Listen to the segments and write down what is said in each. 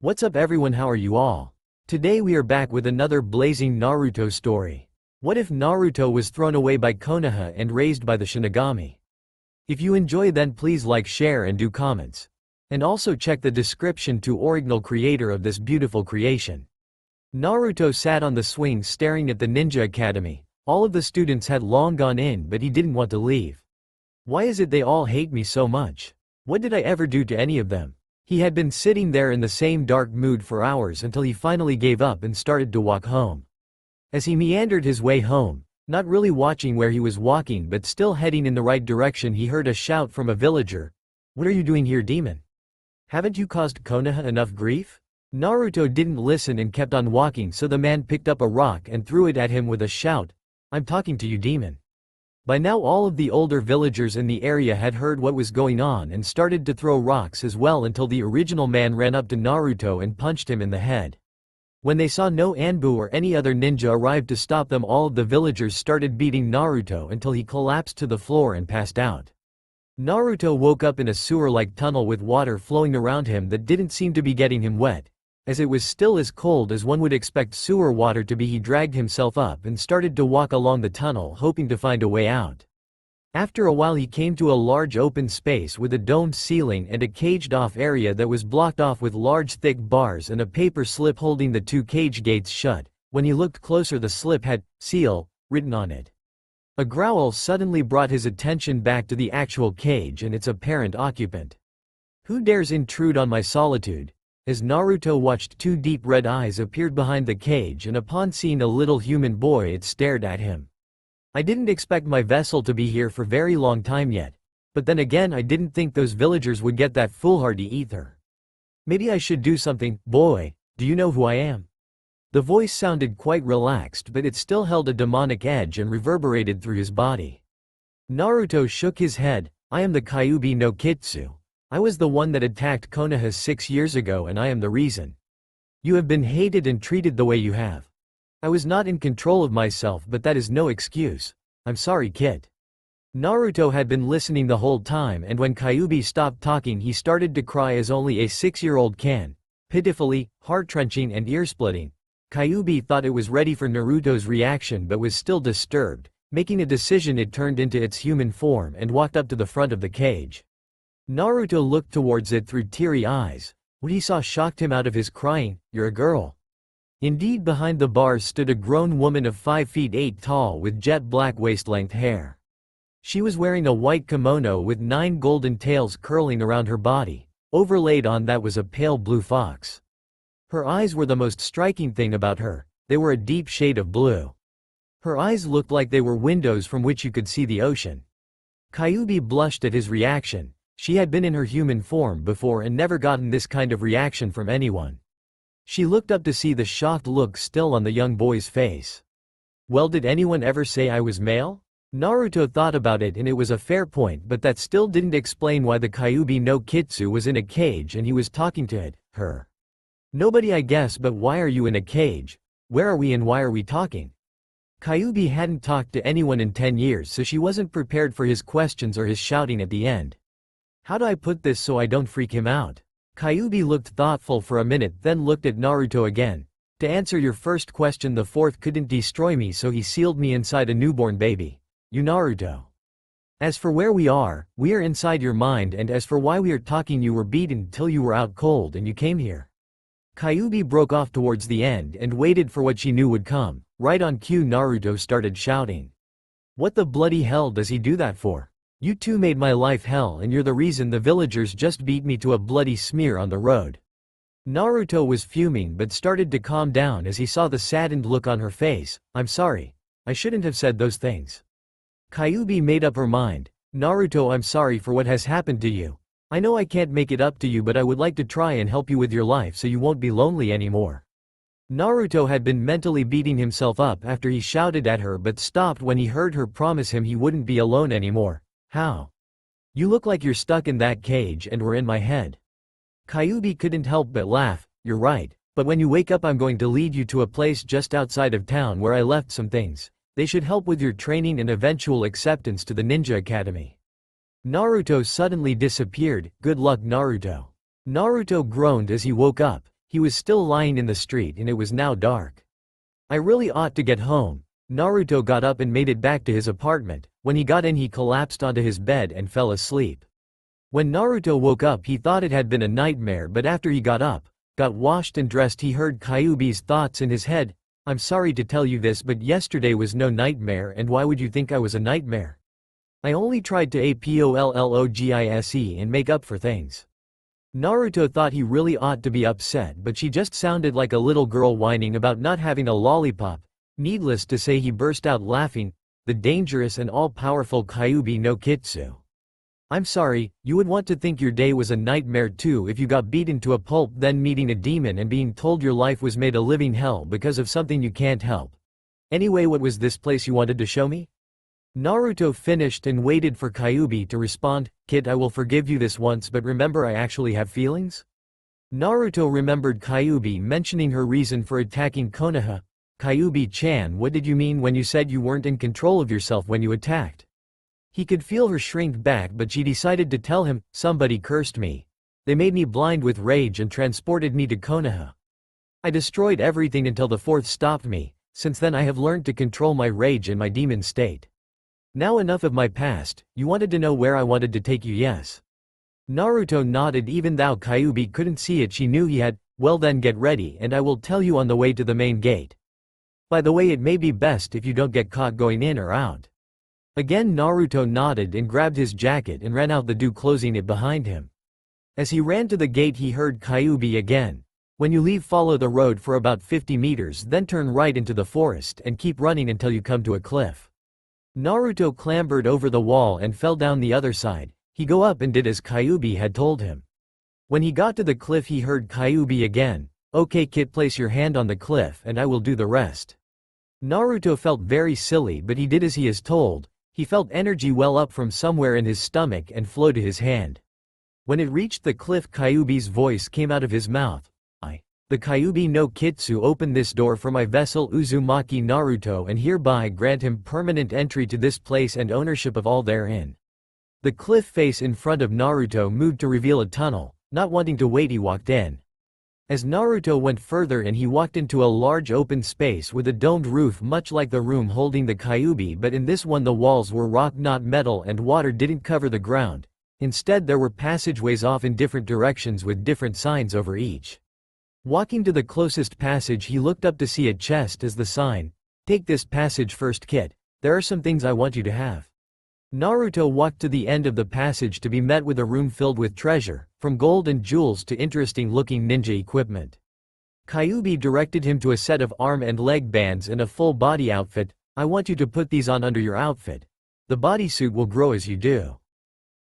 What's up everyone, how are you all? Today we are back with another blazing Naruto story. What if Naruto was thrown away by Konoha and raised by the Shinigami? If you enjoy, then please like, share and do comments. And also check the description to original creator of this beautiful creation. Naruto sat on the swing staring at the Ninja Academy. All of the students had long gone in, but he didn't want to leave. Why is it they all hate me so much? What did I ever do to any of them? He had been sitting there in the same dark mood for hours until he finally gave up and started to walk home. As he meandered his way home, not really watching where he was walking but still heading in the right direction, he heard a shout from a villager. "What are you doing here, demon? Haven't you caused Konoha enough grief?" Naruto didn't listen and kept on walking, so the man picked up a rock and threw it at him with a shout. "I'm talking to you, demon." By now all of the older villagers in the area had heard what was going on and started to throw rocks as well until the original man ran up to Naruto and punched him in the head. When they saw no Anbu or any other ninja arrive to stop them, all of the villagers started beating Naruto until he collapsed to the floor and passed out. Naruto woke up in a sewer-like tunnel with water flowing around him that didn't seem to be getting him wet. As it was still as cold as one would expect sewer water to be, he dragged himself up and started to walk along the tunnel, hoping to find a way out. After a while he came to a large open space with a domed ceiling and a caged-off area that was blocked off with large thick bars and a paper slip holding the two cage gates shut. When he looked closer, the slip had "seal" written on it. A growl suddenly brought his attention back to the actual cage and its apparent occupant. "Who dares intrude on my solitude?" As Naruto watched, two deep red eyes appeared behind the cage, and upon seeing a little human boy it stared at him. "I didn't expect my vessel to be here for very long time yet. But then again, I didn't think those villagers would get that foolhardy either. Maybe I should do something. Boy, do you know who I am?" The voice sounded quite relaxed, but it still held a demonic edge and reverberated through his body. Naruto shook his head. "I am the Kyuubi no Kitsu. I was the one that attacked Konoha 6 years ago, and I am the reason you have been hated and treated the way you have. I was not in control of myself, but that is no excuse. I'm sorry, kid." Naruto had been listening the whole time, and when Kyuubi stopped talking he started to cry as only a 6-year-old can. Pitifully, heart-wrenching and ear-splitting. Kyuubi thought it was ready for Naruto's reaction but was still disturbed. Making a decision, it turned into its human form and walked up to the front of the cage. Naruto looked towards it through teary eyes. What he saw shocked him out of his crying. "You're a girl." Indeed, behind the bars stood a grown woman of 5 feet 8 tall with jet black waist-length hair. She was wearing a white kimono with 9 golden tails curling around her body. Overlaid on that was a pale blue fox. Her eyes were the most striking thing about her. They were a deep shade of blue. Her eyes looked like they were windows from which you could see the ocean. Kyuubi blushed at his reaction. She had been in her human form before and never gotten this kind of reaction from anyone. She looked up to see the shocked look still on the young boy's face. "Well, did anyone ever say I was male?" Naruto thought about it, and it was a fair point, but that still didn't explain why the Kyuubi no Kitsu was in a cage and he was talking to it, her. "Nobody, I guess, but why are you in a cage? Where are we and why are we talking?" Kyuubi hadn't talked to anyone in 10 years, so she wasn't prepared for his questions or his shouting at the end. "How do I put this so I don't freak him out?" Kyuubi looked thoughtful for a minute, then looked at Naruto again. "To answer your first question, the fourth couldn't destroy me, so he sealed me inside a newborn baby. You, Naruto. As for where we are inside your mind, and as for why we are talking, you were beaten till you were out cold and you came here." Kyuubi broke off towards the end and waited for what she knew would come. Right on cue, Naruto started shouting. "What the bloody hell does he do that for? You two made my life hell, and you're the reason the villagers just beat me to a bloody smear on the road." Naruto was fuming but started to calm down as he saw the saddened look on her face. "I'm sorry. I shouldn't have said those things." Kyuubi made up her mind. "Naruto, I'm sorry for what has happened to you. I know I can't make it up to you, but I would like to try and help you with your life so you won't be lonely anymore." Naruto had been mentally beating himself up after he shouted at her, but stopped when he heard her promise him he wouldn't be alone anymore. "How? You look like you're stuck in that cage and were in my head." Kyuubi couldn't help but laugh. "You're right, but when you wake up I'm going to lead you to a place just outside of town where I left some things. They should help with your training and eventual acceptance to the Ninja Academy." Naruto suddenly disappeared. "Good luck, Naruto." Naruto groaned as he woke up. He was still lying in the street and it was now dark. I really ought to get home. Naruto got up and made it back to his apartment. When he got in he collapsed onto his bed and fell asleep. When Naruto woke up he thought it had been a nightmare, but after he got up, got washed and dressed, he heard Kyuubi's thoughts in his head. I'm sorry to tell you this, but yesterday was no nightmare, and why would you think I was a nightmare? I only tried to apologise and make up for things. Naruto thought he really ought to be upset, but she just sounded like a little girl whining about not having a lollipop. Needless to say he burst out laughing, the dangerous and all-powerful Kyuubi no Kitsu. I'm sorry, you would want to think your day was a nightmare too if you got beaten to a pulp, then meeting a demon and being told your life was made a living hell because of something you can't help. Anyway, what was this place you wanted to show me? Naruto finished and waited for Kyuubi to respond. Kid, I will forgive you this once, but remember I actually have feelings? Naruto remembered Kyuubi mentioning her reason for attacking Konoha. Kyuubi-chan, what did you mean when you said you weren't in control of yourself when you attacked? He could feel her shrink back, but she decided to tell him, somebody cursed me. They made me blind with rage and transported me to Konoha. I destroyed everything until the fourth stopped me. Since then I have learned to control my rage and my demon state. Now enough of my past, you wanted to know where I wanted to take you, yes? Naruto nodded. Even though Kyuubi couldn't see it, she knew he had. Well then get ready and I will tell you on the way to the main gate. By the way, it may be best if you don't get caught going in or out. Again Naruto nodded and grabbed his jacket and ran out the door, closing it behind him. As he ran to the gate he heard Kyuubi again. When you leave, follow the road for about 50 meters, then turn right into the forest and keep running until you come to a cliff. Naruto clambered over the wall and fell down the other side. He go up and did as Kyuubi had told him. When he got to the cliff he heard Kyuubi again. Okay kid, place your hand on the cliff and I will do the rest. Naruto felt very silly, but he did as he is told. He felt energy well up from somewhere in his stomach and flow to his hand. When it reached the cliff, Kyuubi's voice came out of his mouth. The Kyuubi no Kitsu opened this door for my vessel Uzumaki Naruto and hereby grant him permanent entry to this place and ownership of all therein. The cliff face in front of Naruto moved to reveal a tunnel. Not wanting to wait he walked in. As Naruto went further and he walked into a large open space with a domed roof much like the room holding the Kyuubi, but in this one the walls were rock not metal and water didn't cover the ground. Instead there were passageways off in different directions with different signs over each. Walking to the closest passage he looked up to see a chest as the sign. Take this passage first kid, there are some things I want you to have. Naruto walked to the end of the passage to be met with a room filled with treasure, from gold and jewels to interesting looking ninja equipment. Kyuubi directed him to a set of arm and leg bands and a full body outfit. I want you to put these on under your outfit. The bodysuit will grow as you do.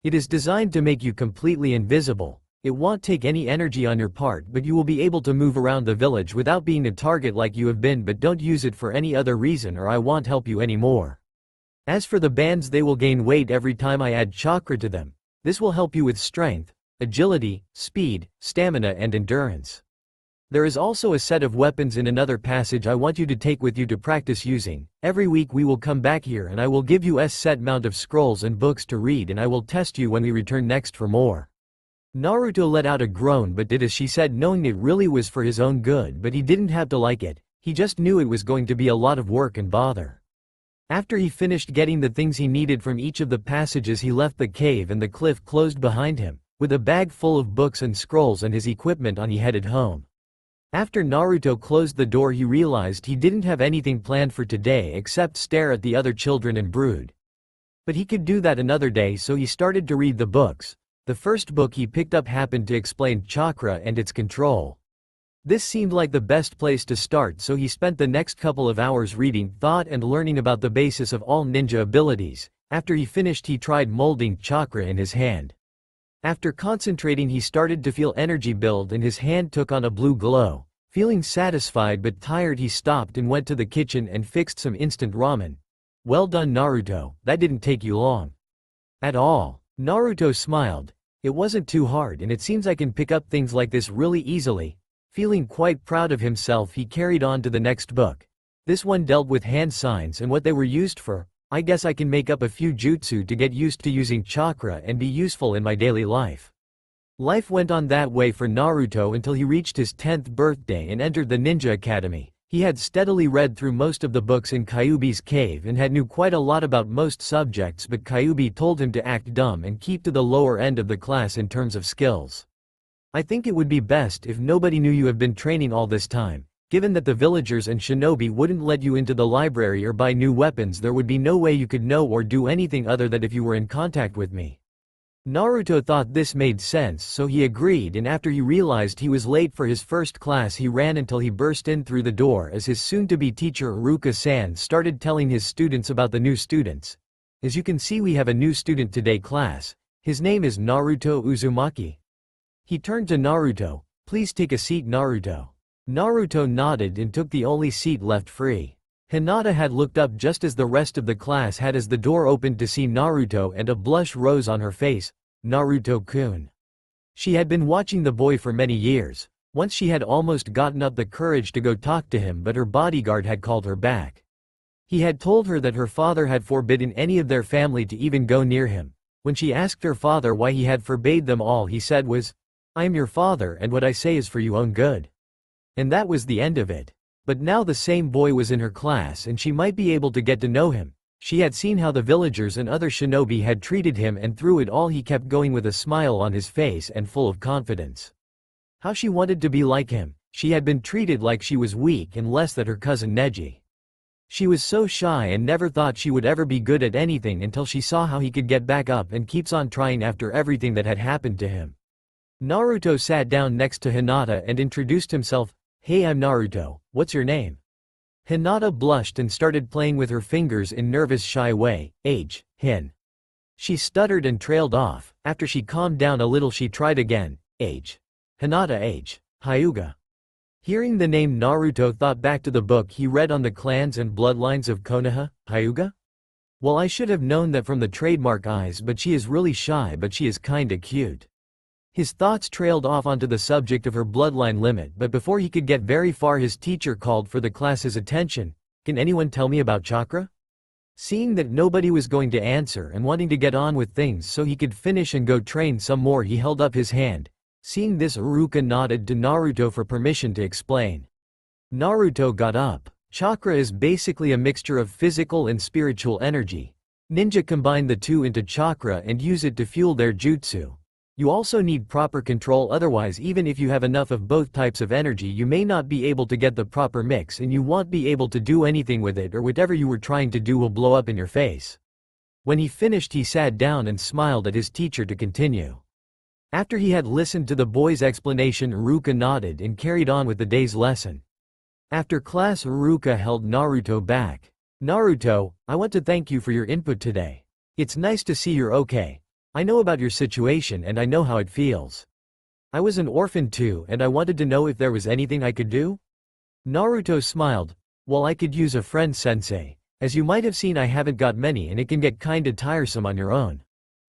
It is designed to make you completely invisible. It won't take any energy on your part, but you will be able to move around the village without being a target like you have been, but don't use it for any other reason or I won't help you anymore. As for the bands, they will gain weight every time I add chakra to them. This will help you with strength, agility, speed, stamina and endurance. There is also a set of weapons in another passage I want you to take with you to practice using. Every week we will come back here and I will give you a set amount of scrolls and books to read and I will test you when we return next for more. Naruto let out a groan but did as she said, knowing it really was for his own good, but he didn't have to like it. He just knew it was going to be a lot of work and bother. After he finished getting the things he needed from each of the passages he left the cave and the cliff closed behind him. With a bag full of books and scrolls and his equipment on he headed home. After Naruto closed the door he realized he didn't have anything planned for today except stare at the other children and brood. But he could do that another day, so he started to read the books. The first book he picked up happened to explain chakra and its control. This seemed like the best place to start, so he spent the next couple of hours reading, thought and learning about the basis of all ninja abilities. After he finished he tried molding chakra in his hand. After concentrating he started to feel energy build and his hand took on a blue glow. Feeling satisfied but tired he stopped and went to the kitchen and fixed some instant ramen. Well done Naruto, that didn't take you long. At all. Naruto smiled. It wasn't too hard and it seems I can pick up things like this really easily. Feeling quite proud of himself he carried on to the next book. This one dealt with hand signs and what they were used for. I guess I can make up a few jutsu to get used to using chakra and be useful in my daily life. Life went on that way for Naruto until he reached his 10th birthday and entered the Ninja Academy. He had steadily read through most of the books in Kyuubi's cave and had knew quite a lot about most subjects, but Kyuubi told him to act dumb and keep to the lower end of the class in terms of skills. I think it would be best if nobody knew you have been training all this time. Given that the villagers and shinobi wouldn't let you into the library or buy new weapons, there would be no way you could know or do anything other than if you were in contact with me. Naruto thought this made sense, so he agreed, and after he realized he was late for his first class, he ran until he burst in through the door as his soon-to-be teacher Iruka-san started telling his students about the new students. As you can see, we have a new student today, class. His name is Naruto Uzumaki. He turned to Naruto. Please take a seat, Naruto. Naruto nodded and took the only seat left free. Hinata had looked up just as the rest of the class had as the door opened to see Naruto, and a blush rose on her face. Naruto-kun. She had been watching the boy for many years. Once she had almost gotten up the courage to go talk to him, but her bodyguard had called her back. He had told her that her father had forbidden any of their family to even go near him. When she asked her father why he had forbade them, all he said was, "I am your father and what I say is for your own good." And that was the end of it. But now the same boy was in her class and she might be able to get to know him. She had seen how the villagers and other shinobi had treated him, and through it all he kept going with a smile on his face and full of confidence. How she wanted to be like him. She had been treated like she was weak and less than her cousin Neji. She was so shy and never thought she would ever be good at anything until she saw how he could get back up and keeps on trying after everything that had happened to him. Naruto sat down next to Hinata and introduced himself. "Hey, I'm Naruto, what's your name?" Hinata blushed and started playing with her fingers in nervous, shy way. "Age, Hin." She stuttered and trailed off. After she calmed down a little, she tried again. "Age. Hinata, age. Hyuga." Hearing the name, Naruto thought back to the book he read on the clans and bloodlines of Konoha. Hyuga? Well, I should have known that from the trademark eyes, but she is really shy, but she is kinda cute. His thoughts trailed off onto the subject of her bloodline limit, but before he could get very far, his teacher called for the class's attention. "Can anyone tell me about chakra?" Seeing that nobody was going to answer and wanting to get on with things so he could finish and go train some more, he held up his hand. Seeing this, Iruka nodded to Naruto for permission to explain. Naruto got up. Chakra is basically a mixture of physical and spiritual energy. Ninja combine the two into chakra and use it to fuel their jutsu. You also need proper control, otherwise even if you have enough of both types of energy, you may not be able to get the proper mix and you won't be able to do anything with it, or whatever you were trying to do will blow up in your face. When he finished, he sat down and smiled at his teacher to continue. After he had listened to the boy's explanation, Iruka nodded and carried on with the day's lesson. After class, Iruka held Naruto back. "Naruto, I want to thank you for your input today. It's nice to see you're okay. I know about your situation and I know how it feels. I was an orphan too, and I wanted to know if there was anything I could do?" Naruto smiled. "Well, I could use a friend, sensei. As you might have seen, I haven't got many and it can get kinda tiresome on your own."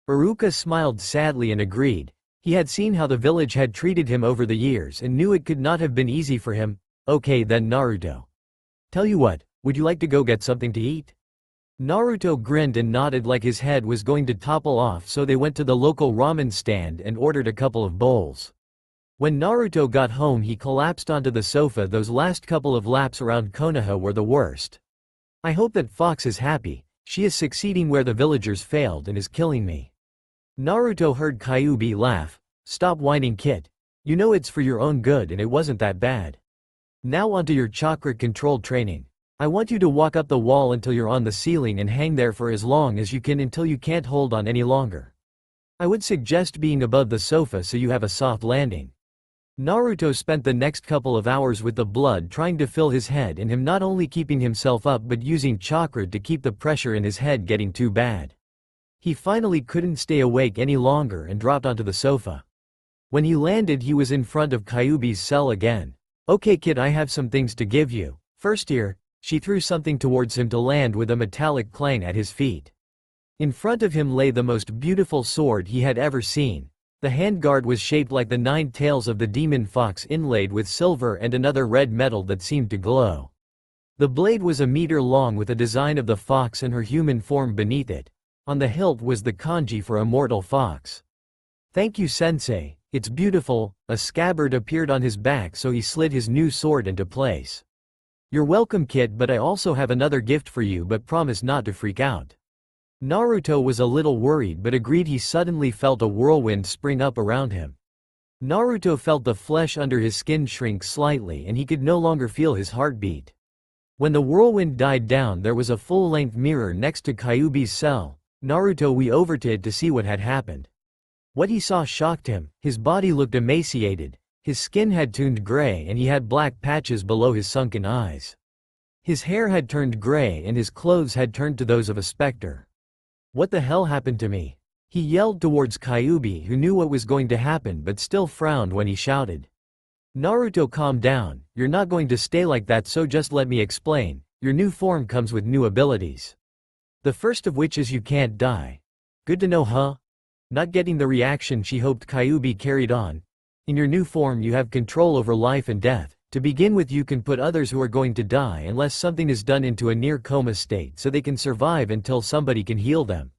Iruka smiled sadly and agreed. He had seen how the village had treated him over the years and knew it could not have been easy for him. "Okay then, Naruto. Tell you what, would you like to go get something to eat?" Naruto grinned and nodded like his head was going to topple off, so they went to the local ramen stand and ordered a couple of bowls. When Naruto got home, he collapsed onto the sofa. Those last couple of laps around Konoha were the worst. "I hope that Fox is happy. She is succeeding where the villagers failed and is killing me." Naruto heard Kyuubi laugh. "Stop whining, kid. You know it's for your own good and it wasn't that bad. Now onto your chakra control training. I want you to walk up the wall until you're on the ceiling and hang there for as long as you can until you can't hold on any longer. I would suggest being above the sofa so you have a soft landing." Naruto spent the next couple of hours with the blood trying to fill his head and him not only keeping himself up but using chakra to keep the pressure in his head getting too bad. He finally couldn't stay awake any longer and dropped onto the sofa. When he landed, he was in front of Kyuubi's cell again. "Okay kid, I have some things to give you. First here." She threw something towards him to land with a metallic clang at his feet. In front of him lay the most beautiful sword he had ever seen. The handguard was shaped like the 9 tails of the demon fox, inlaid with silver and another red metal that seemed to glow. The blade was a meter long with a design of the fox and her human form beneath it. On the hilt was the kanji for immortal fox. "Thank you, sensei. It's beautiful." A scabbard appeared on his back, so he slid his new sword into place. "You're welcome, kid, but I also have another gift for you, but promise not to freak out." Naruto was a little worried but agreed. He suddenly felt a whirlwind spring up around him. Naruto felt the flesh under his skin shrink slightly and he could no longer feel his heartbeat. When the whirlwind died down, there was a full-length mirror next to Kyuubi's cell. Naruto went over to it to see what had happened. What he saw shocked him. His body looked emaciated, his skin had turned gray and he had black patches below his sunken eyes. His hair had turned gray and his clothes had turned to those of a specter. "What the hell happened to me?" He yelled towards Kyuubi, who knew what was going to happen but still frowned when he shouted. "Naruto, calm down, you're not going to stay like that, so just let me explain. Your new form comes with new abilities. The first of which is you can't die." "Good to know, huh?" Not getting the reaction she hoped, Kyuubi carried on. "In your new form you have control over life and death. To begin with, you can put others who are going to die unless something is done into a near coma state so they can survive until somebody can heal them.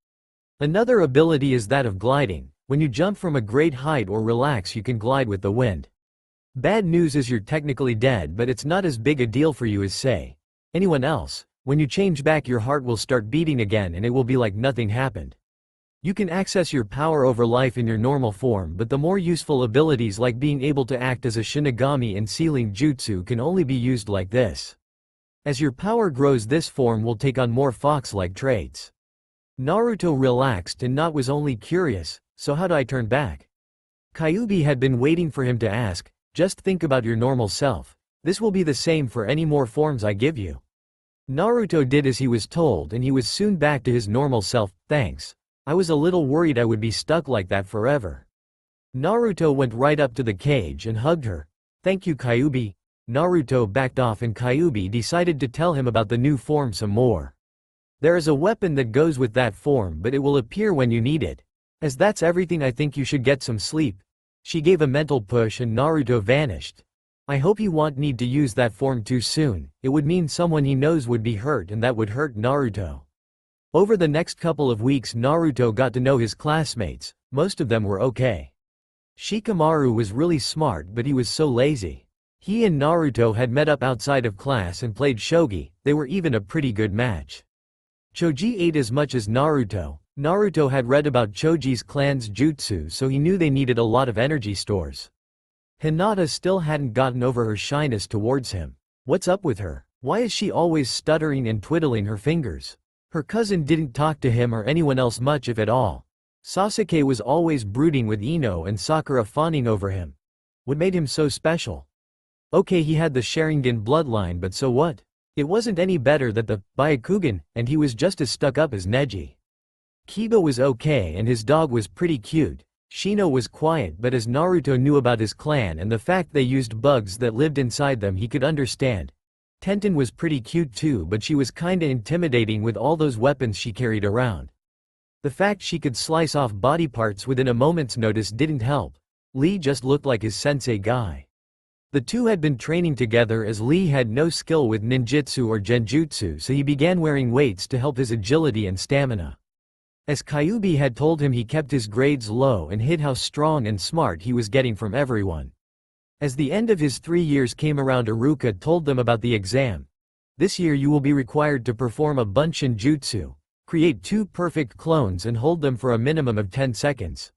Another ability is that of gliding. When you jump from a great height or relax, you can glide with the wind. Bad news is you're technically dead, but it's not as big a deal for you as, say, anyone else. When you change back, your heart will start beating again and it will be like nothing happened. You can access your power over life in your normal form, but the more useful abilities like being able to act as a Shinigami and sealing jutsu can only be used like this. As your power grows, this form will take on more fox-like traits." Naruto relaxed and was only curious, "So how do I turn back?" Kyuubi had been waiting for him to ask. "Just think about your normal self. This will be the same for any more forms I give you." Naruto did as he was told and he was soon back to his normal self. "Thanks. I was a little worried I would be stuck like that forever." Naruto went right up to the cage and hugged her. "Thank you, Kyuubi." Naruto backed off and Kyuubi decided to tell him about the new form some more. "There is a weapon that goes with that form, but it will appear when you need it. As that's everything, I think you should get some sleep." She gave a mental push and Naruto vanished. "I hope he won't need to use that form too soon. It would mean someone he knows would be hurt and that would hurt Naruto." Over the next couple of weeks, Naruto got to know his classmates. Most of them were okay. Shikamaru was really smart, but he was so lazy. He and Naruto had met up outside of class and played shogi. They were even a pretty good match. Choji ate as much as Naruto. Naruto had read about Choji's clan's jutsu, so he knew they needed a lot of energy stores. Hinata still hadn't gotten over her shyness towards him. What's up with her? Why is she always stuttering and twiddling her fingers? Her cousin didn't talk to him or anyone else much, if at all. Sasuke was always brooding with Ino and Sakura fawning over him. What made him so special? Okay, he had the Sharingan bloodline, but so what? It wasn't any better than the Byakugan, and he was just as stuck up as Neji. Kiba was okay and his dog was pretty cute. Shino was quiet, but as Naruto knew about his clan and the fact they used bugs that lived inside them, he could understand. Tenten was pretty cute too, but she was kinda intimidating with all those weapons she carried around. The fact she could slice off body parts within a moment's notice didn't help. Lee just looked like his sensei guy. The two had been training together as Lee had no skill with ninjutsu or genjutsu, so he began wearing weights to help his agility and stamina. As Kyuubi had told him, he kept his grades low and hid how strong and smart he was getting from everyone. As the end of his 3 years came around, Iruka told them about the exam. "This year you will be required to perform a Bunshin jutsu. Create 2 perfect clones and hold them for a minimum of 10 seconds.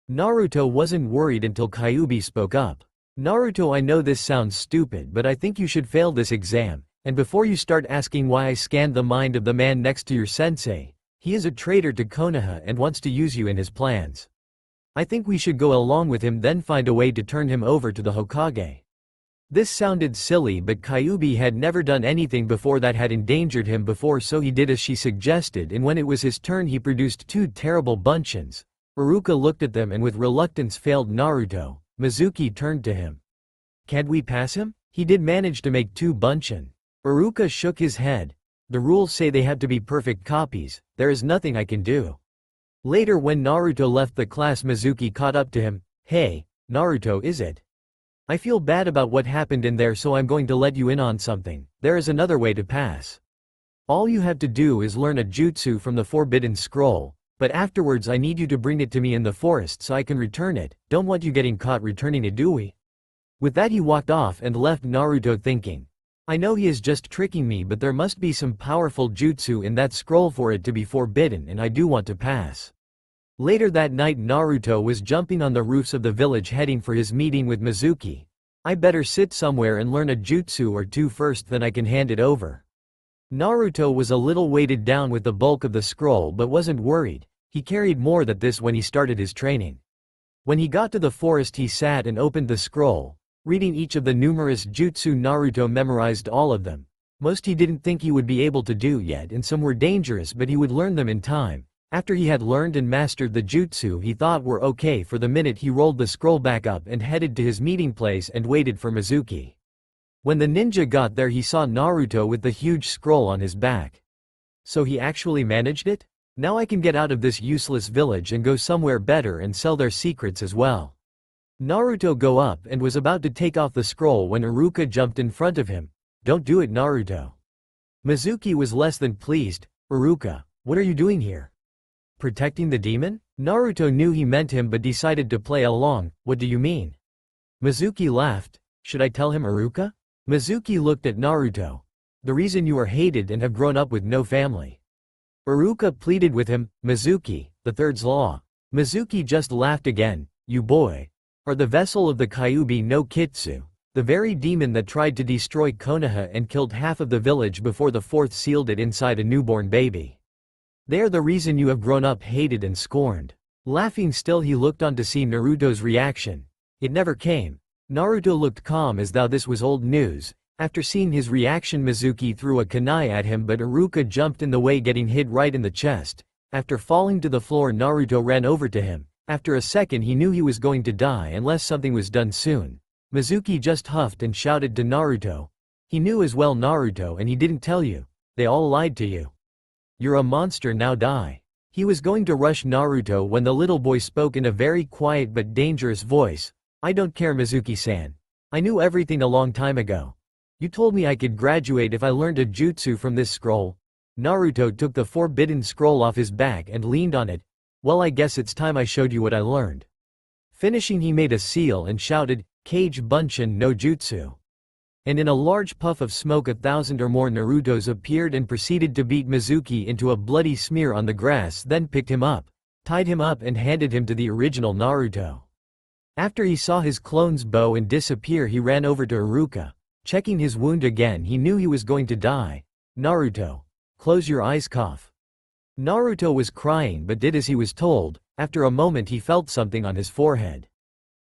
Naruto wasn't worried until Kyuubi spoke up. "Naruto, I know this sounds stupid, but I think you should fail this exam, and before you start asking why I scanned the mind of the man next to your sensei, he is a traitor to Konoha and wants to use you in his plans. I think we should go along with him, then find a way to turn him over to the Hokage." This sounded silly, but Kyuubi had never done anything before that had endangered him before, so he did as she suggested, and when it was his turn he produced 2 terrible Bunshins. Iruka looked at them and with reluctance failed Naruto. Mizuki turned to him. "Can't we pass him? He did manage to make 2 Bunshin." Iruka shook his head. "The rules say they have to be perfect copies. There is nothing I can do." Later, when Naruto left the class, Mizuki caught up to him. "Hey, Naruto, is it? I feel bad about what happened in there, so I'm going to let you in on something. There is another way to pass. All you have to do is learn a jutsu from the Forbidden Scroll. But afterwards I need you to bring it to me in the forest so I can return it. Don't want you getting caught returning it, do we? With that he walked off and left Naruto thinking. I know he is just tricking me, but there must be some powerful jutsu in that scroll for it to be forbidden, and I do want to pass. Later that night Naruto was jumping on the roofs of the village heading for his meeting with Mizuki. I better sit somewhere and learn a jutsu or two first, then I can hand it over. Naruto was a little weighted down with the bulk of the scroll but wasn't worried. He carried more than this when he started his training. When he got to the forest he sat and opened the scroll. Reading each of the numerous jutsu, Naruto memorized all of them. Most he didn't think he would be able to do yet, and some were dangerous, but he would learn them in time. After he had learned and mastered the jutsu he thought were okay for the minute, he rolled the scroll back up and headed to his meeting place and waited for Mizuki. When the ninja got there he saw Naruto with the huge scroll on his back. So he actually managed it? Now I can get out of this useless village and go somewhere better and sell their secrets as well. Naruto go up and was about to take off the scroll when Iruka jumped in front of him. Don't do it, Naruto. Mizuki was less than pleased. Iruka, what are you doing here? Protecting the demon? Naruto knew he meant him but decided to play along. What do you mean? Mizuki laughed. Should I tell him, Iruka? Mizuki looked at Naruto. The reason you are hated and have grown up with no family. Iruka pleaded with him. Mizuki, the third's law. Mizuki just laughed again. You boy are the vessel of the Kyuubi no Kitsu, the very demon that tried to destroy Konoha and killed half of the village before the fourth sealed it inside a newborn baby. They are the reason you have grown up hated and scorned. Laughing still he looked on to see Naruto's reaction. It never came. Naruto looked calm as though this was old news. After seeing his reaction Mizuki threw a kunai at him but Iruka jumped in the way, getting hit right in the chest. After falling to the floor Naruto ran over to him. After a second he knew he was going to die unless something was done soon. Mizuki just huffed and shouted to Naruto. He knew as well, Naruto, and he didn't tell you. They all lied to you. You're a monster, now die. He was going to rush Naruto when the little boy spoke in a very quiet but dangerous voice. I don't care, Mizuki-san. I knew everything a long time ago. You told me I could graduate if I learned a jutsu from this scroll. Naruto took the forbidden scroll off his back and leaned on it. Well, I guess it's time I showed you what I learned. Finishing he made a seal and shouted, Kage Bunshin no Jutsu. And in a large puff of smoke 1,000 or more Narutos appeared and proceeded to beat Mizuki into a bloody smear on the grass, then picked him up, tied him up and handed him to the original Naruto. After he saw his clone's bow and disappear he ran over to Iruka. Checking his wound again, he knew he was going to die. Naruto, close your eyes, cough. Naruto was crying but did as he was told. After a moment he felt something on his forehead.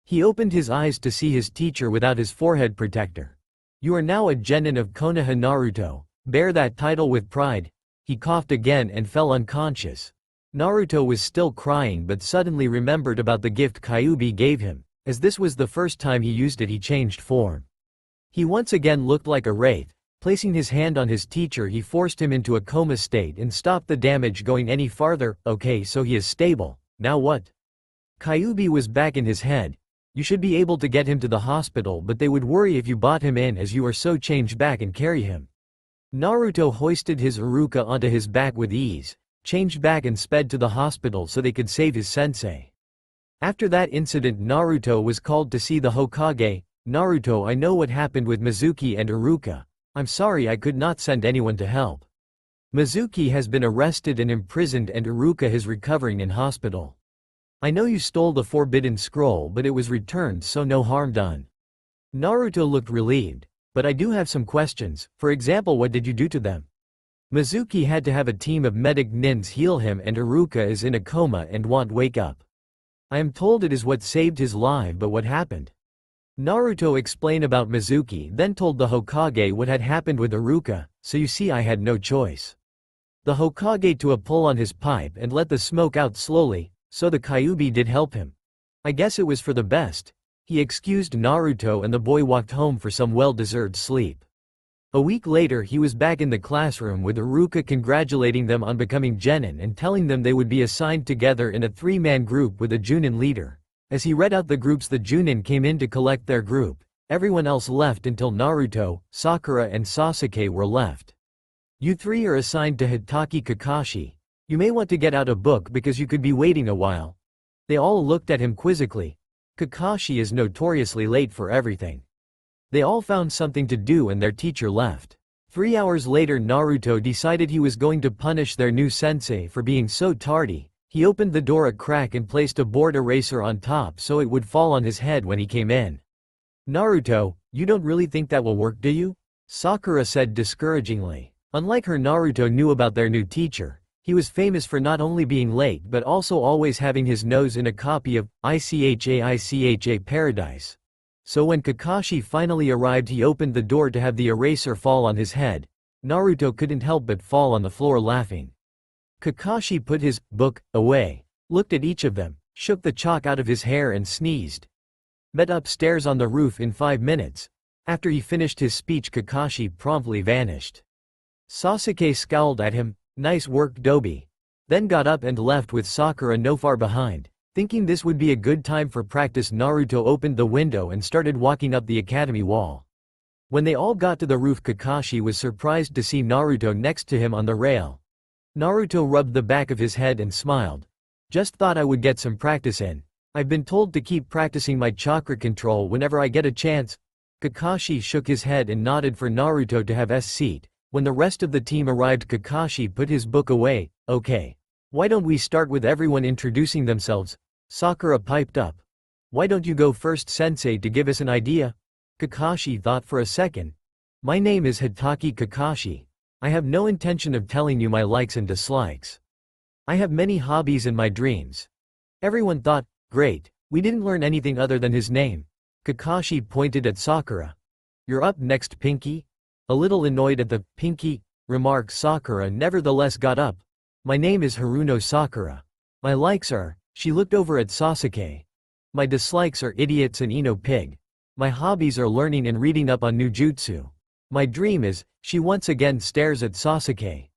He opened his eyes to see his teacher without his forehead protector. You are now a genin of Konoha, Naruto. Bear that title with pride. He coughed again and fell unconscious. Naruto was still crying but suddenly remembered about the gift Kyuubi gave him. As this was the first time he used it he changed form. He once again looked like a wraith. Placing his hand on his teacher he forced him into a coma state and stopped the damage going any farther. Okay, so he is stable. Now what? Kyuubi was back in his head. You should be able to get him to the hospital, but they would worry if you brought him in as you are so changed back and carry him. Naruto hoisted his Iruka onto his back with ease, changed back and sped to the hospital so they could save his sensei. After that incident Naruto was called to see the Hokage. Naruto, I know what happened with Mizuki and Iruka. I'm sorry I could not send anyone to help. Mizuki has been arrested and imprisoned and Iruka is recovering in hospital. I know you stole the forbidden scroll but it was returned, so no harm done. Naruto looked relieved. But I do have some questions. For example, what did you do to them? Mizuki had to have a team of medic nins heal him and Iruka is in a coma and won't wake up. I am told it is what saved his life, but what happened? Naruto explained about Mizuki, then told the Hokage what had happened with Iruka. So you see I had no choice. The Hokage to a pull on his pipe and let the smoke out slowly, so the Kyuubi did help him. I guess it was for the best. He excused Naruto and the boy walked home for some well-deserved sleep. A week later he was back in the classroom with Iruka congratulating them on becoming genin and telling them they would be assigned together in a 3-man group with a Chunin leader. As he read out the groups the Chunin came in to collect their group. Everyone else left until Naruto, Sakura and Sasuke were left. You 3 are assigned to Hitaki Kakashi. You may want to get out a book because you could be waiting a while. They all looked at him quizzically. Kakashi is notoriously late for everything. They all found something to do and their teacher left. 3 hours later, Naruto decided he was going to punish their new sensei for being so tardy. He opened the door a crack and placed a board eraser on top so it would fall on his head when he came in. Naruto, you don't really think that will work, do you? Sakura said discouragingly. Unlike her, Naruto knew about their new teacher. He was famous for not only being late but also always having his nose in a copy of ICHA Paradise. So when Kakashi finally arrived, he opened the door to have the eraser fall on his head. Naruto couldn't help but fall on the floor laughing. Kakashi put his book away, looked at each of them, shook the chalk out of his hair and sneezed. Met upstairs on the roof in 5 minutes. After he finished his speech, Kakashi promptly vanished. Sasuke scowled at him. Nice work, Dobi. Then got up and left with Sakura no far behind. Thinking this would be a good time for practice, Naruto opened the window and started walking up the academy wall. When they all got to the roof, Kakashi was surprised to see Naruto next to him on the rail. Naruto rubbed the back of his head and smiled. Just thought I would get some practice in. I've been told to keep practicing my chakra control whenever I get a chance. Kakashi shook his head and nodded for Naruto to have his seat. When the rest of the team arrived, Kakashi put his book away. Okay. Why don't we start with everyone introducing themselves? Sakura piped up. Why don't you go first, sensei, to give us an idea? Kakashi thought for a second. My name is Hitaki Kakashi. I have no intention of telling you my likes and dislikes. I have many hobbies and my dreams. Everyone thought, great, we didn't learn anything other than his name. Kakashi pointed at Sakura. You're up next, Pinky. A little annoyed at the Pinky remark, Sakura nevertheless got up. My name is Haruno Sakura. My likes are, she looked over at Sasuke. My dislikes are idiots and Ino pig. My hobbies are learning and reading up on new jutsu. My dream is, she once again stares at Sasuke.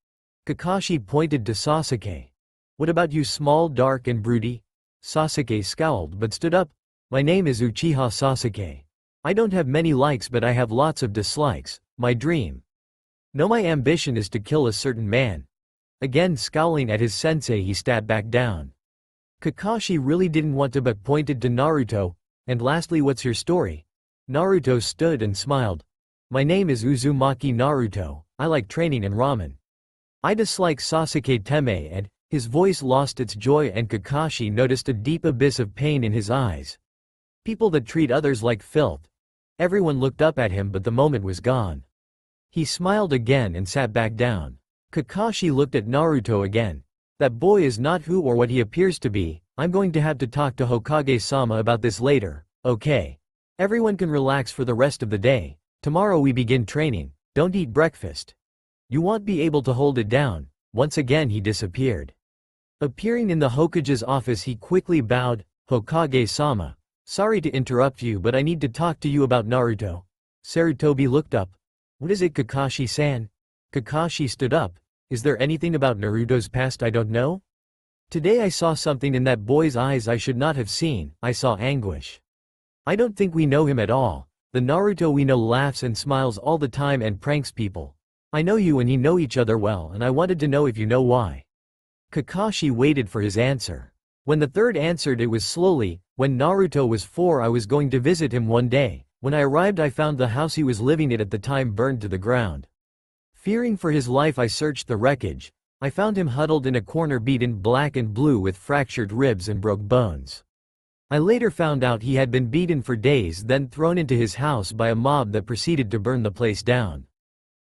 Kakashi pointed to Sasuke. What about you, small, dark and broody? Sasuke scowled but stood up. My name is Uchiha Sasuke. I don't have many likes but I have lots of dislikes. My dream. No, my ambition is to kill a certain man. Again scowling at his sensei, he sat back down. Kakashi really didn't want to but pointed to Naruto. And lastly, what's your story? Naruto stood and smiled. My name is Uzumaki Naruto. I like training and ramen. I dislike Sasuke Teme, and his voice lost its joy and Kakashi noticed a deep abyss of pain in his eyes. People that treat others like filth. Everyone looked up at him but the moment was gone. He smiled again and sat back down. Kakashi looked at Naruto again. That boy is not who or what he appears to be. I'm going to have to talk to Hokage-sama about this later, okay? Everyone can relax for the rest of the day. Tomorrow we begin training. Don't eat breakfast. You won't be able to hold it down. Once again he disappeared. Appearing in the Hokage's office, he quickly bowed. Hokage-sama. Sorry to interrupt you but I need to talk to you about Naruto. Sarutobi looked up. What is it, Kakashi-san? Kakashi stood up. Is there anything about Naruto's past I don't know? Today I saw something in that boy's eyes I should not have seen. I saw anguish. I don't think we know him at all. The Naruto we know laughs and smiles all the time and pranks people. I know you and he know each other well and I wanted to know if you know why. Kakashi waited for his answer. When the third answered, it was slowly. When Naruto was 4, I was going to visit him one day. When I arrived I found the house he was living in at the time burned to the ground. Fearing for his life I searched the wreckage. I found him huddled in a corner, beaten black and blue with fractured ribs and broke bones. I later found out he had been beaten for days, then thrown into his house by a mob that proceeded to burn the place down.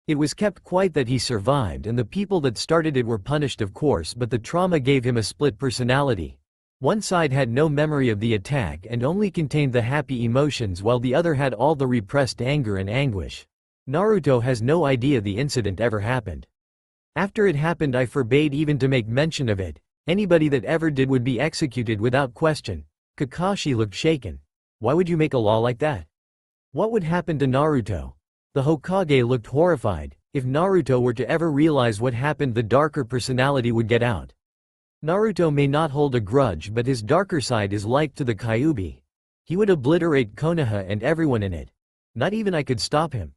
It was kept quiet that he survived and the people that started it were punished, of course, but the trauma gave him a split personality. One side had no memory of the attack and only contained the happy emotions while the other had all the repressed anger and anguish. Naruto has no idea the incident ever happened. After it happened I forbade even to make mention of it. Anybody that ever did would be executed without question. Kakashi looked shaken. Why would you make a law like that? What would happen to Naruto? The Hokage looked horrified. If Naruto were to ever realize what happened, the darker personality would get out. Naruto may not hold a grudge but his darker side is like to the Kyuubi. He would obliterate Konoha and everyone in it. Not even I could stop him.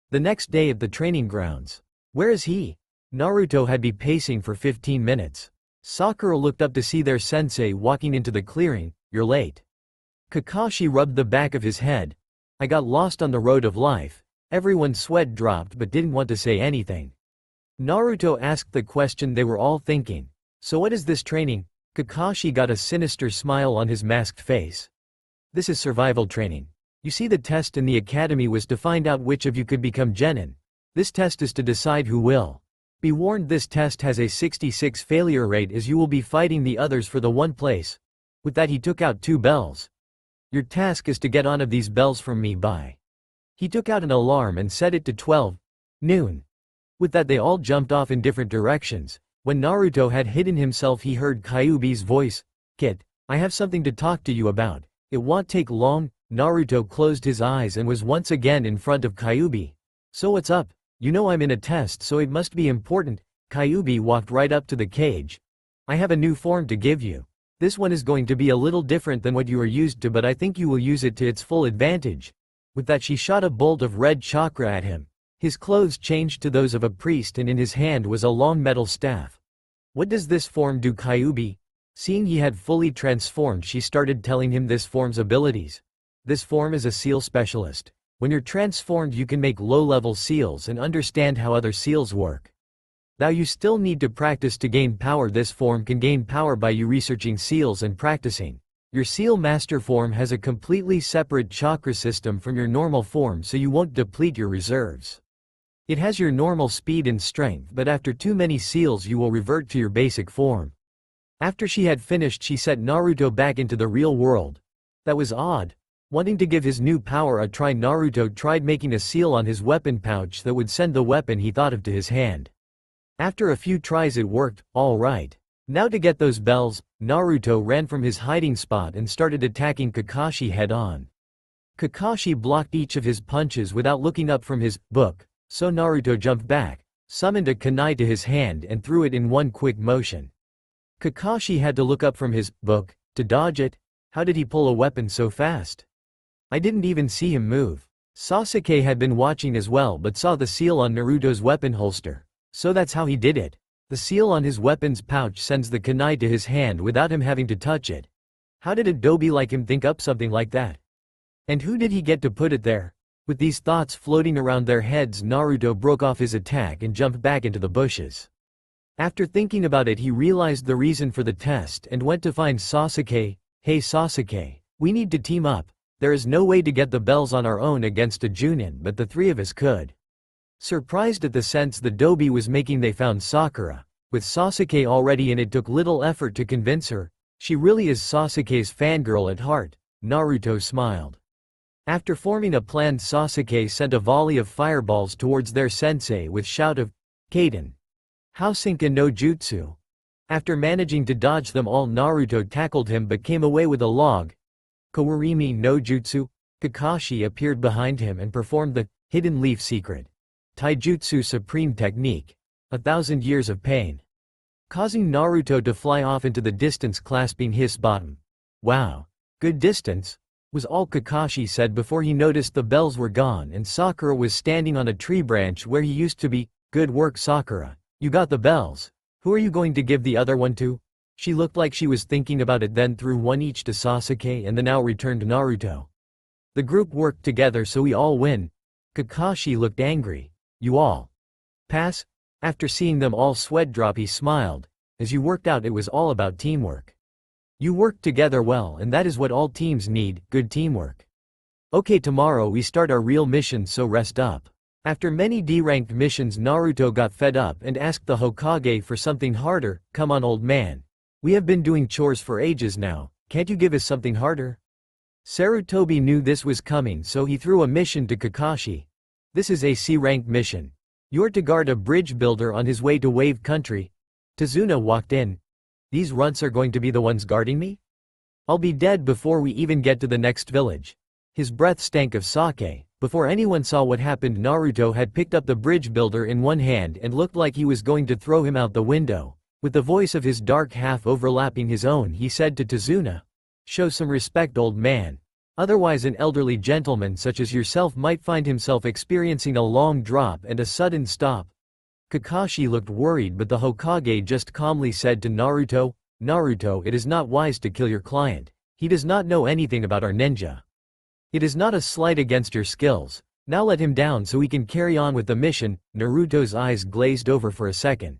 The next day at the training grounds. Where is he? Naruto had been pacing for 15 minutes. Sakura looked up to see their sensei walking into the clearing. "You're late." Kakashi rubbed the back of his head. "I got lost on the road of life." Everyone's sweat dropped but didn't want to say anything. Naruto asked the question they were all thinking. "So what is this training?" Kakashi got a sinister smile on his masked face. "This is survival training. You see, the test in the academy was to find out which of you could become genin. This test is to decide who will. Be warned, this test has a 66 failure rate as you will be fighting the others for the one place." With that he took out 2 bells. "Your task is to get one of these bells from me by." He took out an alarm and set it to 12 noon. With that they all jumped off in different directions. When Naruto had hidden himself he heard Kyuubi's voice. "Kit, I have something to talk to you about. It won't take long." Naruto closed his eyes and was once again in front of Kyuubi. "So what's up? You know I'm in a test, so it must be important." Kyuubi walked right up to the cage. "I have a new form to give you. This one is going to be a little different than what you are used to, but I think you will use it to its full advantage." With that she shot a bolt of red chakra at him. His clothes changed to those of a priest and in his hand was a long metal staff. "What does this form do, Kyuubi?" Seeing he had fully transformed she started telling him this form's abilities. "This form is a seal specialist. When you're transformed you can make low-level seals and understand how other seals work. Now you still need to practice to gain power. This form can gain power by you researching seals and practicing. Your seal master form has a completely separate chakra system from your normal form, so you won't deplete your reserves. It has your normal speed and strength, but after too many seals you will revert to your basic form." After she had finished she set Naruto back into the real world. That was odd. Wanting to give his new power a try, Naruto tried making a seal on his weapon pouch that would send the weapon he thought of to his hand. After a few tries it worked. All right. Now to get those bells. Naruto ran from his hiding spot and started attacking Kakashi head-on. Kakashi blocked each of his punches without looking up from his book, so Naruto jumped back, summoned a kunai to his hand and threw it in one quick motion. Kakashi had to look up from his book to dodge it. How did he pull a weapon so fast? I didn't even see him move. Sasuke had been watching as well but saw the seal on Naruto's weapon holster. So that's how he did it. The seal on his weapon's pouch sends the kunai to his hand without him having to touch it. How did a dobi like him think up something like that? And who did he get to put it there? With these thoughts floating around their heads, Naruto broke off his attack and jumped back into the bushes. After thinking about it he realized the reason for the test and went to find Sasuke. "Hey Sasuke, we need to team up. There is no way to get the bells on our own against a Chunin, but the 3 of us could." Surprised at the sense the dobi was making they found Sakura. With Sasuke already in, it took little effort to convince her. She really is Sasuke's fangirl at heart. Naruto smiled. After forming a plan, Sasuke sent a volley of fireballs towards their sensei with shout of Kaden Housenka no Jutsu. After managing to dodge them all, Naruto tackled him but came away with a log. Kawarimi no Jutsu. Kakashi appeared behind him and performed the hidden leaf secret taijutsu supreme technique, 1,000 years of pain, causing Naruto to fly off into the distance clasping his bottom. "Wow. Good distance," was all Kakashi said before he noticed the bells were gone and Sakura was standing on a tree branch where he used to be. "Good work Sakura. You got the bells. Who are you going to give the other one to?" She looked like she was thinking about it, then threw one each to Sasuke and the now returned Naruto. "The group worked together so we all win." Kakashi looked angry. "You all pass?" After seeing them all sweat drop he smiled. "As you worked out, it was all about teamwork. You worked together well and that is what all teams need, good teamwork. Okay, tomorrow we start our real mission, so rest up." After many D-ranked missions Naruto got fed up and asked the Hokage for something harder. "Come on old man. We have been doing chores for ages now, can't you give us something harder?" Sarutobi knew this was coming so he threw a mission to Kakashi. "This is a C-ranked mission. You're to guard a bridge builder on his way to Wave Country." Tazuna walked in. "These runts are going to be the ones guarding me? I'll be dead before we even get to the next village." His breath stank of sake. Before anyone saw what happened, Naruto had picked up the bridge builder in one hand and looked like he was going to throw him out the window. With the voice of his dark half overlapping his own he said to Tazuna, "Show some respect old man. Otherwise an elderly gentleman such as yourself might find himself experiencing a long drop and a sudden stop." Kakashi looked worried, but the Hokage just calmly said to Naruto, "Naruto, it is not wise to kill your client. He does not know anything about our ninja. It is not a slight against your skills. Now let him down so we can carry on with the mission." Naruto's eyes glazed over for a second.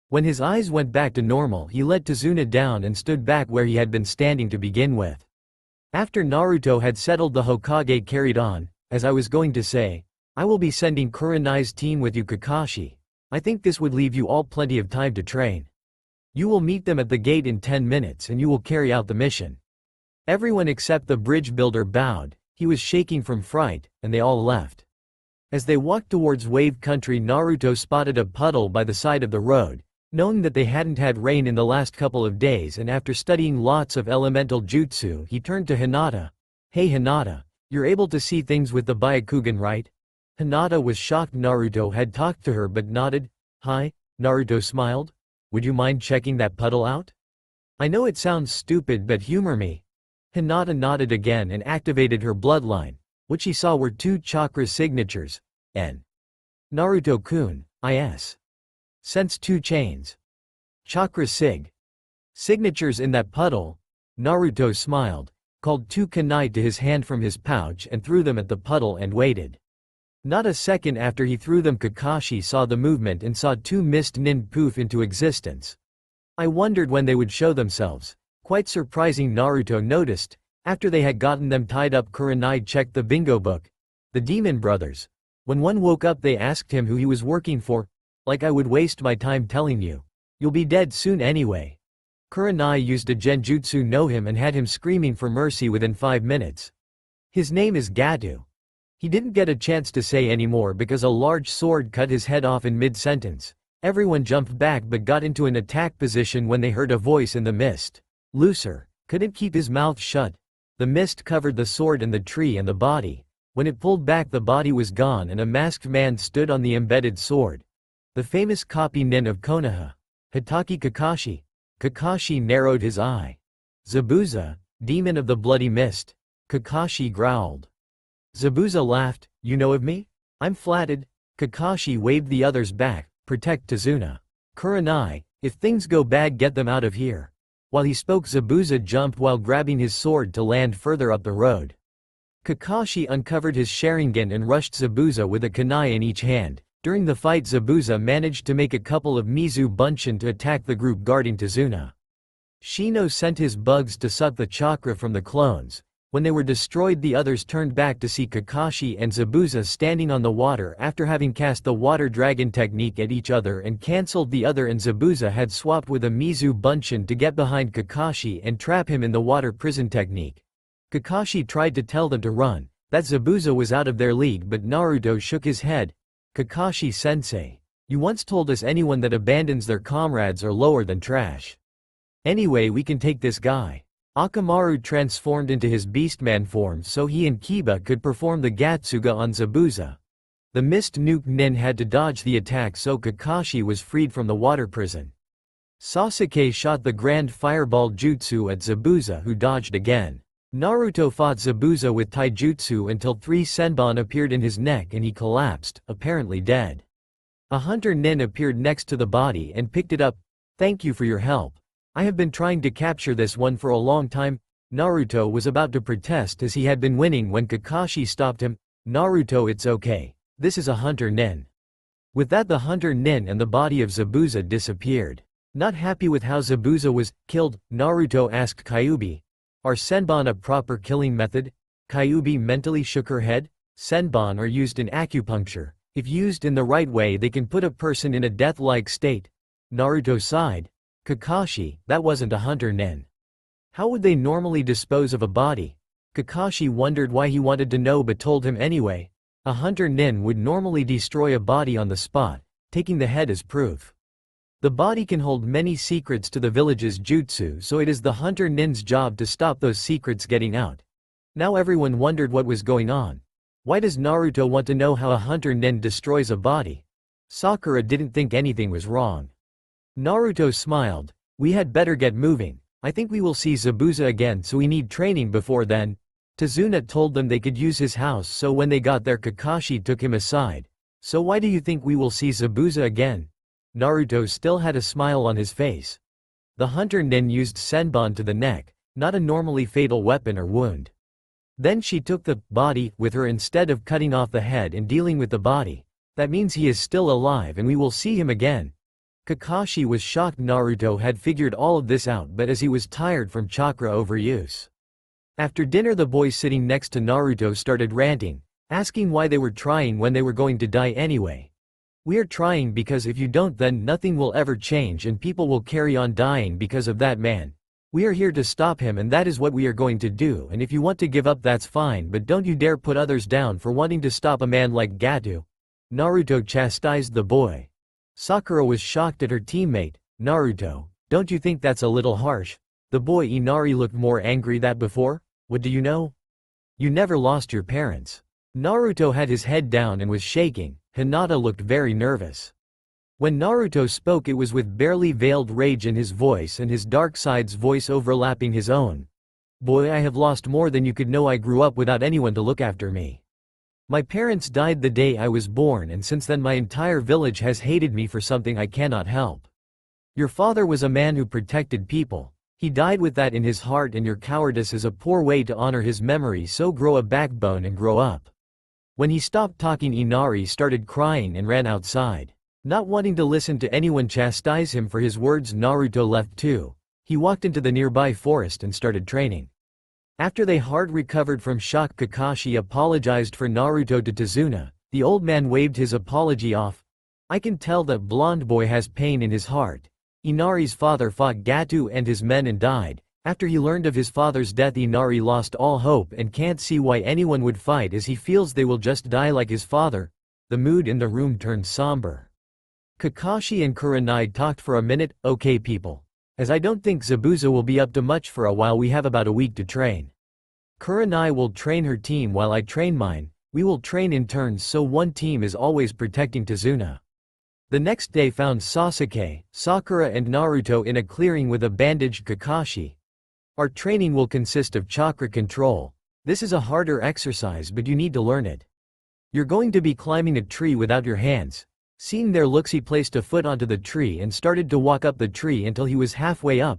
When his eyes went back to normal, he let Tazuna down and stood back where he had been standing to begin with. After Naruto had settled, the Hokage carried on, "As I was going to say, I will be sending Kurenai's team with you, Kakashi. I think this would leave you all plenty of time to train. You will meet them at the gate in 10 minutes and you will carry out the mission." Everyone except the bridge builder bowed. He was shaking from fright, and they all left. As they walked towards Wave Country, Naruto spotted a puddle by the side of the road. Knowing that they hadn't had rain in the last couple of days, and after studying lots of elemental jutsu, he turned to Hinata. "Hey Hinata, you're able to see things with the Byakugan, right?" Hinata was shocked Naruto had talked to her but nodded. "Hi." Naruto smiled. "Would you mind checking that puddle out? I know it sounds stupid, but humor me." Hinata nodded again and activated her bloodline. What she saw were 2 chakra signatures. N. Naruto-kun, is. Sense 2 chains. Chakra signatures in that puddle. Naruto smiled, called 2 kunai to his hand from his pouch and threw them at the puddle and waited. Not a second after he threw them, Kakashi saw the movement and saw 2 mist nin poof into existence. I wondered when they would show themselves. Quite surprising, Naruto noticed. After they had gotten them tied up, Kurenai checked the bingo book. The demon brothers. When one woke up, they asked him who he was working for. "Like I would waste my time telling you. You'll be dead soon anyway." Kurenai used a genjutsu know him and had him screaming for mercy within 5 minutes. "His name is Gatu." He didn't get a chance to say any more because a large sword cut his head off in mid-sentence. Everyone jumped back but got into an attack position when they heard a voice in the mist. Looser. Couldn't keep his mouth shut. The mist covered the sword and the tree and the body. When it pulled back, the body was gone and a masked man stood on the embedded sword. The famous copy nin of Konoha. Hitaki Kakashi. Kakashi narrowed his eye. "Zabuza, demon of the bloody mist." Kakashi growled. Zabuza laughed. "You know of me? I'm flattered." Kakashi waved the others back. "Protect Tazuna. Kurenai, if things go bad, get them out of here." While he spoke, Zabuza jumped while grabbing his sword to land further up the road. Kakashi uncovered his Sharingan and rushed Zabuza with a kunai in each hand. During the fight, Zabuza managed to make a couple of Mizu Bunshin to attack the group guarding Tazuna. Shino sent his bugs to suck the chakra from the clones. When they were destroyed, the others turned back to see Kakashi and Zabuza standing on the water after having cast the water dragon technique at each other and cancelled the other, and Zabuza had swapped with a Mizu Bunshin to get behind Kakashi and trap him in the water prison technique. Kakashi tried to tell them to run, that Zabuza was out of their league, but Naruto shook his head. "Kakashi-sensei, you once told us anyone that abandons their comrades are lower than trash. Anyway, we can take this guy." Akamaru transformed into his beastman form so he and Kiba could perform the Gatsuga on Zabuza. The mist nuke nin had to dodge the attack, so Kakashi was freed from the water prison. Sasuke shot the grand fireball jutsu at Zabuza, who dodged again. Naruto fought Zabuza with taijutsu until 3 senbon appeared in his neck and he collapsed, apparently dead. A hunter nin appeared next to the body and picked it up. "Thank you for your help. I have been trying to capture this one for a long time." Naruto was about to protest as he had been winning when Kakashi stopped him. "Naruto, it's okay. This is a hunter nin." With that, the hunter nin and the body of Zabuza disappeared. Not happy with how Zabuza was killed, Naruto asked Kyuubi, "Are senbon a proper killing method?" Kyuubi mentally shook her head. "Senbon are used in acupuncture. If used in the right way, they can put a person in a death-like state." Naruto sighed. "Kakashi, that wasn't a hunter nin. How would they normally dispose of a body?" Kakashi wondered why he wanted to know but told him anyway. A hunter nin would normally destroy a body on the spot, taking the head as proof. The body can hold many secrets to the village's jutsu, so it is the hunter nin's job to stop those secrets getting out. Now everyone wondered what was going on. Why does Naruto want to know how a hunter nin destroys a body? Sakura didn't think anything was wrong. Naruto smiled. "We had better get moving. I think we will see Zabuza again, so we need training before then." Tazuna told them they could use his house, so when they got there, Kakashi took him aside. So why do you think we will see Zabuza again? Naruto still had a smile on his face. The hunter Nin used senbon to the neck, not a normally fatal weapon or wound. Then she took the body with her instead of cutting off the head and dealing with the body. That means he is still alive and we will see him again. Kakashi was shocked Naruto had figured all of this out, but as he was tired from chakra overuse. After dinner the boys sitting next to Naruto started ranting, asking why they were trying when they were going to die anyway. We are trying because if you don't then nothing will ever change and people will carry on dying because of that man. We are here to stop him and that is what we are going to do, and if you want to give up that's fine, but don't you dare put others down for wanting to stop a man like Gato. Naruto chastised the boy. Sakura was shocked at her teammate. Naruto, don't you think that's a little harsh? The boy Inari looked more angry than before. What do you know? You never lost your parents. Naruto had his head down and was shaking. Hinata looked very nervous. When Naruto spoke it was with barely veiled rage in his voice and his dark side's voice overlapping his own. Boy, I have lost more than you could know. I grew up without anyone to look after me. My parents died the day I was born and since then my entire village has hated me for something I cannot help. Your father was a man who protected people. He died with that in his heart and your cowardice is a poor way to honor his memory, so grow a backbone and grow up. When he stopped talking Inari started crying and ran outside. Not wanting to listen to anyone chastise him for his words Naruto left too. He walked into the nearby forest and started training. After they hard recovered from shock Kakashi apologized for Naruto to Tazuna. The old man waved his apology off. I can tell that blonde boy has pain in his heart. Inari's father fought Gato and his men and died. After he learned of his father's death Inari lost all hope and can't see why anyone would fight as he feels they will just die like his father. The mood in the room turned somber. Kakashi and Kurenai talked for a minute. Okay people. As I don't think Zabuza will be up to much for a while, we have about a week to train. Kurenai will train her team while I train mine. We will train in turns so one team is always protecting Tazuna. The next day found Sasuke, Sakura and Naruto in a clearing with a bandaged Kakashi. Our training will consist of chakra control. This is a harder exercise but you need to learn it. You're going to be climbing a tree without your hands. Seeing their looks he placed a foot onto the tree and started to walk up the tree until he was halfway up.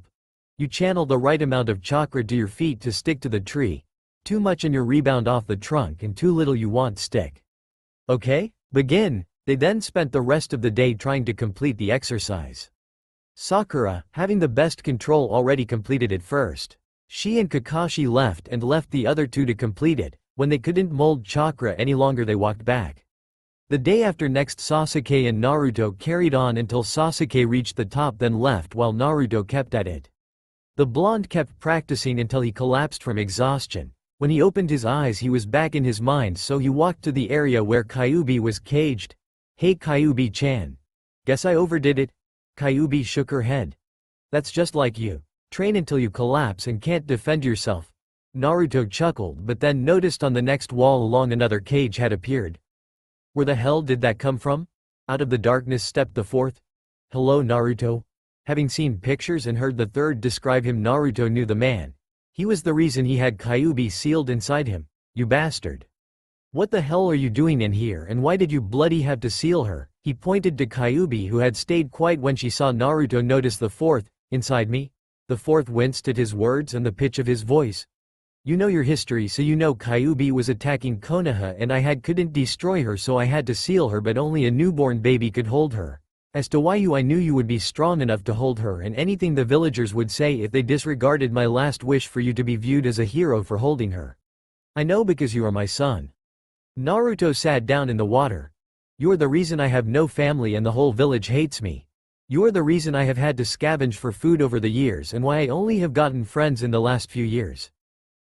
You channel the right amount of chakra to your feet to stick to the tree. Too much and you rebound off the trunk and too little you won't stick. Okay? Begin! They then spent the rest of the day trying to complete the exercise. Sakura, having the best control, already completed it first. She and Kakashi left the other two to complete it. When they couldn't mold chakra any longer they walked back. The day after next Sasuke and Naruto carried on until Sasuke reached the top then left while Naruto kept at it. The blonde kept practicing until he collapsed from exhaustion. When he opened his eyes he was back in his mind, so he walked to the area where Kyuubi was caged. Hey Kyuubi-chan. Guess I overdid it? Kyuubi shook her head. That's just like you. Train until you collapse and can't defend yourself. Naruto chuckled but then noticed on the next wall along another cage had appeared. Where the hell did that come from? Out of the darkness stepped the fourth. Hello Naruto. Having seen pictures and heard the third describe him, Naruto knew the man. He was the reason he had Kyuubi sealed inside him. You bastard. What the hell are you doing in here and why did you bloody have to seal her? He pointed to Kyuubi who had stayed quiet when she saw Naruto notice the fourth. Inside me? The fourth winced at his words and the pitch of his voice. You know your history, so you know Kyuubi was attacking Konoha and I couldn't destroy her, so I had to seal her, but only a newborn baby could hold her. As to why I knew you would be strong enough to hold her and anything the villagers would say if they disregarded my last wish for you to be viewed as a hero for holding her. I know because you are my son. Naruto sat down in the water. You are the reason I have no family and the whole village hates me. You are the reason I have had to scavenge for food over the years and why I only have gotten friends in the last few years.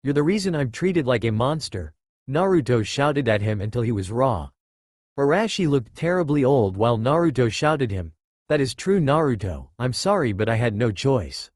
You're the reason I'm treated like a monster. Naruto shouted at him until he was raw. Arashi looked terribly old while Naruto shouted him. That is true Naruto, I'm sorry but I had no choice.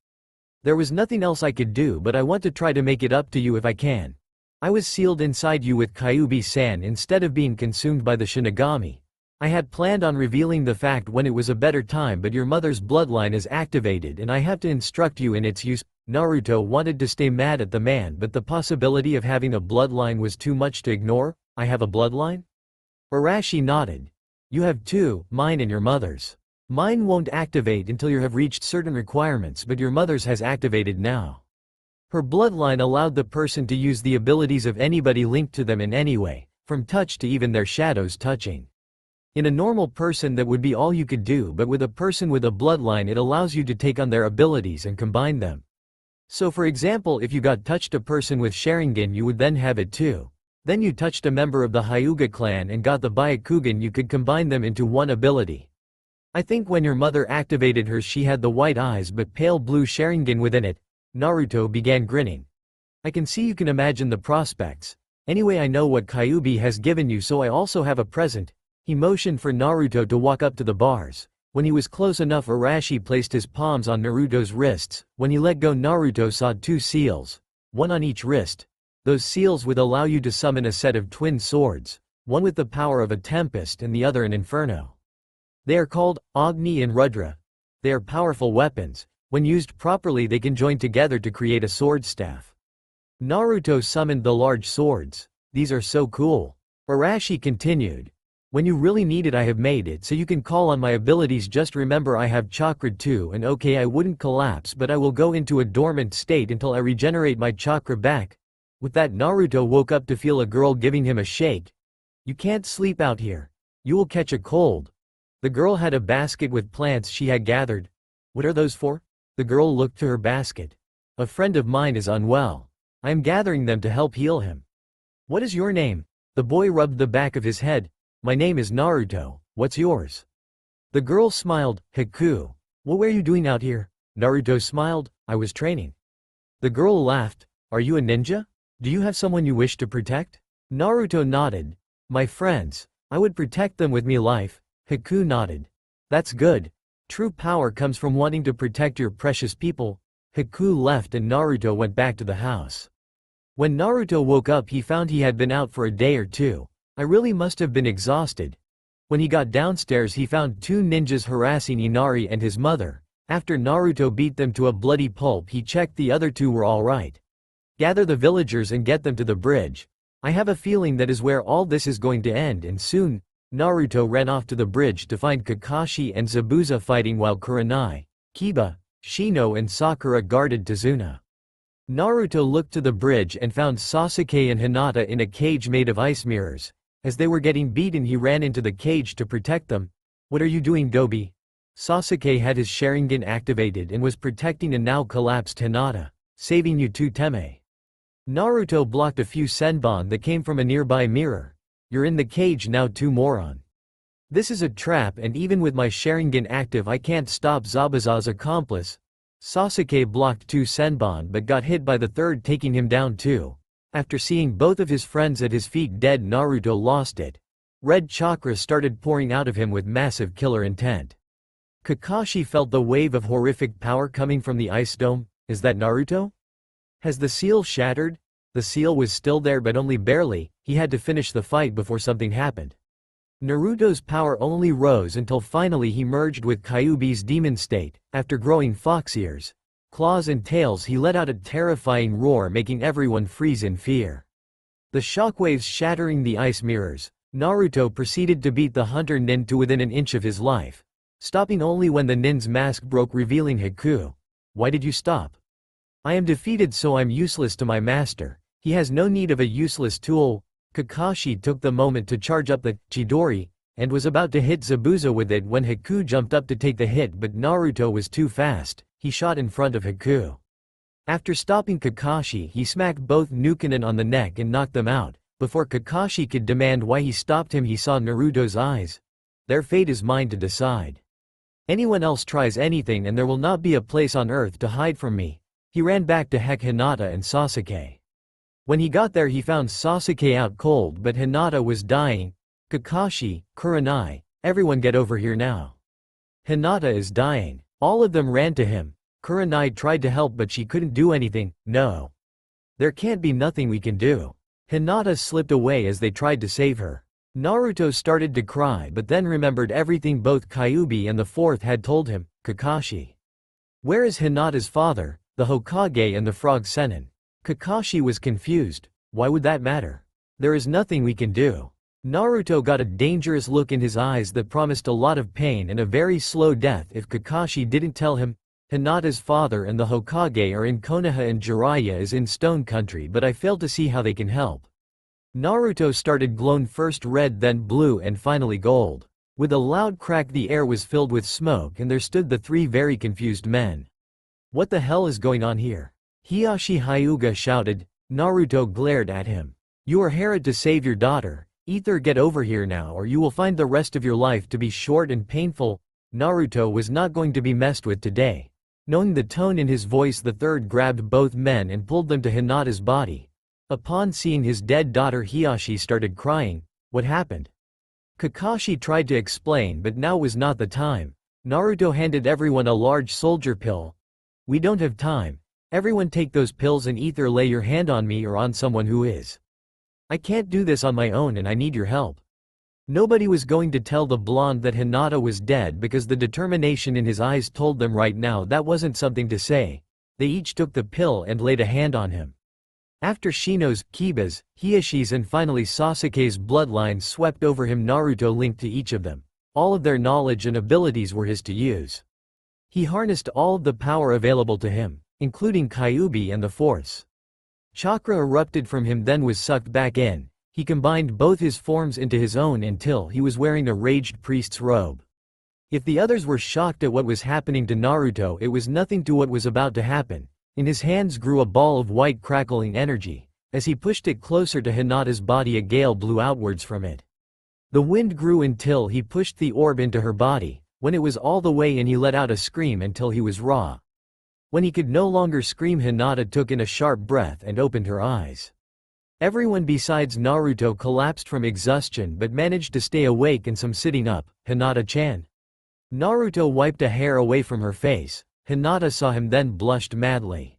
There was nothing else I could do, but I want to try to make it up to you if I can. I was sealed inside you with Kyuubi-san instead of being consumed by the Shinigami. I had planned on revealing the fact when it was a better time, but your mother's bloodline is activated and I have to instruct you in its use. Naruto wanted to stay mad at the man, but the possibility of having a bloodline was too much to ignore. I have a bloodline? Arashi nodded. You have two, mine and your mother's. Mine won't activate until you have reached certain requirements, but your mother's has activated now. Her bloodline allowed the person to use the abilities of anybody linked to them in any way, from touch to even their shadows touching. In a normal person that would be all you could do, but with a person with a bloodline it allows you to take on their abilities and combine them. So for example, if you got touched a person with Sharingan you would then have it too. Then you touched a member of the Hyuga clan and got the Byakugan, you could combine them into one ability. I think when your mother activated hers she had the white eyes but pale blue Sharingan within it. Naruto began grinning. I can see you can imagine the prospects. Anyway, I know what Kyuubi has given you, so I also have a present. He motioned for Naruto to walk up to the bars. When he was close enough, Arashi placed his palms on Naruto's wrists. When he let go, Naruto saw two seals, one on each wrist. Those seals would allow you to summon a set of twin swords, one with the power of a tempest and the other an inferno. They are called Agni and Rudra. They are powerful weapons. When used properly they can join together to create a sword staff. Naruto summoned the large swords. These are so cool. Arashi continued. When you really need it I have made it so you can call on my abilities. Just remember I have chakra too, and okay, I wouldn't collapse but I will go into a dormant state until I regenerate my chakra back. With that, Naruto woke up to feel a girl giving him a shake. You can't sleep out here. You will catch a cold. The girl had a basket with plants she had gathered. What are those for? The girl looked to her basket. A friend of mine is unwell. I am gathering them to help heal him. What is your name? The boy rubbed the back of his head. My name is Naruto. What's yours? The girl smiled. Haku. What were you doing out here? Naruto smiled. I was training. The girl laughed. Are you a ninja? Do you have someone you wish to protect? Naruto nodded. My friends. I would protect them with my life. Haku nodded. That's good. True power comes from wanting to protect your precious people. Haku left and Naruto went back to the house. When Naruto woke up he found he had been out for a day or two. I really must have been exhausted. When he got downstairs he found two ninjas harassing Inari and his mother. After Naruto beat them to a bloody pulp he checked the other two were alright. Gather the villagers and get them to the bridge. I have a feeling that is where all this is going to end, and soon. Naruto ran off to the bridge to find Kakashi and Zabuza fighting while Kurenai, Kiba, Shino and Sakura guarded Tazuna. Naruto looked to the bridge and found Sasuke and Hinata in a cage made of ice mirrors. As they were getting beaten he ran into the cage to protect them. What are you doing, Gobi? Sasuke had his Sharingan activated and was protecting a now collapsed Hinata, saving you too, Teme. Naruto blocked a few senbon that came from a nearby mirror. You're in the cage now too, moron. This is a trap, and even with my Sharingan active I can't stop Zabuza's accomplice. Sasuke blocked two senbon but got hit by the third, taking him down too. After seeing both of his friends at his feet dead, Naruto lost it. Red chakra started pouring out of him with massive killer intent. Kakashi felt the wave of horrific power coming from the ice dome. Is that Naruto? Has the seal shattered? The seal was still there but only barely. He had to finish the fight before something happened. Naruto's power only rose until finally he merged with Kyuubi's demon state. After growing fox ears, claws and tails he let out a terrifying roar, making everyone freeze in fear. The shockwaves shattering the ice mirrors, Naruto proceeded to beat the hunter nin to within an inch of his life, stopping only when the nin's mask broke, revealing Haku. Why did you stop? I am defeated, so I'm useless to my master. He has no need of a useless tool. Kakashi took the moment to charge up the Chidori, and was about to hit Zabuza with it when Haku jumped up to take the hit, but Naruto was too fast. He shot in front of Haku. After stopping Kakashi he smacked both Nukanen on the neck and knocked them out. Before Kakashi could demand why he stopped him he saw Naruto's eyes. Their fate is mine to decide. Anyone else tries anything and there will not be a place on earth to hide from me. He ran back to heck Hinata and Sasuke. When he got there he found Sasuke out cold but Hinata was dying. Kakashi, Kurenai, everyone get over here now. Hinata is dying. All of them ran to him. Kurenai tried to help but she couldn't do anything. No. There can't be nothing we can do. Hinata slipped away as they tried to save her. Naruto started to cry but then remembered everything both Kyuubi and the fourth had told him. Kakashi. Where is Hinata's father, the Hokage and the Frog Sennin? Kakashi was confused. Why would that matter? There is nothing we can do. Naruto got a dangerous look in his eyes that promised a lot of pain and a very slow death if Kakashi didn't tell him. Hinata's father and the Hokage are in Konoha and Jiraiya is in Stone Country, but I fail to see how they can help. Naruto started glowing, first red, then blue, and finally gold. With a loud crack, the air was filled with smoke and there stood the three very confused men. What the hell is going on here? Hiashi Hyuga shouted. Naruto glared at him. You are hired to save your daughter. Either get over here now or you will find the rest of your life to be short and painful. Naruto was not going to be messed with today. Knowing the tone in his voice, the third grabbed both men and pulled them to Hinata's body. Upon seeing his dead daughter, Hiashi started crying. What happened? Kakashi tried to explain, but now was not the time. Naruto handed everyone a large soldier pill. We don't have time. Everyone take those pills and either lay your hand on me or on someone who is. I can't do this on my own and I need your help. Nobody was going to tell the blonde that Hinata was dead because the determination in his eyes told them right now that wasn't something to say. They each took the pill and laid a hand on him. After Shino's, Kiba's, Hiashi's and finally Sasuke's bloodline swept over him, Naruto linked to each of them. All of their knowledge and abilities were his to use. He harnessed all of the power available to him, including Kyuubi and the Force. Chakra erupted from him, then was sucked back in. He combined both his forms into his own until he was wearing a raged priest's robe. If the others were shocked at what was happening to Naruto, it was nothing to what was about to happen. In his hands grew a ball of white crackling energy. As he pushed it closer to Hinata's body, a gale blew outwards from it. The wind grew until he pushed the orb into her body. When it was all the way in, he let out a scream until he was raw. When he could no longer scream, Hinata took in a sharp breath and opened her eyes. Everyone besides Naruto collapsed from exhaustion but managed to stay awake and some sitting up. Hinata-chan. Naruto wiped a hair away from her face. Hinata saw him, then blushed madly.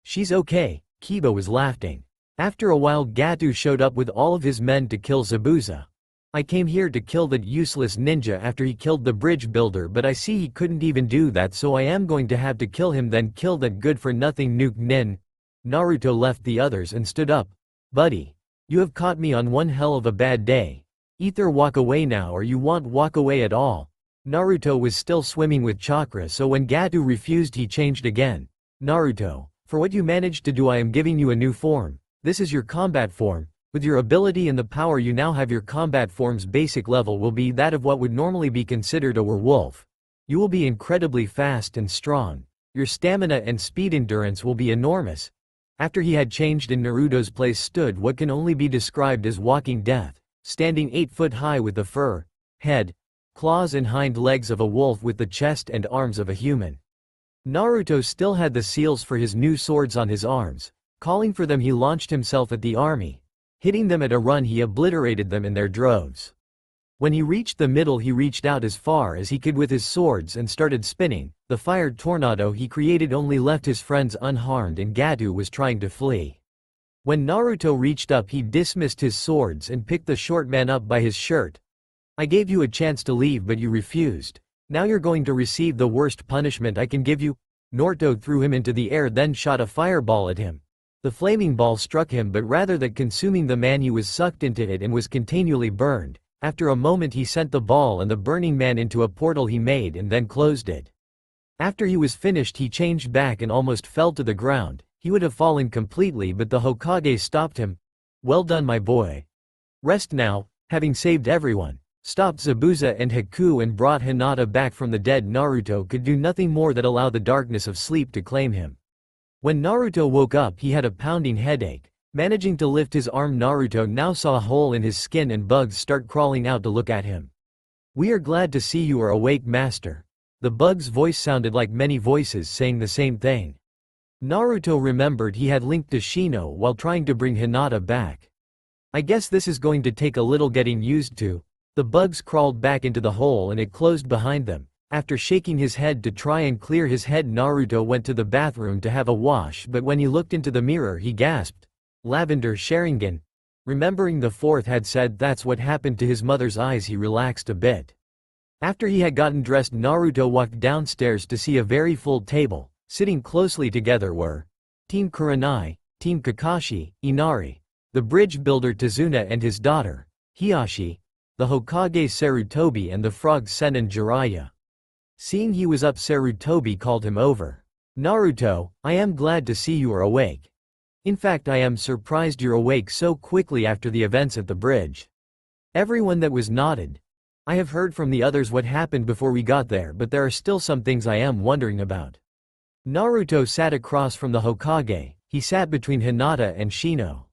She's okay, Kiba was laughing. After a while, Gato showed up with all of his men to kill Zabuza. I came here to kill that useless ninja after he killed the bridge builder, but I see he couldn't even do that, so I am going to have to kill him, then kill that good-for-nothing nuke nin. Naruto left the others and stood up. Buddy, you have caught me on one hell of a bad day. Either walk away now or you won't walk away at all. Naruto was still swimming with chakra, so when Gato refused, he changed again. Naruto, for what you managed to do, I am giving you a new form. This is your combat form. With your ability and the power you now have, your combat form's basic level will be that of what would normally be considered a werewolf. You will be incredibly fast and strong. Your stamina and speed endurance will be enormous. After he had changed, in Naruto's place stood what can only be described as walking death, standing 8 foot high with the fur, head, claws and hind legs of a wolf with the chest and arms of a human. Naruto still had the seals for his new swords on his arms. Calling for them, he launched himself at the army. Hitting them at a run, he obliterated them in their droves. When he reached the middle, he reached out as far as he could with his swords and started spinning. The fired tornado he created only left his friends unharmed, and Gato was trying to flee. When Naruto reached up, he dismissed his swords and picked the short man up by his shirt. I gave you a chance to leave, but you refused. Now you're going to receive the worst punishment I can give you. Naruto threw him into the air, then shot a fireball at him. The flaming ball struck him, but rather than consuming the man, he was sucked into it and was continually burned. After a moment, he sent the ball and the burning man into a portal he made and then closed it. After he was finished, he changed back and almost fell to the ground. He would have fallen completely, but the Hokage stopped him. Well done, my boy. Rest now, having saved everyone, stopped Zabuza and Haku and brought Hinata back from the dead. Naruto could do nothing more than allow the darkness of sleep to claim him. When Naruto woke up, he had a pounding headache. Managing to lift his arm, Naruto now saw a hole in his skin and bugs start crawling out to look at him. We are glad to see you are awake, master. The bug's voice sounded like many voices saying the same thing. Naruto remembered he had linked to Shino while trying to bring Hinata back. I guess this is going to take a little getting used to. The bugs crawled back into the hole and it closed behind them. After shaking his head to try and clear his head, Naruto went to the bathroom to have a wash, but when he looked into the mirror, he gasped. Lavender Sharingan. Remembering the fourth had said that's what happened to his mother's eyes, he relaxed a bit. After he had gotten dressed, Naruto walked downstairs to see a very full table. Sitting closely together were Team Kurenai, Team Kakashi, Inari, the bridge builder Tazuna and his daughter, Hiyashi, the Hokage Sarutobi and the frog Sennin Jiraiya. Seeing he was up, Sarutobi called him over. "Naruto, I am glad to see you are awake. In fact, I am surprised you're awake so quickly after the events at the bridge." Everyone that was nodded. "I have heard from the others what happened before we got there, but there are still some things I am wondering about." Naruto sat across from the Hokage. He sat between Hinata and Shino.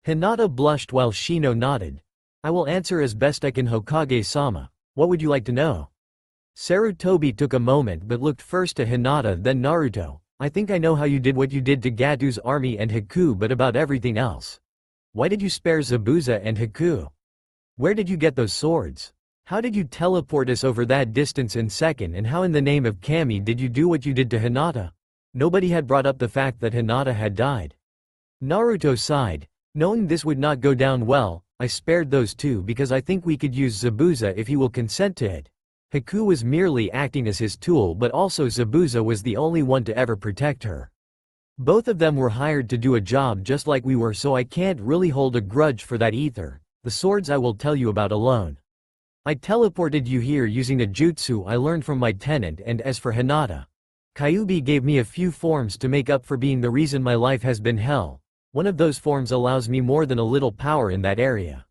Hinata blushed while Shino nodded. "I will answer as best I can, Hokage-sama. What would you like to know?" Sarutobi took a moment but looked first to Hinata then Naruto. "I think I know how you did what you did to Gatu's army and Haku, but about everything else. Why did you spare Zabuza and Haku? Where did you get those swords? How did you teleport us over that distance in second, and how in the name of Kami did you do what you did to Hinata?" Nobody had brought up the fact that Hinata had died. Naruto sighed. "Knowing this would not go down well, I spared those two because I think we could use Zabuza if he will consent to it. Haku was merely acting as his tool, but also Zabuza was the only one to ever protect her. Both of them were hired to do a job just like we were, so I can't really hold a grudge for that either. The swords I will tell you about alone. I teleported you here using a jutsu I learned from my tenant, and as for Hinata, Kyuubi gave me a few forms to make up for being the reason my life has been hell. One of those forms allows me more than a little power in that area.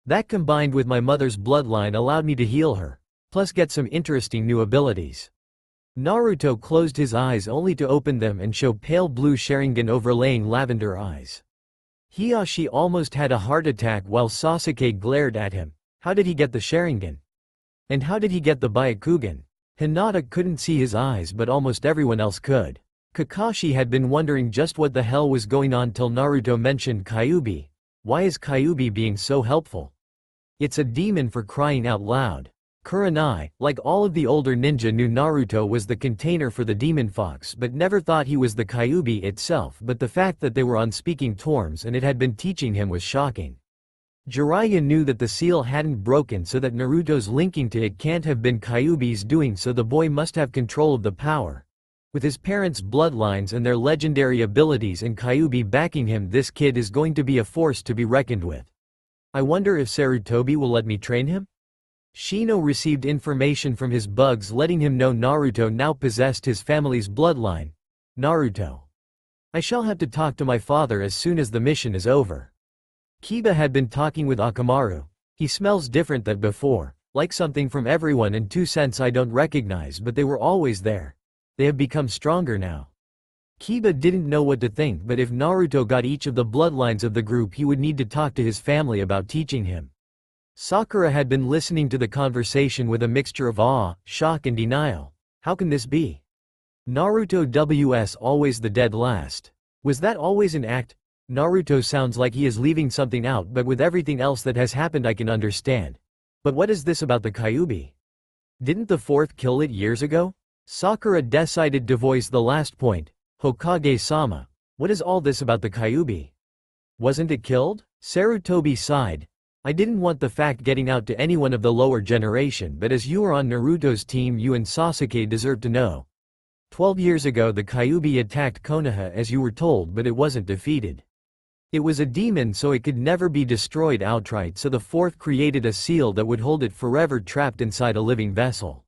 That combined with my mother's bloodline allowed me to heal her, plus get some interesting new abilities." Naruto closed his eyes only to open them and show pale blue Sharingan overlaying lavender eyes. Hiyashi almost had a heart attack while Sasuke glared at him. How did he get the Sharingan? And how did he get the Byakugan? Hinata couldn't see his eyes, but almost everyone else could. Kakashi had been wondering just what the hell was going on till Naruto mentioned Kyuubi. Why is Kyuubi being so helpful? It's a demon, for crying out loud. Kurenai, like all of the older ninja, knew Naruto was the container for the demon fox but never thought he was the Kyuubi itself, but the fact that they were on speaking terms and it had been teaching him was shocking. Jiraiya knew that the seal hadn't broken, so that Naruto's linking to it can't have been Kyuubi's doing, so the boy must have control of the power. With his parents' bloodlines and their legendary abilities and Kyuubi backing him, this kid is going to be a force to be reckoned with. I wonder if Sarutobi will let me train him? Shino received information from his bugs letting him know Naruto now possessed his family's bloodline. Naruto. I shall have to talk to my father as soon as the mission is over. Kiba had been talking with Akamaru. He smells different than before, like something from everyone and 2 cents I don't recognize, but they were always there. They have become stronger now. Kiba didn't know what to think, but if Naruto got each of the bloodlines of the group, he would need to talk to his family about teaching him. Sakura had been listening to the conversation with a mixture of awe, shock and denial. How can this be? Naruto was always the dead last. Was that always an act? Naruto sounds like he is leaving something out, but with everything else that has happened I can understand. But what is this about the Kyuubi? Didn't the 4th kill it years ago? Sakura decided to voice the last point. Hokage-sama, what is all this about the Kyuubi? Wasn't it killed? Sarutobi sighed. I didn't want the fact getting out to anyone of the lower generation, but as you are on Naruto's team, you and Sasuke deserve to know. 12 years ago the Kyuubi attacked Konoha as you were told, but it wasn't defeated. It was a demon, so it could never be destroyed outright, so the 4th created a seal that would hold it forever trapped inside a living vessel.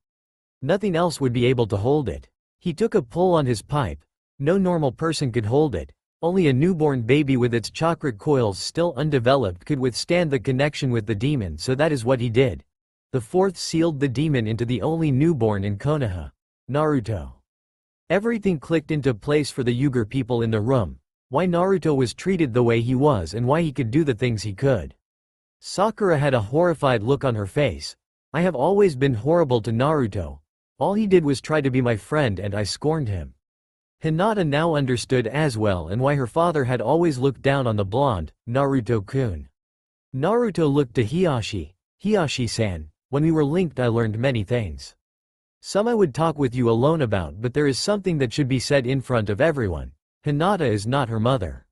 Nothing else would be able to hold it. He took a pull on his pipe. No normal person could hold it. Only a newborn baby with its chakra coils still undeveloped could withstand the connection with the demon, so that is what he did. The 4th sealed the demon into the only newborn in Konoha. Naruto. Everything clicked into place for the Yuger people in the room. Why Naruto was treated the way he was and why he could do the things he could. Sakura had a horrified look on her face. I have always been horrible to Naruto. All he did was try to be my friend and I scorned him. Hinata now understood as well and why her father had always looked down on the blonde, Naruto-kun. Naruto looked to Hiyashi. Hiyashi-san, when we were linked I learned many things. Some I would talk with you alone about, but there is something that should be said in front of everyone. Hinata is not her mother.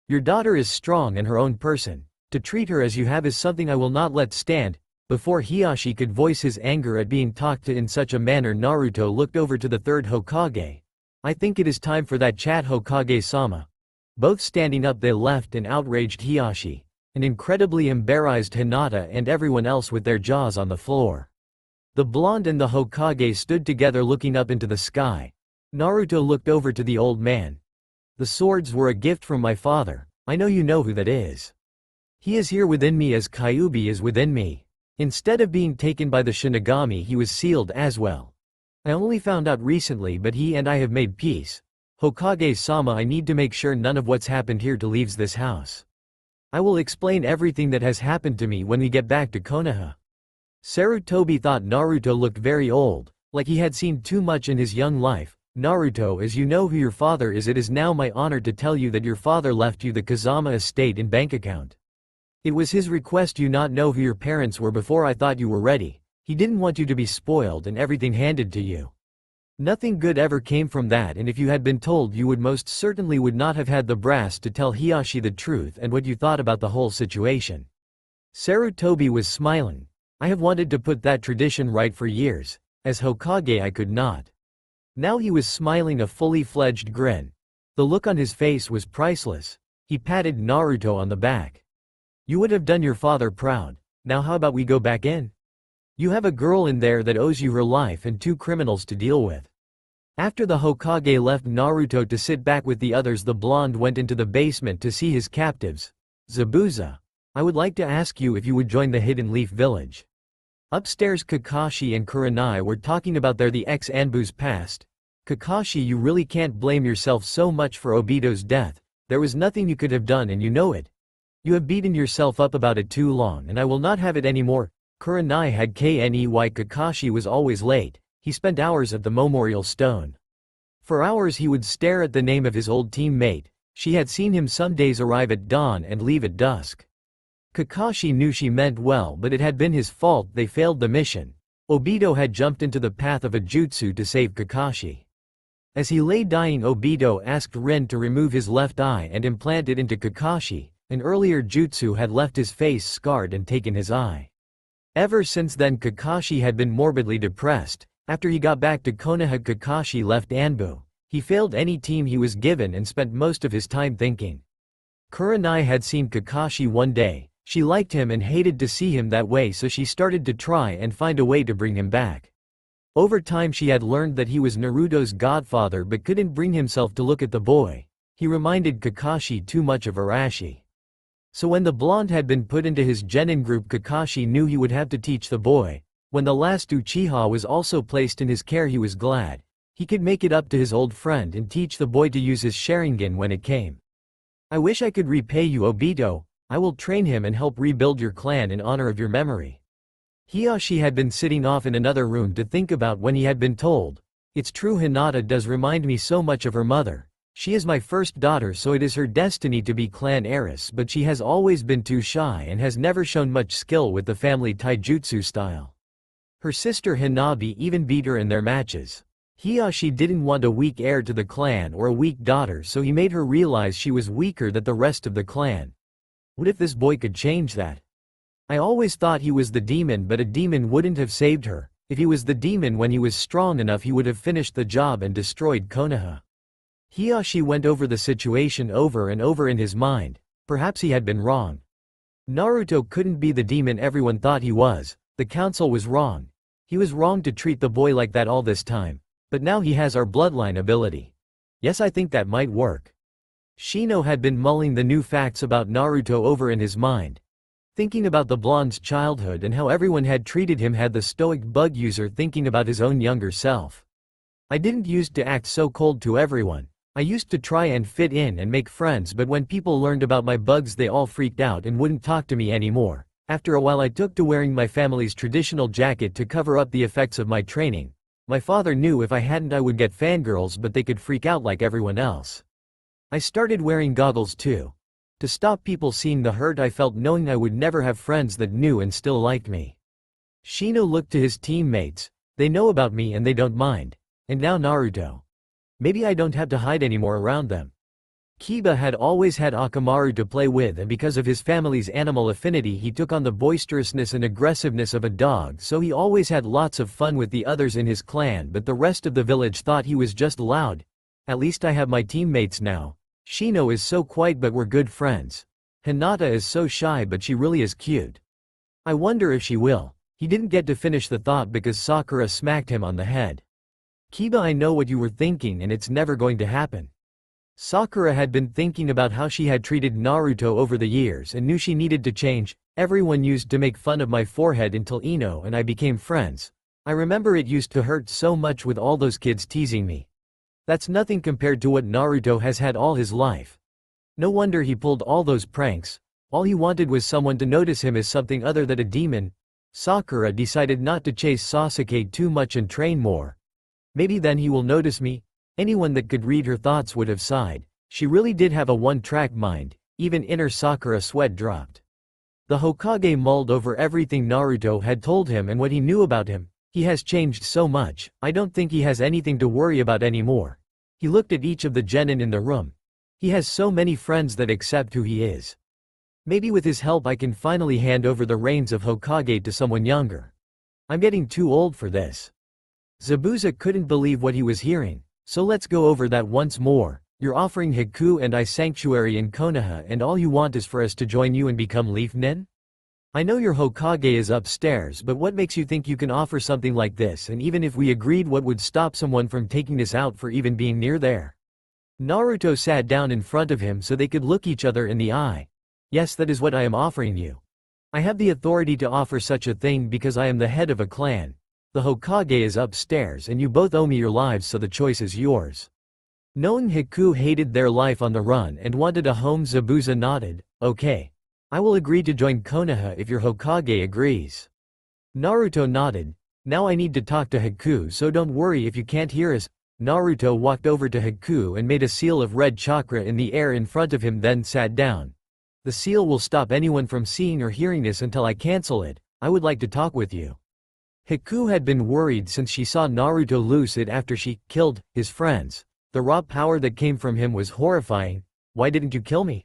Your daughter is strong and her own person. To treat her as you have is something I will not let stand. Before Hiyashi could voice his anger at being talked to in such a manner, Naruto looked over to the 3rd Hokage. I think it is time for that chat, Hokage-sama. Both standing up they left an outraged Hiyashi. an incredibly embarrassed Hinata and everyone else with their jaws on the floor. The blonde and the Hokage stood together looking up into the sky. Naruto looked over to the old man. The swords were a gift from my father. I know you know who that is. He is here within me as Kyuubi is within me. Instead of being taken by the Shinigami, he was sealed as well. I only found out recently, but he and I have made peace. Hokage-sama, I need to make sure none of what's happened here to leaves this house. I will explain everything that has happened to me when we get back to Konoha. Sarutobi thought Naruto looked very old, like he had seen too much in his young life. Naruto, as you know who your father is, it is now my honor to tell you that your father left you the Kazama estate in bank account. It was his request you not know who your parents were before I thought you were ready. He didn't want you to be spoiled and everything handed to you. Nothing good ever came from that, and if you had been told, you would most certainly would not have had the brass to tell Hiyashi the truth and what you thought about the whole situation. Sarutobi was smiling. I have wanted to put that tradition right for years. As Hokage I could not. Now he was smiling a fully fledged grin. The look on his face was priceless. He patted Naruto on the back. You would have done your father proud. Now how about we go back in? You have a girl in there that owes you her life and 2 criminals to deal with. After the Hokage left Naruto to sit back with the others, the blonde went into the basement to see his captives. Zabuza, I would like to ask you if you would join the Hidden Leaf Village. Upstairs, Kakashi and Kurenai were talking about the ex-Anbu's past. Kakashi, you really can't blame yourself so much for Obito's death. There was nothing you could have done and you know it. You have beaten yourself up about it too long and I will not have it anymore. Kurenai had kney. Kakashi was always late. He spent hours at the memorial stone. For hours he would stare at the name of his old teammate. She had seen him some days arrive at dawn and leave at dusk. Kakashi knew she meant well, but it had been his fault they failed the mission. Obito had jumped into the path of a jutsu to save Kakashi. As he lay dying, Obito asked Rin to remove his left eye and implant it into Kakashi. An earlier jutsu had left his face scarred and taken his eye. Ever since then Kakashi had been morbidly depressed. After he got back to Konoha, Kakashi left Anbu. He failed any team he was given and spent most of his time thinking. Kurenai had seen Kakashi one day. She liked him and hated to see him that way, so she started to try and find a way to bring him back. Over time she had learned that he was Naruto's godfather but couldn't bring himself to look at the boy. He reminded Kakashi too much of Arashi. So when the blonde had been put into his genin group, Kakashi knew he would have to teach the boy. When the last Uchiha was also placed in his care, he was glad. He could make it up to his old friend and teach the boy to use his Sharingan when it came. I wish I could repay you, Obito. I will train him and help rebuild your clan in honor of your memory. Hiyashi had been sitting off in another room to think about when he had been told. It's true, Hinata does remind me so much of her mother. She is my first daughter, so it is her destiny to be clan heiress, but she has always been too shy and has never shown much skill with the family taijutsu style. Her sister Hanabi even beat her in their matches. Hiyashi didn't want a weak heir to the clan or a weak daughter, so he made her realize she was weaker than the rest of the clan. What if this boy could change that? I always thought he was the demon, but a demon wouldn't have saved her. If he was the demon when he was strong enough, he would have finished the job and destroyed Konoha. Hiyashi went over the situation over and over in his mind. Perhaps he had been wrong. Naruto couldn't be the demon everyone thought he was. The council was wrong. He was wrong to treat the boy like that all this time. But now he has our bloodline ability. Yes, I think that might work. Shino had been mulling the new facts about Naruto over in his mind. Thinking about the blonde's childhood and how everyone had treated him had the stoic bug user thinking about his own younger self. I didn't used to act so cold to everyone. I used to try and fit in and make friends, but when people learned about my bugs they all freaked out and wouldn't talk to me anymore. After a while I took to wearing my family's traditional jacket to cover up the effects of my training. My father knew if I hadn't I would get fangirls, but they could freak out like everyone else. I started wearing goggles too. To stop people seeing the hurt I felt knowing I would never have friends that knew and still liked me. Shino looked to his teammates. They know about me and they don't mind. And now Naruto. Maybe I don't have to hide anymore around them. Kiba had always had Akamaru to play with, and because of his family's animal affinity he took on the boisterousness and aggressiveness of a dog, so he always had lots of fun with the others in his clan, but the rest of the village thought he was just loud. At least I have my teammates now. Shino is so quiet, but we're good friends. Hinata is so shy but she really is cute. I wonder if she will. He didn't get to finish the thought because Sakura smacked him on the head. Kiba, I know what you were thinking and it's never going to happen. Sakura had been thinking about how she had treated Naruto over the years and knew she needed to change. Everyone used to make fun of my forehead until Ino and I became friends. I remember it used to hurt so much with all those kids teasing me. That's nothing compared to what Naruto has had all his life. No wonder he pulled all those pranks. All he wanted was someone to notice him as something other than a demon. Sakura decided not to chase Sasuke too much and train more. Maybe then he will notice me. Anyone that could read her thoughts would have sighed. She really did have a one-track mind. Even inner Sakura sweat dropped. The Hokage mulled over everything Naruto had told him and what he knew about him. He has changed so much, I don't think he has anything to worry about anymore. He looked at each of the genin in the room. He has so many friends that accept who he is. Maybe with his help I can finally hand over the reins of Hokage to someone younger. I'm getting too old for this. Zabuza couldn't believe what he was hearing. So let's go over that once more. You're offering Hiku and I sanctuary in Konoha and all you want is for us to join you and become Leaf Nin? I know your Hokage is upstairs, but what makes you think you can offer something like this, and even if we agreed, what would stop someone from taking us out for even being near there? Naruto sat down in front of him so they could look each other in the eye. Yes, that is what I am offering you. I have the authority to offer such a thing because I am the head of a clan. The Hokage is upstairs and you both owe me your lives, so the choice is yours. Knowing Hiku hated their life on the run and wanted a home, Zabuza nodded. Okay. I will agree to join Konoha if your Hokage agrees. Naruto nodded. Now I need to talk to Hiku, so don't worry if you can't hear us. Naruto walked over to Hiku and made a seal of red chakra in the air in front of him, then sat down. The seal will stop anyone from seeing or hearing this until I cancel it. I would like to talk with you. Hiku had been worried since she saw Naruto lose it after she killed his friends. The raw power that came from him was horrifying. Why didn't you kill me?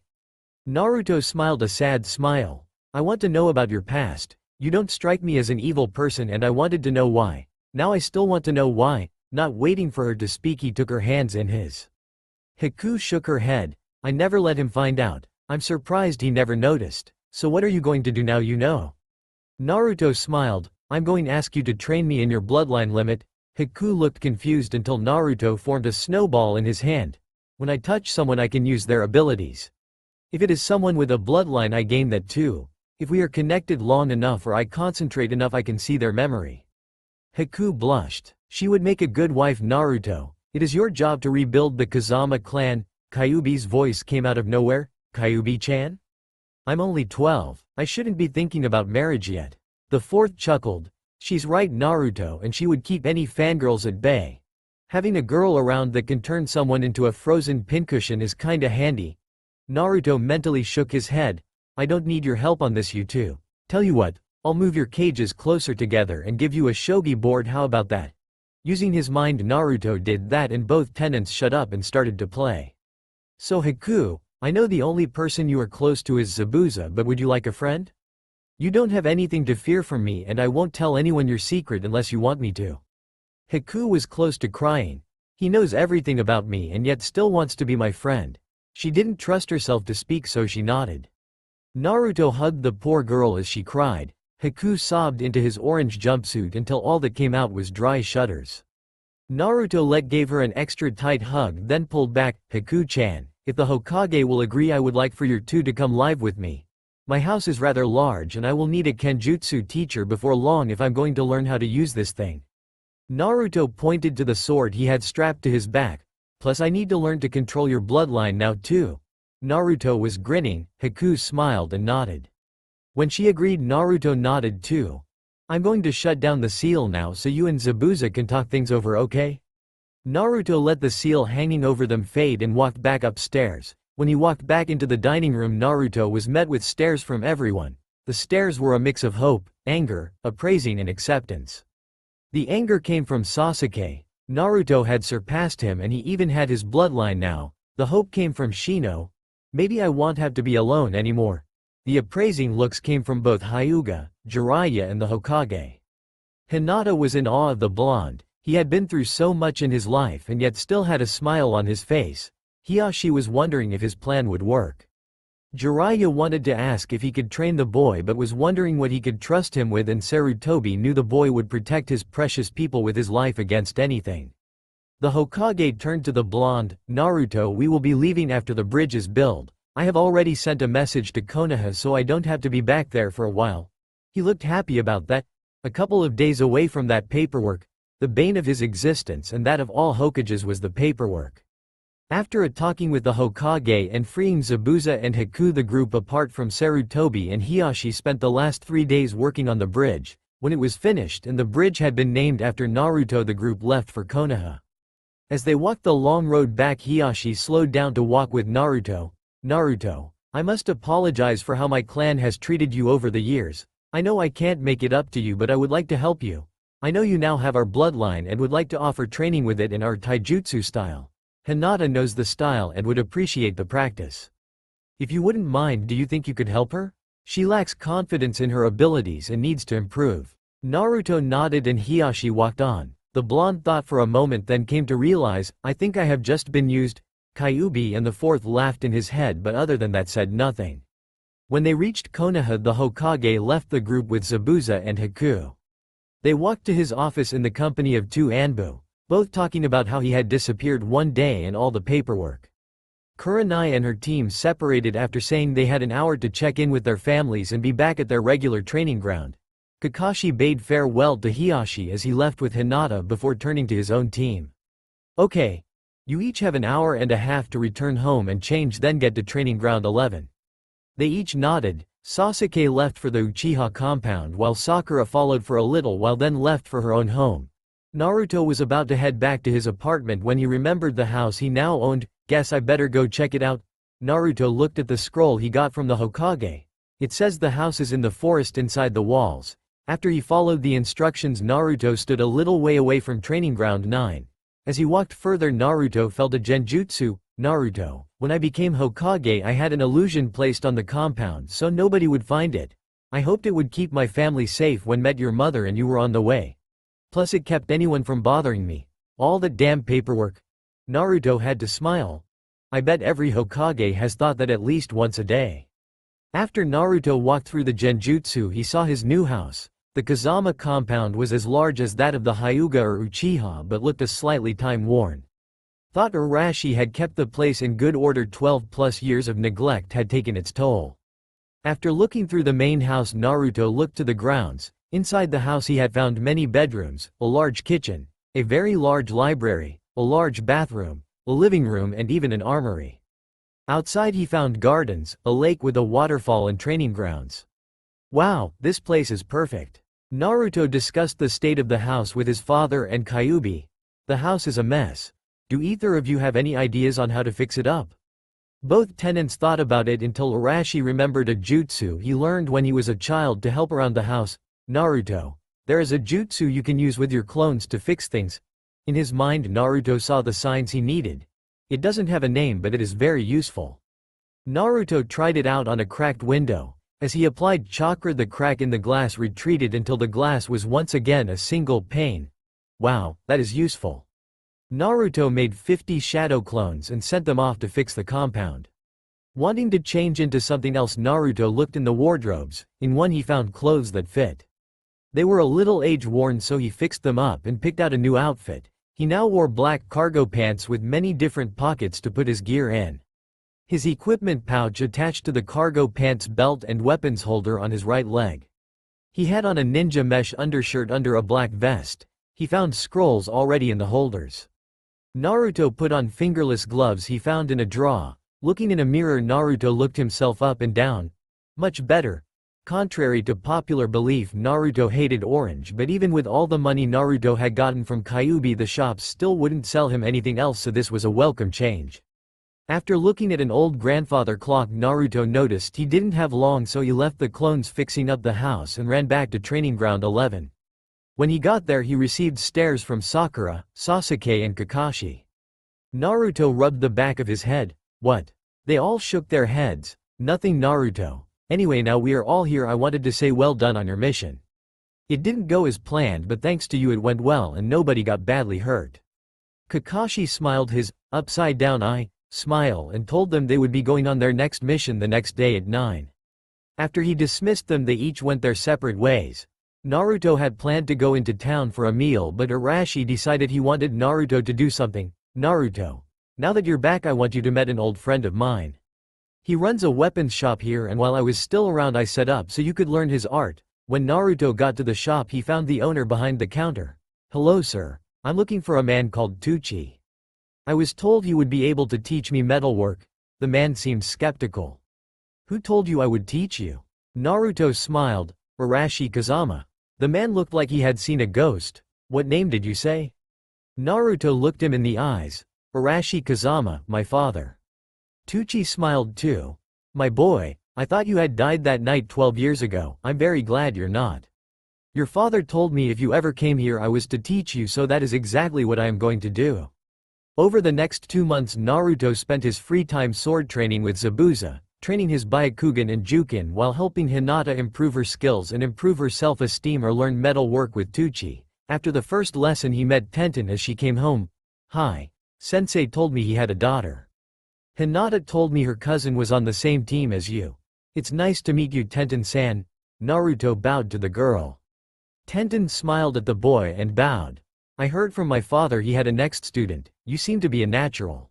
Naruto smiled a sad smile. I want to know about your past. You don't strike me as an evil person and I wanted to know why. Now I still want to know why. Not waiting for her to speak, he took her hands in his. Hiku shook her head. I never let him find out. I'm surprised he never noticed. So what are you going to do now you know? Naruto smiled. I'm going to ask you to train me in your bloodline limit. Hiku looked confused until Naruto formed a snowball in his hand. When I touch someone I can use their abilities. If it is someone with a bloodline I gain that too. If we are connected long enough or I concentrate enough I can see their memory. Hiku blushed. She would make a good wife. Naruto, it is your job to rebuild the Kazama clan. Kyuubi's voice came out of nowhere. Kyuubi-chan? I'm only 12. I shouldn't be thinking about marriage yet. The fourth chuckled. She's right, Naruto, and she would keep any fangirls at bay. Having a girl around that can turn someone into a frozen pincushion is kinda handy. Naruto mentally shook his head. I don't need your help on this, you two. Tell you what, I'll move your cages closer together and give you a shogi board, how about that? Using his mind, Naruto did that and both tenants shut up and started to play. So Hiku, I know the only person you are close to is Zabuza, but would you like a friend? You don't have anything to fear from me and I won't tell anyone your secret unless you want me to. Hiku was close to crying. He knows everything about me and yet still wants to be my friend. She didn't trust herself to speak, so she nodded. Naruto hugged the poor girl as she cried. Hiku sobbed into his orange jumpsuit until all that came out was dry shudders. Naruto gave her an extra tight hug, then pulled back. Hiku-chan, if the Hokage will agree, I would like for you two to come live with me. My house is rather large and I will need a kenjutsu teacher before long if I'm going to learn how to use this thing. Naruto pointed to the sword he had strapped to his back. Plus I need to learn to control your bloodline now too. Naruto was grinning. Hiku smiled and nodded. When she agreed, Naruto nodded too. I'm going to shut down the seal now so you and Zabuza can talk things over, okay? Naruto let the seal hanging over them fade and walked back upstairs. When he walked back into the dining room, Naruto was met with stares from everyone. The stares were a mix of hope, anger, appraising and acceptance. The anger came from Sasuke. Naruto had surpassed him and he even had his bloodline now. The hope came from Shino. Maybe I won't have to be alone anymore. The appraising looks came from both Hyuga, Jiraiya and the Hokage. Hinata was in awe of the blonde. He had been through so much in his life and yet still had a smile on his face. Hiyashi was wondering if his plan would work. Jiraiya wanted to ask if he could train the boy but was wondering what he could trust him with, and Sarutobi knew the boy would protect his precious people with his life against anything. The Hokage turned to the blonde. Naruto, we will be leaving after the bridge is built. I have already sent a message to Konoha so I don't have to be back there for a while. He looked happy about that. A couple of days away from that paperwork. The bane of his existence and that of all Hokages was the paperwork. After a talking with the Hokage and freeing Zabuza and Haku, the group apart from Sarutobi and Hiashi spent the last 3 days working on the bridge. When it was finished and the bridge had been named after Naruto, the group left for Konoha. As they walked the long road back, Hiashi slowed down to walk with Naruto. Naruto, I must apologize for how my clan has treated you over the years. I know I can't make it up to you, but I would like to help you. I know you now have our bloodline and would like to offer training with it in our taijutsu style. Hinata knows the style and would appreciate the practice. If you wouldn't mind, do you think you could help her? She lacks confidence in her abilities and needs to improve. Naruto nodded and Hiashi walked on. The blonde thought for a moment, then came to realize, I think I have just been used. Kyuubi and the fourth laughed in his head, but other than that said nothing. When they reached Konoha, the Hokage left the group with Zabuza and Haku. They walked to his office in the company of two Anbu, both talking about how he had disappeared one day and all the paperwork. Kurenai and her team separated after saying they had an hour to check in with their families and be back at their regular training ground. Kakashi bade farewell to Hiashi as he left with Hinata before turning to his own team. Okay. You each have an hour and a half to return home and change, then get to training ground 11. They each nodded. Sasuke left for the Uchiha compound while Sakura followed for a little while, then left for her own home. Naruto was about to head back to his apartment when he remembered the house he now owned. Guess I better go check it out. Naruto looked at the scroll he got from the Hokage. It says the house is in the forest inside the walls. After he followed the instructions, Naruto stood a little way away from training ground 9. As he walked further, Naruto felt a genjutsu. Naruto, when I became Hokage, I had an illusion placed on the compound so nobody would find it. I hoped it would keep my family safe when met your mother and you were on the way. Plus it kept anyone from bothering me. All that damn paperwork. Naruto had to smile. I bet every Hokage has thought that at least once a day. After Naruto walked through the genjutsu, he saw his new house. The Kazama compound was as large as that of the Hyuga or Uchiha but looked a slightly time-worn. Thought Urashi had kept the place in good order. 12+ years of neglect had taken its toll. After looking through the main house, Naruto looked to the grounds. Inside the house he had found many bedrooms, a large kitchen, a very large library, a large bathroom, a living room and even an armory. Outside he found gardens, a lake with a waterfall and training grounds. Wow, this place is perfect. Naruto discussed the state of the house with his father and Kyuubi. The house is a mess. Do either of you have any ideas on how to fix it up? Both tenants thought about it until Urashi remembered a jutsu he learned when he was a child to help around the house. Naruto, there is a jutsu you can use with your clones to fix things. In his mind, Naruto saw the signs he needed. It doesn't have a name, but it is very useful. Naruto tried it out on a cracked window. As he applied chakra, the crack in the glass retreated until the glass was once again a single pane. Wow, that is useful. Naruto made 50 shadow clones and sent them off to fix the compound. Wanting to change into something else, Naruto looked in the wardrobes. In one he found clothes that fit. They were a little age-worn, so he fixed them up and picked out a new outfit. He now wore black cargo pants with many different pockets to put his gear in. His equipment pouch attached to the cargo pants belt and weapons holder on his right leg. He had on a ninja mesh undershirt under a black vest. He found scrolls already in the holders. Naruto put on fingerless gloves he found in a drawer. Looking in a mirror, Naruto looked himself up and down. Much better. Contrary to popular belief, Naruto hated orange, but even with all the money Naruto had gotten from Kyuubi, the shops still wouldn't sell him anything else, so this was a welcome change. After looking at an old grandfather clock, Naruto noticed he didn't have long, so he left the clones fixing up the house and ran back to training ground 11. When he got there, he received stares from Sakura, Sasuke and Kakashi. Naruto rubbed the back of his head. What? They all shook their heads. Nothing, Naruto. Anyway, now we are all here, I wanted to say well done on your mission. It didn't go as planned, but thanks to you it went well and nobody got badly hurt. Kakashi smiled his upside-down eye. smile and told them they would be going on their next mission the next day at 9. After he dismissed them, they each went their separate ways. Naruto had planned to go into town for a meal, but Arashi decided he wanted Naruto to do something. Naruto, now that you're back, I want you to meet an old friend of mine. He runs a weapons shop here, and while I was still around I set up so you could learn his art. When Naruto got to the shop, he found the owner behind the counter. Hello sir, I'm looking for a man called Tucci. I was told he would be able to teach me metalwork. The man seemed skeptical. Who told you I would teach you? Naruto smiled. Arashi Kazama. The man looked like he had seen a ghost. What name did you say? Naruto looked him in the eyes. Arashi Kazama, my father. Tucci smiled too. My boy, I thought you had died that night 12 years ago. I'm very glad you're not. Your father told me if you ever came here I was to teach you, so that is exactly what I am going to do. Over the next 2 months Naruto spent his free time sword training with Zabuza, training his Byakugan and Jukin while helping Hinata improve her skills and improve her self-esteem or learn metal work with Tucci. After the first lesson he met Tenten as she came home. Hi. Sensei told me he had a daughter. Hinata told me her cousin was on the same team as you. It's nice to meet you, Tenten-san. Naruto bowed to the girl. Tenten smiled at the boy and bowed. I heard from my father he had a next student. You seem to be a natural.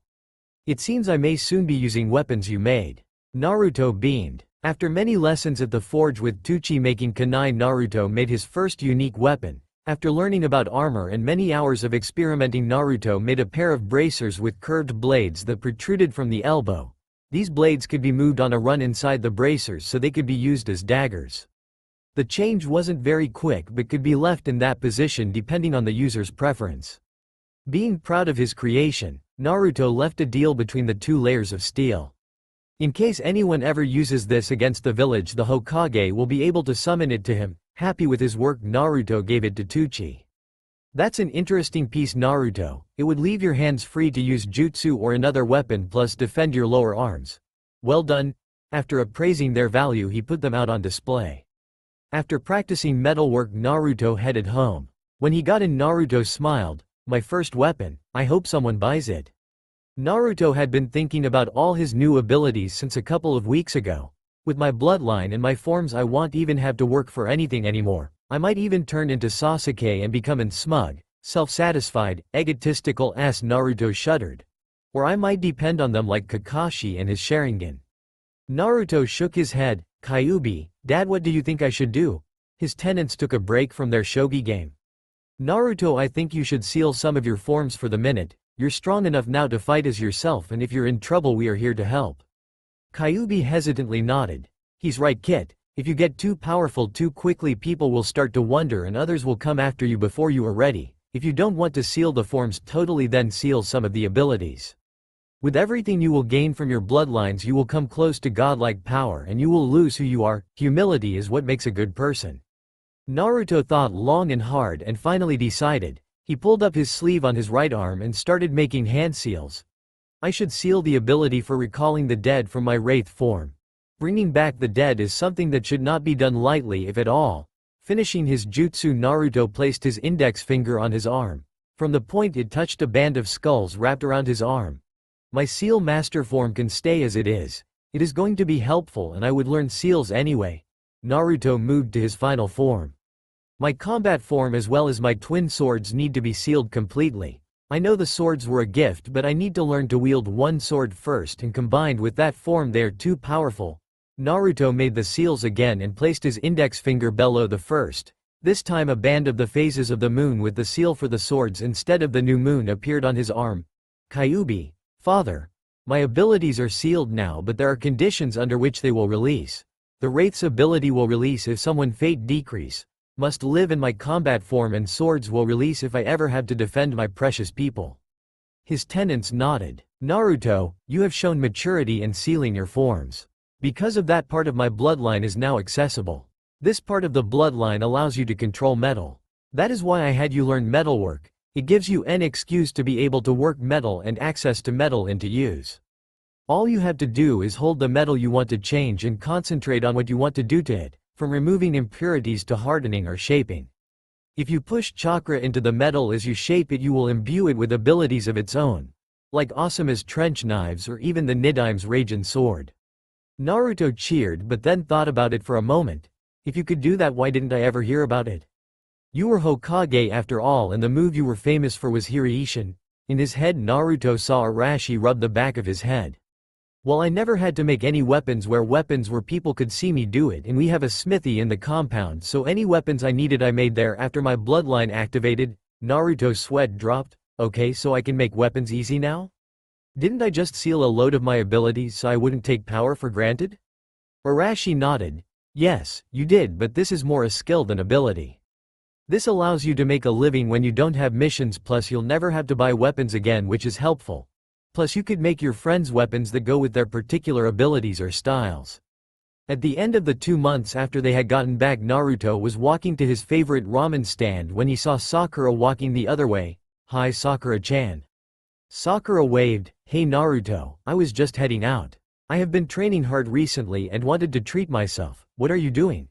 It seems I may soon be using weapons you made. Naruto beamed. After many lessons at the forge with Tucci making kunai, Naruto made his first unique weapon. After learning about armor and many hours of experimenting, Naruto made a pair of bracers with curved blades that protruded from the elbow. These blades could be moved on a run inside the bracers so they could be used as daggers. The change wasn't very quick but could be left in that position depending on the user's preference. Being proud of his creation, Naruto left a deal between the 2 layers of steel. In case anyone ever uses this against the village, the Hokage will be able to summon it to him. Happy with his work, Naruto gave it to Tucci. That's an interesting piece, Naruto. It would leave your hands free to use jutsu or another weapon plus defend your lower arms. Well done. After appraising their value he put them out on display. After practicing metalwork Naruto headed home. When he got in, Naruto smiled. My first weapon, I hope someone buys it. Naruto had been thinking about all his new abilities since a couple of weeks ago. With my bloodline and my forms I won't even have to work for anything anymore. I might even turn into Sasuke and become an smug, self-satisfied, egotistical ass. Naruto shuddered. Or I might depend on them like Kakashi and his Sharingan. Naruto shook his head. Kyuubi, Dad, what do you think I should do? His tenants took a break from their shogi game. Naruto, I think you should seal some of your forms for the minute. You're strong enough now to fight as yourself, and if you're in trouble we are here to help. Kyuubi hesitantly nodded. He's right, Kit. If you get too powerful too quickly people will start to wonder and others will come after you before you are ready. If you don't want to seal the forms totally, then seal some of the abilities. With everything you will gain from your bloodlines you will come close to godlike power and you will lose who you are. Humility is what makes a good person. Naruto thought long and hard and finally decided. He pulled up his sleeve on his right arm and started making hand seals. I should seal the ability for recalling the dead from my wraith form. Bringing back the dead is something that should not be done lightly if at all. Finishing his jutsu, Naruto placed his index finger on his arm. From the point it touched a band of skulls wrapped around his arm. My seal master form can stay as it is. It is going to be helpful and I would learn seals anyway. Naruto moved to his final form. My combat form as well as my twin swords need to be sealed completely. I know the swords were a gift, but I need to learn to wield one sword first, and combined with that form they are too powerful. Naruto made the seals again and placed his index finger below the first. This time a band of the phases of the moon with the seal for the swords instead of the new moon appeared on his arm. Kyuubi, father. My abilities are sealed now, but there are conditions under which they will release. The Wraith's ability will release if someone fate decrease. Must live in my combat form, and swords will release if I ever have to defend my precious people. His tenants nodded. Naruto, you have shown maturity in sealing your forms. Because of that, part of my bloodline is now accessible. This part of the bloodline allows you to control metal. That is why I had you learn metalwork. It gives you an excuse to be able to work metal and access to metal into use. All you have to do is hold the metal you want to change and concentrate on what you want to do to it, from removing impurities to hardening or shaping. If you push chakra into the metal as you shape it, you will imbue it with abilities of its own. like Asuma's trench knives or even the Nidaim's Raijin sword. Naruto cheered but then thought about it for a moment. If you could do that, why didn't I ever hear about it? You were Hokage after all, and the move you were famous for was Hiraishin. In his head Naruto saw Arashi rub the back of his head. Well, I never had to make any weapons where people could see me do it, and we have a smithy in the compound, so any weapons I needed I made there after my bloodline activated. Naruto's sweat dropped. Okay, so I can make weapons easy now? Didn't I just seal a load of my abilities so I wouldn't take power for granted? Arashi nodded. Yes, you did, but this is more a skill than ability. This allows you to make a living when you don't have missions, plus you'll never have to buy weapons again, which is helpful. Plus you could make your friends weapons that go with their particular abilities or styles. At the end of the 2 months after they had gotten back, Naruto was walking to his favorite ramen stand when he saw Sakura walking the other way. Hi Sakura-chan. Sakura waved. Hey Naruto, I was just heading out. I have been training hard recently and wanted to treat myself. What are you doing?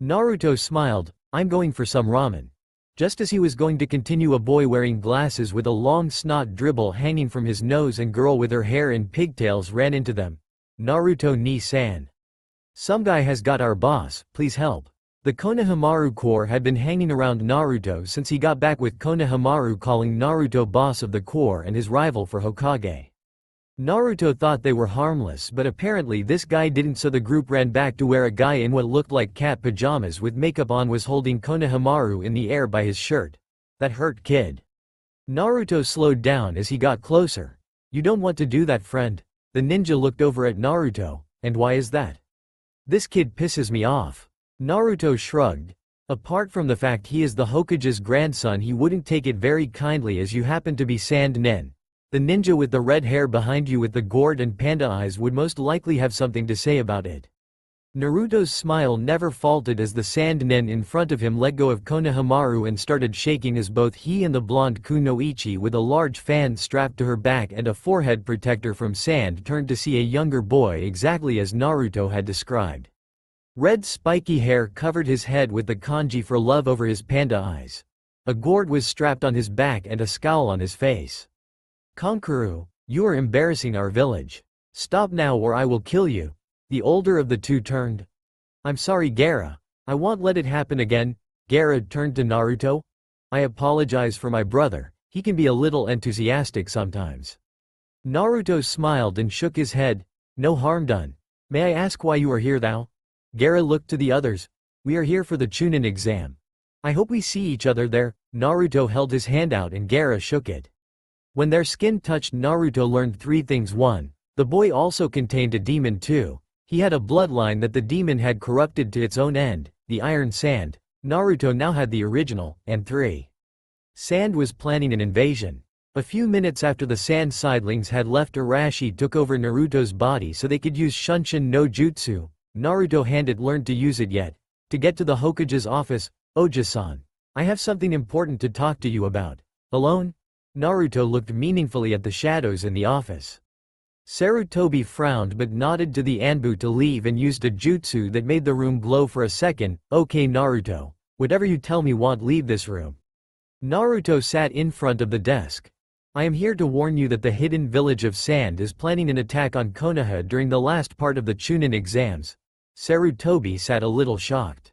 Naruto smiled. I'm going for some ramen. Just as he was going to continue, a boy wearing glasses with a long snot dribble hanging from his nose and girl with her hair in pigtails ran into them. Naruto ni-san. Some guy has got our boss, please help. The Konohamaru Corps had been hanging around Naruto since he got back, with Konohamaru calling Naruto boss of the Corps and his rival for Hokage. Naruto thought they were harmless, but apparently this guy didn't, so the group ran back to where a guy in what looked like cat pajamas with makeup on was holding Konohamaru in the air by his shirt. That hurt, kid. Naruto slowed down as he got closer. You don't want to do that, friend. The ninja looked over at Naruto. And why is that? This kid pisses me off. Naruto shrugged. Apart from the fact he is the Hokage's grandson, he wouldn't take it very kindly, as you happen to be Sand Nen. The ninja with the red hair behind you with the gourd and panda eyes would most likely have something to say about it. Naruto's smile never faltered as the Sand Nen in front of him let go of Konohamaru and started shaking as both he and the blonde kunoichi with a large fan strapped to her back and a forehead protector from sand turned to see a younger boy exactly as Naruto had described. Red spiky hair covered his head with the kanji for love over his panda eyes. A gourd was strapped on his back and a scowl on his face. Kankuru, you are embarrassing our village. Stop now or I will kill you. The older of the two turned. I'm sorry, Gaara. I won't let it happen again. Gaara turned to Naruto. I apologize for my brother, he can be a little enthusiastic sometimes. Naruto smiled and shook his head. No harm done. May I ask why you are here thou? Gaara looked to the others. We are here for the Chunin exam. I hope we see each other there. Naruto held his hand out and Gaara shook it. When their skin touched, Naruto learned 3 things. 1. The boy also contained a demon. 2. He had a bloodline that the demon had corrupted to its own end, the Iron Sand. Naruto now had the original. And 3. Sand was planning an invasion. A few minutes after the Sand sidelings had left, Arashi took over Naruto's body so they could use Shunshin no Jutsu. Naruto hadn't learned to use it yet. To get to the Hokage's office. Oja-san, I have something important to talk to you about. Alone? Naruto looked meaningfully at the shadows in the office. Sarutobi frowned but nodded to the Anbu to leave and used a jutsu that made the room glow for a second. Okay Naruto, whatever you tell me, won't leave this room. Naruto sat in front of the desk. I am here to warn you that the hidden village of Sand is planning an attack on Konoha during the last part of the Chunin exams. Sarutobi sat a little shocked.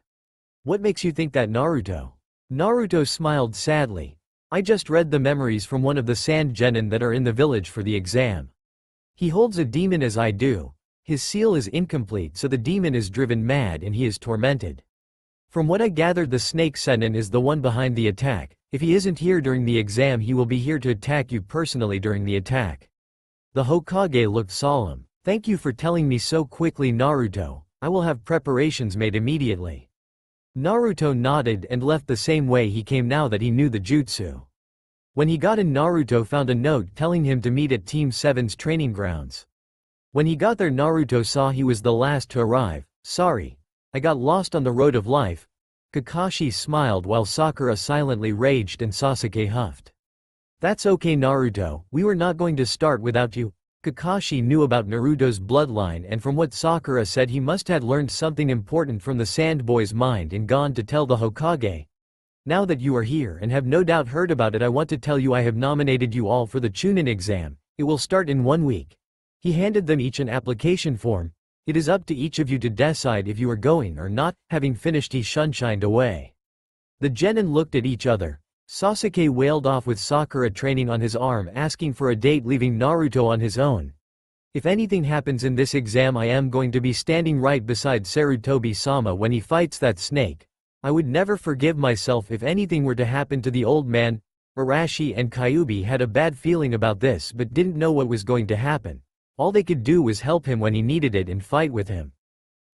What makes you think that, Naruto? Naruto smiled sadly. I just read the memories from one of the Sand genin that are in the village for the exam. He holds a demon as I do. His seal is incomplete, so the demon is driven mad and he is tormented. From what I gathered, the snake Sennin is the one behind the attack. If he isn't here during the exam, he will be here to attack you personally during the attack. The Hokage looked solemn. Thank you for telling me so quickly, Naruto. I will have preparations made immediately. Naruto nodded and left the same way he came now that he knew the jutsu. When he got in, Naruto found a note telling him to meet at Team 7's training grounds. When he got there, Naruto saw he was the last to arrive. Sorry. I got lost on the road of life. Kakashi smiled while Sakura silently raged and Sasuke huffed. That's okay Naruto, we were not going to start without you. Kakashi knew about Naruto's bloodline, and from what Sakura said, he must have learned something important from the Sand Boy's mind and gone to tell the Hokage. Now that you are here and have no doubt heard about it, I want to tell you I have nominated you all for the Chunin exam. It will start in 1 week. He handed them each an application form. It is up to each of you to decide if you are going or not. Having finished, he shunshined away. The genin looked at each other. Sasuke wailed off with Sakura training on his arm, asking for a date, leaving Naruto on his own. If anything happens in this exam, I am going to be standing right beside Sarutobi-sama when he fights that snake. I would never forgive myself if anything were to happen to the old man. Arashi and Kyuubi had a bad feeling about this but didn't know what was going to happen. All they could do was help him when he needed it and fight with him.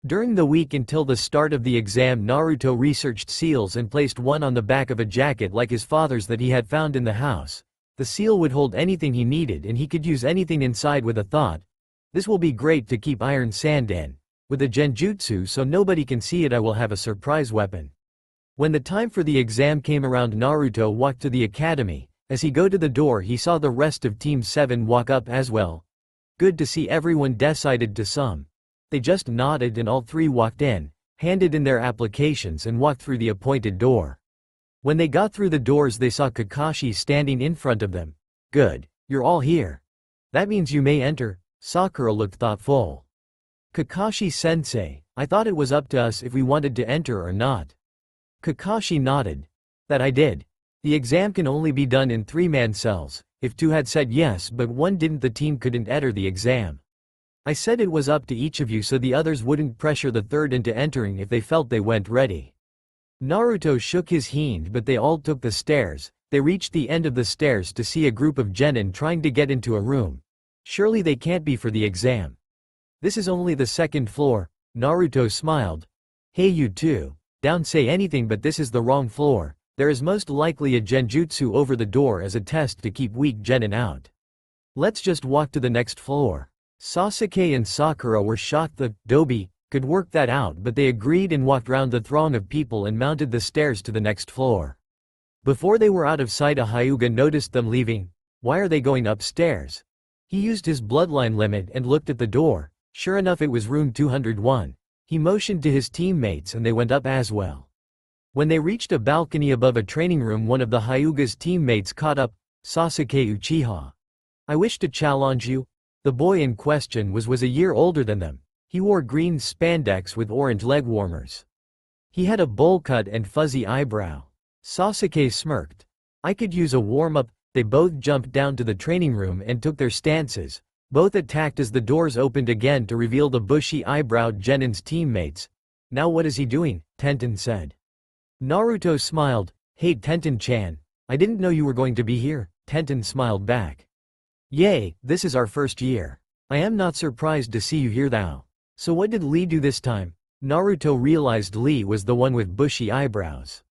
During the week until the start of the exam, Naruto researched seals and placed one on the back of a jacket like his father's that he had found in the house. The seal would hold anything he needed and he could use anything inside with a thought. This will be great to keep iron sand in. With a genjutsu so nobody can see it, I will have a surprise weapon. When the time for the exam came around, Naruto walked to the academy. As he go to the door, he saw the rest of Team 7 walk up as well. Good to see everyone decided to some. They just nodded and all three walked in, handed in their applications and walked through the appointed door. When they got through the doors, they saw Kakashi standing in front of them. Good, you're all here. That means you may enter. Sakura looked thoughtful. Kakashi-sensei, I thought it was up to us if we wanted to enter or not. Kakashi nodded. That I did. The exam can only be done in 3-man cells. If 2 had said yes but 1 didn't, the team couldn't enter the exam. I said it was up to each of you so the others wouldn't pressure the third into entering if they felt they weren't ready. Naruto shook his hand, but they all took the stairs. They reached the end of the stairs to see a group of genin trying to get into a room. Surely they can't be for the exam. This is only the 2nd floor. Naruto smiled. Hey you two, don't say anything, but this is the wrong floor. There is most likely a genjutsu over the door as a test to keep weak genin out. Let's just walk to the next floor. Sasuke and Sakura were shocked that Dobi could work that out, but they agreed and walked round the throng of people and mounted the stairs to the next floor. Before they were out of sight, a Hyuga noticed them leaving. Why are they going upstairs? He used his bloodline limit and looked at the door. Sure enough, it was room 201. He motioned to his teammates and they went up as well. When they reached a balcony above a training room, one of the Hyuga's teammates caught up. Sasuke Uchiha. I wish to challenge you. The boy in question was a year older than them. He wore green spandex with orange leg warmers. He had a bowl cut and fuzzy eyebrow. Sasuke smirked. I could use a warm-up. They both jumped down to the training room and took their stances. Both attacked as the doors opened again to reveal the bushy-eyebrowed genin's teammates. Now what is he doing? Tenten said. Naruto smiled. Hey Tenten-chan. I didn't know you were going to be here. Tenten smiled back. Yay, this is our first year. I am not surprised to see you here though. So what did Lee do this time? Naruto realized Lee was the one with bushy eyebrows.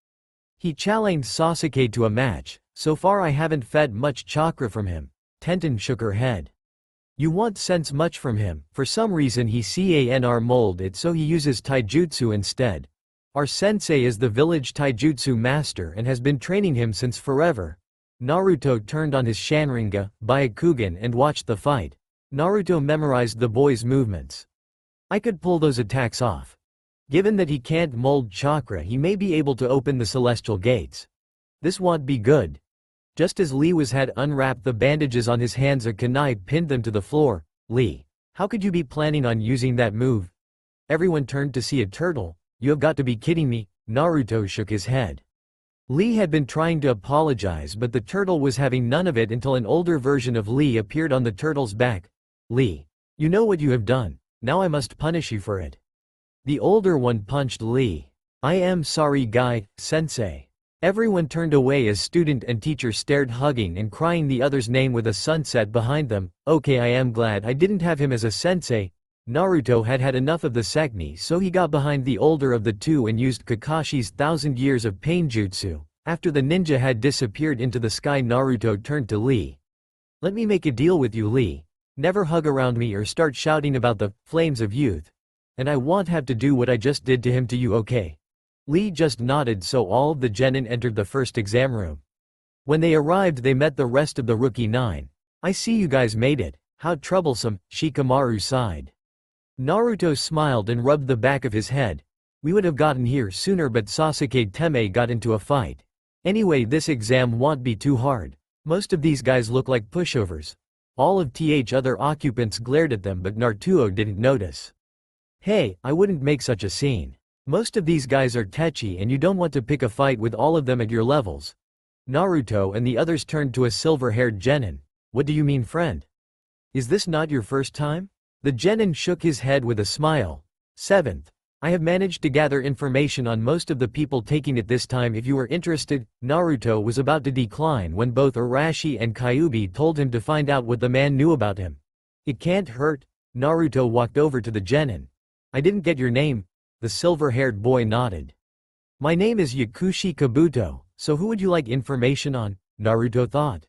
He challenged Sasuke to a match. So far I haven't fed much chakra from him. Tenten shook her head. You won't sense much from him. For some reason he can't mold it, so he uses taijutsu instead. Our sensei is the village taijutsu master and has been training him since forever. Naruto turned on his Shanringa, Byakugan, and watched the fight. Naruto memorized the boy's movements. I could pull those attacks off. Given that he can't mold chakra, he may be able to open the celestial gates. This won't be good. Just as Lee had unwrapped the bandages on his hands, a kunai pinned them to the floor. Lee, how could you be planning on using that move? Everyone turned to see a turtle. You have got to be kidding me. Naruto shook his head. Lee had been trying to apologize, but the turtle was having none of it until an older version of Lee appeared on the turtle's back. Lee, you know what you have done. Now I must punish you for it. The older one punched Lee. I am sorry, guy, sensei. Everyone turned away as student and teacher stared, hugging and crying the other's name with a sunset behind them. Okay, I am glad I didn't have him as a sensei. Naruto had had enough of the Sekni, so he got behind the older of the two and used Kakashi's 1000 years of pain jutsu. After the ninja had disappeared into the sky, Naruto turned to Lee. Let me make a deal with you, Lee. Never hug around me or start shouting about the flames of youth. And I won't have to do what I just did to him to you, okay? Lee just nodded, so all of the genin entered the first exam room. When they arrived, they met the rest of the rookie 9. I see you guys made it. How troublesome, Shikamaru sighed. Naruto smiled and rubbed the back of his head. We would have gotten here sooner, but Sasuke Teme got into a fight. Anyway, this exam won't be too hard. Most of these guys look like pushovers. All of the other occupants glared at them, but Naruto didn't notice. Hey, I wouldn't make such a scene. Most of these guys are tetchy and you don't want to pick a fight with all of them at your levels. Naruto and the others turned to a silver-haired genin. What do you mean, friend? Is this not your first time? The genin shook his head with a smile. 7th. I have managed to gather information on most of the people taking it this time if you are interested. Naruto was about to decline when both Arashi and Kyuubi told him to find out what the man knew about him. It can't hurt. Naruto walked over to the genin. I didn't get your name. The silver-haired boy nodded. My name is Yakushi Kabuto, so who would you like information on? Naruto thought.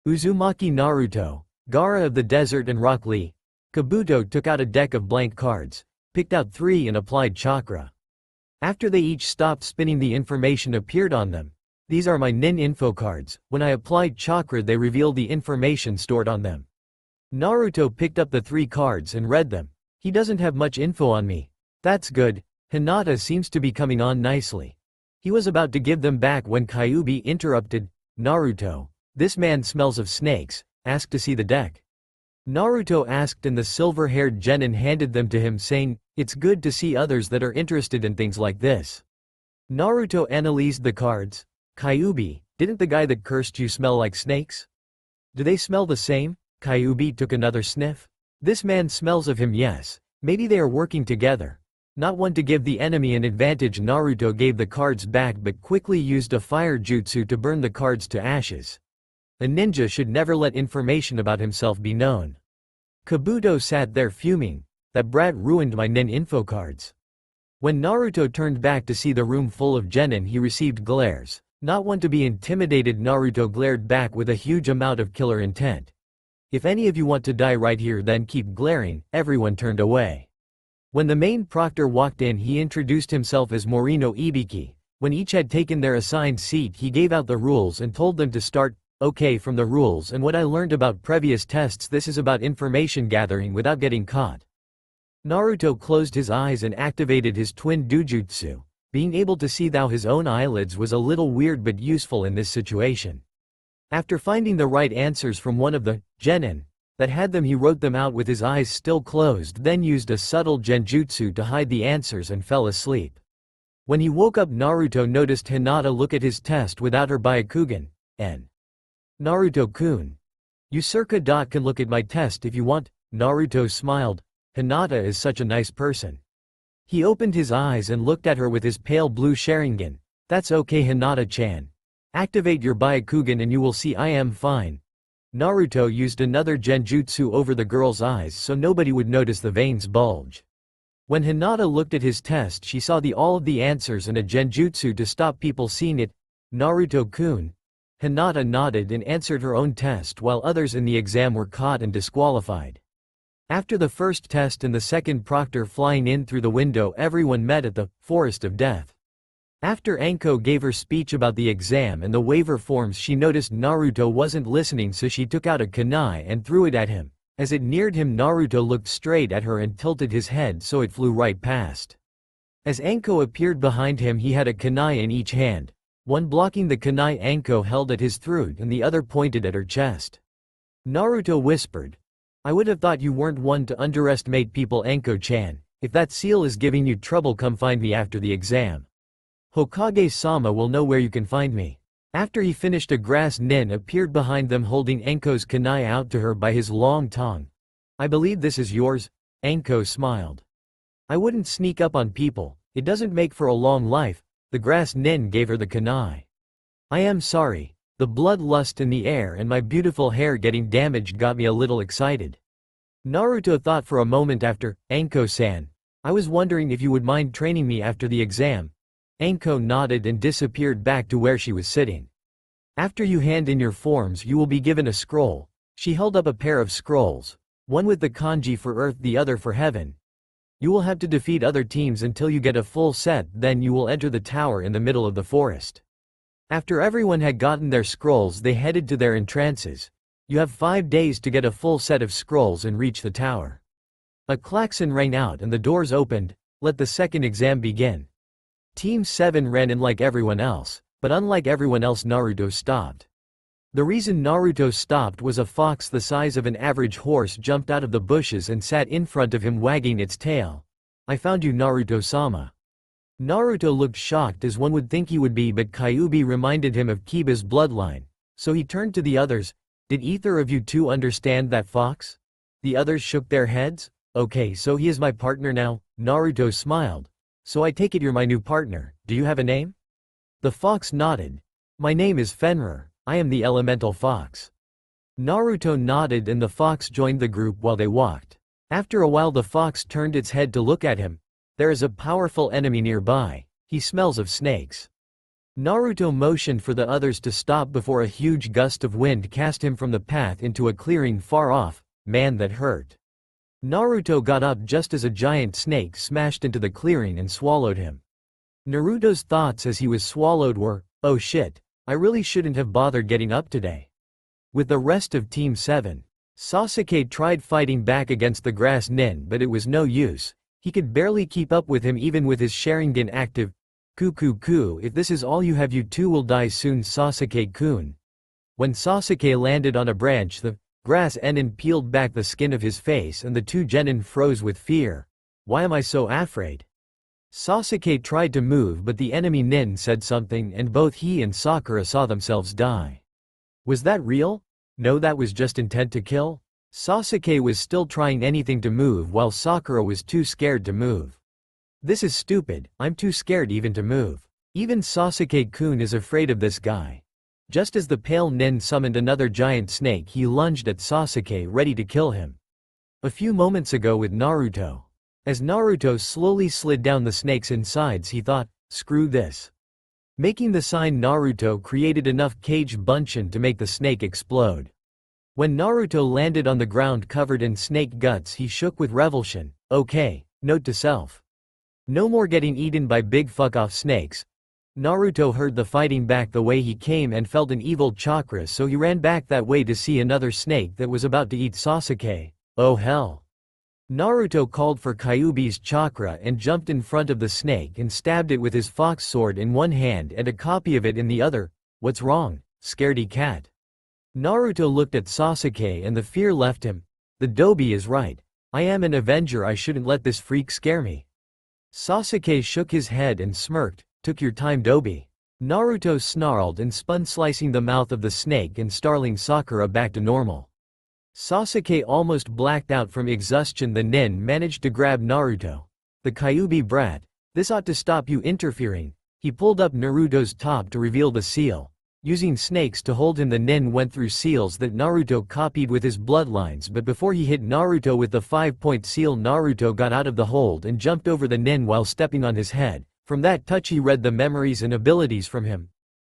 Uzumaki Naruto, Gaara of the Desert and Rock Lee. Kabuto took out a deck of blank cards, picked out 3 and applied chakra. After they each stopped spinning, the information appeared on them. These are my nin info cards. When I applied chakra, they revealed the information stored on them. Naruto picked up the 3 cards and read them. He doesn't have much info on me. That's good. Hinata seems to be coming on nicely. He was about to give them back when Kyuubi interrupted. Naruto, this man smells of snakes. Ask to see the deck. Naruto asked and the silver-haired genin handed them to him, saying, it's good to see others that are interested in things like this. Naruto analyzed the cards. Kyuubi, didn't the guy that cursed you smell like snakes? Do they smell the same? Kyuubi took another sniff. This man smells of him, yes. Maybe they are working together. Not one to give the enemy an advantage. Naruto gave the cards back but quickly used a fire jutsu to burn the cards to ashes. A ninja should never let information about himself be known. Kabuto sat there fuming. That brat ruined my nin info cards. When Naruto turned back to see the room full of genin, he received glares. Not one to be intimidated, Naruto glared back with a huge amount of killer intent. If any of you want to die right here, then keep glaring. Everyone turned away. When the main proctor walked in, he introduced himself as Morino Ibiki. When each had taken their assigned seat, he gave out the rules and told them to start. Okay, from the rules and what I learned about previous tests, this is about information gathering without getting caught. Naruto closed his eyes and activated his twin dujutsu. Being able to see through his own eyelids was a little weird but useful in this situation. After finding the right answers from one of the genin that had them, he wrote them out with his eyes still closed, then used a subtle genjutsu to hide the answers and fell asleep. When he woke up, Naruto noticed Hinata look at his test without her Byakugan. Naruto-kun. You can look at my test if you want. Naruto smiled. Hinata is such a nice person. He opened his eyes and looked at her with his pale blue Sharingan. That's okay, Hinata-chan. Activate your Byakugan and you will see I am fine. Naruto used another genjutsu over the girl's eyes so nobody would notice the veins bulge. When Hinata looked at his test, she saw all of the answers and a genjutsu to stop people seeing it. Naruto-kun. Hinata nodded and answered her own test while others in the exam were caught and disqualified. After the first test and the second proctor flying in through the window, everyone met at the Forest of Death. After Anko gave her speech about the exam and the waiver forms, she noticed Naruto wasn't listening, so she took out a kunai and threw it at him. As it neared him, Naruto looked straight at her and tilted his head so it flew right past. As Anko appeared behind him, he had a kunai in each hand. One blocking the kunai Anko held at his throat and the other pointed at her chest. Naruto whispered, I would have thought you weren't one to underestimate people, Anko-chan. If that seal is giving you trouble, come find me after the exam. Hokage-sama will know where you can find me. After he finished, a grass nin appeared behind them holding Anko's kunai out to her by his long tongue. I believe this is yours. Anko smiled. I wouldn't sneak up on people. It doesn't make for a long life. The grass nin gave her the kunai. I am sorry. The bloodlust in the air and my beautiful hair getting damaged got me a little excited. Naruto thought for a moment after. Anko-san. I was wondering if you would mind training me after the exam. Anko nodded and disappeared back to where she was sitting. After you hand in your forms, you will be given a scroll. She held up a pair of scrolls. One with the kanji for earth, the other for heaven. You will have to defeat other teams until you get a full set, then you will enter the tower in the middle of the forest. After everyone had gotten their scrolls, they headed to their entrances. You have 5 days to get a full set of scrolls and reach the tower. A klaxon rang out and the doors opened. Let the second exam begin. Team 7 ran in like everyone else, but unlike everyone else, Naruto stopped. The reason Naruto stopped was a fox the size of an average horse jumped out of the bushes and sat in front of him wagging its tail. "I found you, Naruto-sama." Naruto looked shocked as one would think he would be, but Kyuubi reminded him of Kiba's bloodline. So he turned to the others. "Did either of you two understand that fox?" The others shook their heads. "Okay, so he is my partner now." Naruto smiled. "So I take it you're my new partner. Do you have a name?" The fox nodded. "My name is Fenrir. I am the elemental fox." Naruto nodded and the fox joined the group while they walked. After a while the fox turned its head to look at him. "There is a powerful enemy nearby. He smells of snakes." Naruto motioned for the others to stop before a huge gust of wind cast him from the path into a clearing far off. "Man, that hurt." Naruto got up just as a giant snake smashed into the clearing and swallowed him. Naruto's thoughts as he was swallowed were, "Oh shit, I really shouldn't have bothered getting up today." With the rest of Team 7, Sasuke tried fighting back against the grass nin, but it was no use. He could barely keep up with him even with his Sharingan active. "Ku, if this is all you have, you two will die soon, Sasuke-kun." When Sasuke landed on a branch, the grass Enin peeled back the skin of his face and the two genin froze with fear. "Why am I so afraid?" Sasuke tried to move, but the enemy nin said something and both he and Sakura saw themselves die. Was that real? No, that was just intent to kill. Sasuke was still trying anything to move while Sakura was too scared to move. "This is stupid, I'm too scared even to move." Even Sasuke-kun is afraid of this guy. Just as the pale nin summoned another giant snake, he lunged at Sasuke ready to kill him. A few moments ago with Naruto. As Naruto slowly slid down the snake's insides, he thought, "Screw this." Making the sign, Naruto created enough cage bunshin to make the snake explode. When Naruto landed on the ground covered in snake guts, he shook with revulsion. Okay, note to self. No more getting eaten by big fuck-off snakes. Naruto heard the fighting back the way he came and felt an evil chakra, so he ran back that way to see another snake that was about to eat Sasuke. Oh hell. Naruto called for Kyuubi's chakra and jumped in front of the snake and stabbed it with his fox sword in one hand and a copy of it in the other. "What's wrong, scaredy cat?" Naruto looked at Sasuke and the fear left him. The Dobi is right. I am an Avenger, I shouldn't let this freak scare me. Sasuke shook his head and smirked. "Took your time, Dobi." Naruto snarled and spun, slicing the mouth of the snake and startling Sakura back to normal. Sasuke almost blacked out from exhaustion. The nin managed to grab Naruto. "The Kyuubi brat. This ought to stop you interfering." He pulled up Naruto's top to reveal the seal. Using snakes to hold him, the nin went through seals that Naruto copied with his bloodlines, but before he hit Naruto with the 5-point seal, Naruto got out of the hold and jumped over the nin while stepping on his head. From that touch he read the memories and abilities from him.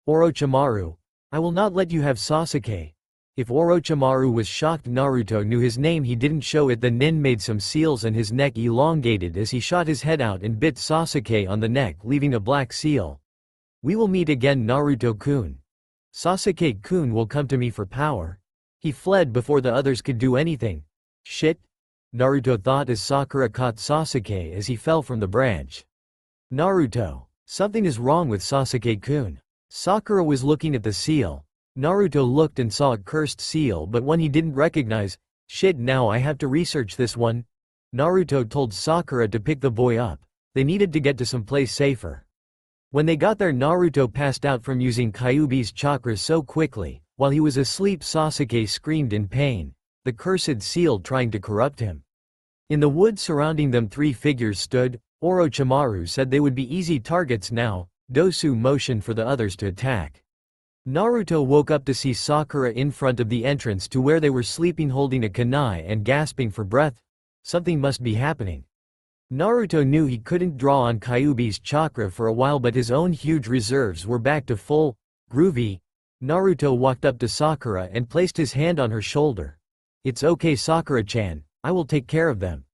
"Orochimaru. I will not let you have Sasuke." If Orochimaru was shocked, Naruto knew his name. He didn't show it. The nin made some seals and his neck elongated as he shot his head out and bit Sasuke on the neck, leaving a black seal. "We will meet again, Naruto-kun. Sasuke-kun will come to me for power." He fled before the others could do anything. "Shit," Naruto thought as Sakura caught Sasuke as he fell from the branch. "Naruto, something is wrong with Sasuke-kun." Sakura was looking at the seal. Naruto looked and saw a cursed seal, but one he didn't recognize. "Shit, now I have to research this one." Naruto told Sakura to pick the boy up. They needed to get to some place safer. When they got there, Naruto passed out from using Kyuubi's chakra so quickly. While he was asleep, Sasuke screamed in pain. The cursed seal trying to corrupt him. In the woods surrounding them, 3 figures stood. Orochimaru said they would be easy targets now. Dosu motioned for the others to attack. Naruto woke up to see Sakura in front of the entrance to where they were sleeping, holding a kunai and gasping for breath. Something must be happening. Naruto knew he couldn't draw on Kyuubi's chakra for a while, but his own huge reserves were back to full. Groovy. Naruto walked up to Sakura and placed his hand on her shoulder. "It's okay, Sakura-chan, I will take care of them.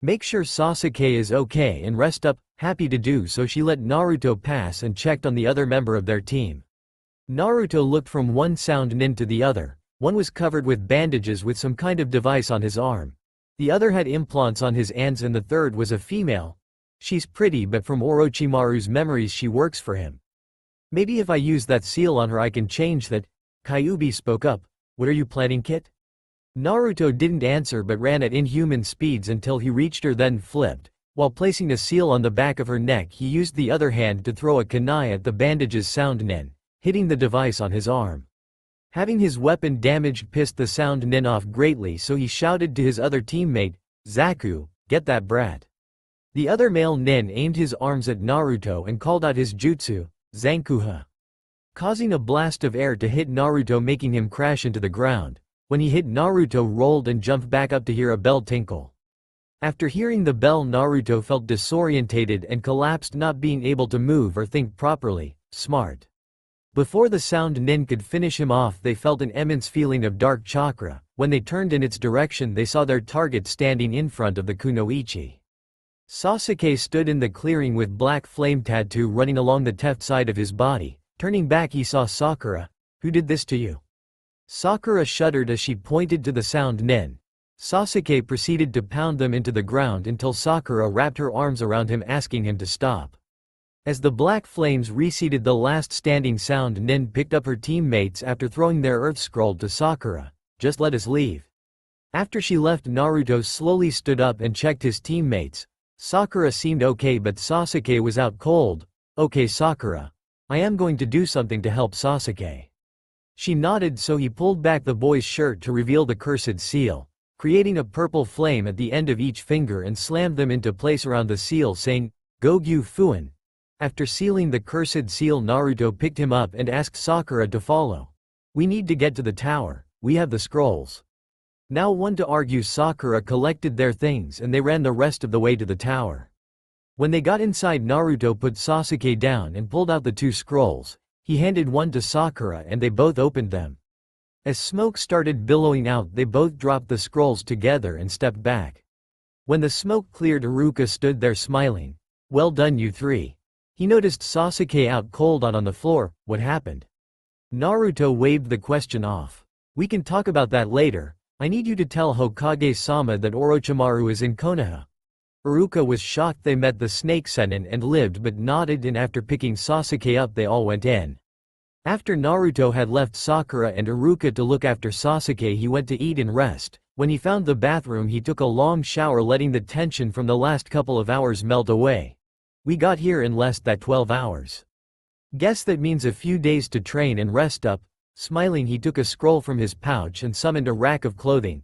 Make sure Sasuke is okay and rest up." Happy to do so, she let Naruto pass and checked on the other member of their team. Naruto looked from one sound nin to the other. One was covered with bandages with some kind of device on his arm. The other had implants on his hands, and the third was a female. She's pretty, but from Orochimaru's memories she works for him. Maybe if I use that seal on her I can change that. Kyuubi spoke up, "What are you planning, Kit?" Naruto didn't answer but ran at inhuman speeds until he reached her, then flipped. While placing a seal on the back of her neck, he used the other hand to throw a kunai at the bandage's sound nin, hitting the device on his arm. Having his weapon damaged pissed the sound nin off greatly, so he shouted to his other teammate, "Zaku, get that brat." The other male nin aimed his arms at Naruto and called out his jutsu, Zankuha, causing a blast of air to hit Naruto, making him crash into the ground. When he hit, Naruto rolled and jumped back up to hear a bell tinkle. After hearing the bell, Naruto felt disorientated and collapsed, not being able to move or think properly. Smart. Before the sound nin could finish him off, they felt an immense feeling of dark chakra. When they turned in its direction, they saw their target standing in front of the kunoichi. Sasuke stood in the clearing with black flame tattoo running along the left side of his body. Turning back, he saw Sakura. "Who did this to you?" Sakura shuddered as she pointed to the sound nin. Sasuke proceeded to pound them into the ground until Sakura wrapped her arms around him, asking him to stop. As the black flames receded, the last standing sound nin picked up her teammates after throwing their earth scroll to Sakura. "Just let us leave." After she left, Naruto slowly stood up and checked his teammates. Sakura seemed okay, but Sasuke was out cold. "Okay, Sakura. I am going to do something to help Sasuke." She nodded, so he pulled back the boy's shirt to reveal the cursed seal, creating a purple flame at the end of each finger, and slammed them into place around the seal, saying, "Gogyu Fuin." After sealing the cursed seal, Naruto picked him up and asked Sakura to follow. "We need to get to the tower. We have the scrolls." Now one to argue, Sakura collected their things and they ran the rest of the way to the tower. When they got inside, Naruto put Sasuke down and pulled out the two scrolls. He handed one to Sakura and they both opened them. As smoke started billowing out, they both dropped the scrolls together and stepped back. When the smoke cleared, Iruka stood there smiling. "Well done, you three." He noticed Sasuke out cold on the floor. "What happened?" Naruto waved the question off. "We can talk about that later. I need you to tell Hokage-sama that Orochimaru is in Konoha." Iruka was shocked. They met the snake Sennin and lived, but nodded, and after picking Sasuke up they all went in. After Naruto had left Sakura and Iruka to look after Sasuke, he went to eat and rest. When he found the bathroom, he took a long shower, letting the tension from the last couple of hours melt away. "We got here in less than 12 hours. Guess that means a few days to train and rest up." Smiling, he took a scroll from his pouch and summoned a rack of clothing.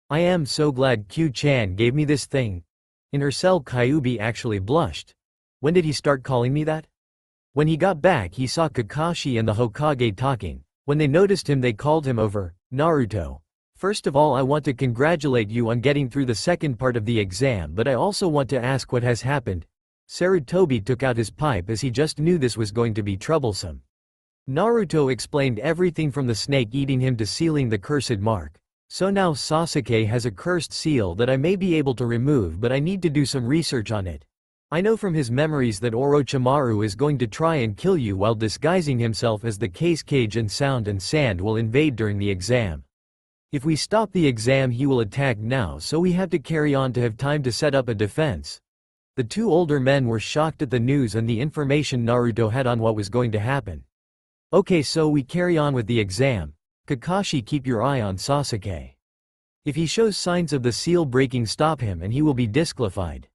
"I am so glad Q-chan gave me this thing." In her cell, Kyuubi actually blushed. "When did he start calling me that?" When he got back, he saw Kakashi and the Hokage talking. When they noticed him, they called him over. "Naruto, first of all, I want to congratulate you on getting through the second part of the exam, but I also want to ask what has happened." Sarutobi took out his pipe as he just knew this was going to be troublesome. Naruto explained everything from the snake eating him to sealing the cursed mark. "So now Sasuke has a cursed seal that I may be able to remove, but I need to do some research on it. I know from his memories that Orochimaru is going to try and kill you while disguising himself as the case cage, and sound and sand will invade during the exam. If we stop the exam, he will attack now, so we have to carry on to have time to set up a defense." The two older men were shocked at the news and the information Naruto had on what was going to happen. "Okay, so we carry on with the exam. Kakashi, keep your eye on Sasuke. If he shows signs of the seal breaking, stop him and he will be disqualified.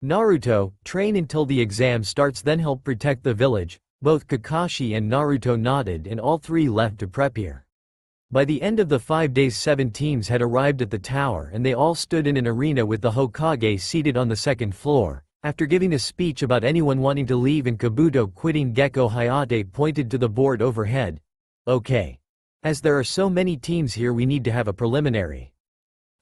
Naruto, train until the exam starts, then help protect the village." Both Kakashi and Naruto nodded and all three left to prepare. By the end of the 5 days, 7 teams had arrived at the tower and they all stood in an arena with the Hokage seated on the second floor. After giving a speech about anyone wanting to leave and Kabuto quitting, Gekko Hayate pointed to the board overhead. "Okay. As there are so many teams here, we need to have a preliminary.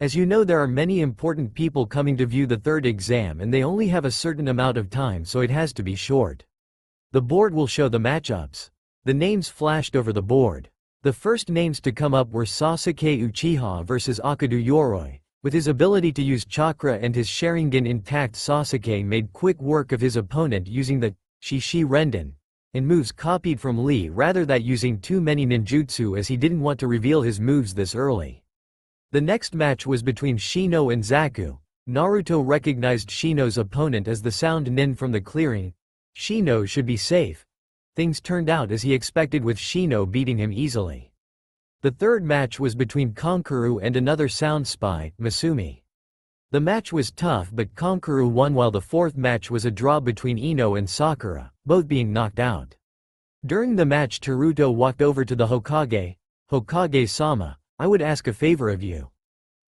As you know, there are many important people coming to view the third exam and they only have a certain amount of time, so it has to be short. The board will show the matchups." The names flashed over the board. The first names to come up were Sasuke Uchiha versus Akadu Yoroi. With his ability to use chakra and his Sharingan intact, Sasuke made quick work of his opponent using the Shishi Renden and moves copied from Lee, rather than using too many ninjutsu, as he didn't want to reveal his moves this early. The next match was between Shino and Zaku. Naruto recognized Shino's opponent as the sound nin from the clearing. Shino should be safe. Things turned out as he expected, with Shino beating him easily. The third match was between Kankuro and another sound spy, Masumi. The match was tough but Kankuro won while the fourth match was a draw between Ino and Sakura, both being knocked out. During the match Teruto walked over to the Hokage. Hokage-sama, I would ask a favor of you.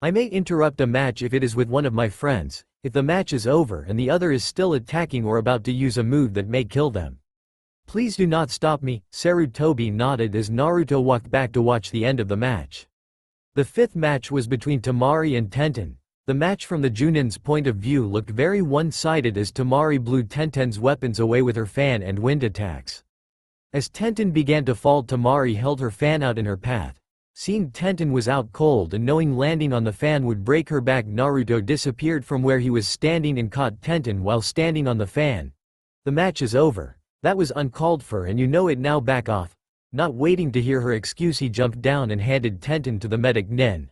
I may interrupt a match if it is with one of my friends, if the match is over and the other is still attacking or about to use a move that may kill them. Please do not stop me. Sarutobi nodded as Naruto walked back to watch the end of the match. The fifth match was between Temari and Tenten. The match from the Junin's point of view looked very one-sided as Temari blew Tenten's weapons away with her fan and wind attacks. As Tenten began to fall, Temari held her fan out in her path. Seeing Tenten was out cold and knowing landing on the fan would break her back, Naruto disappeared from where he was standing and caught Tenten while standing on the fan. The match is over. That was uncalled for and you know it now, back off. Not waiting to hear her excuse, he jumped down and handed Tenten to the medic Nen.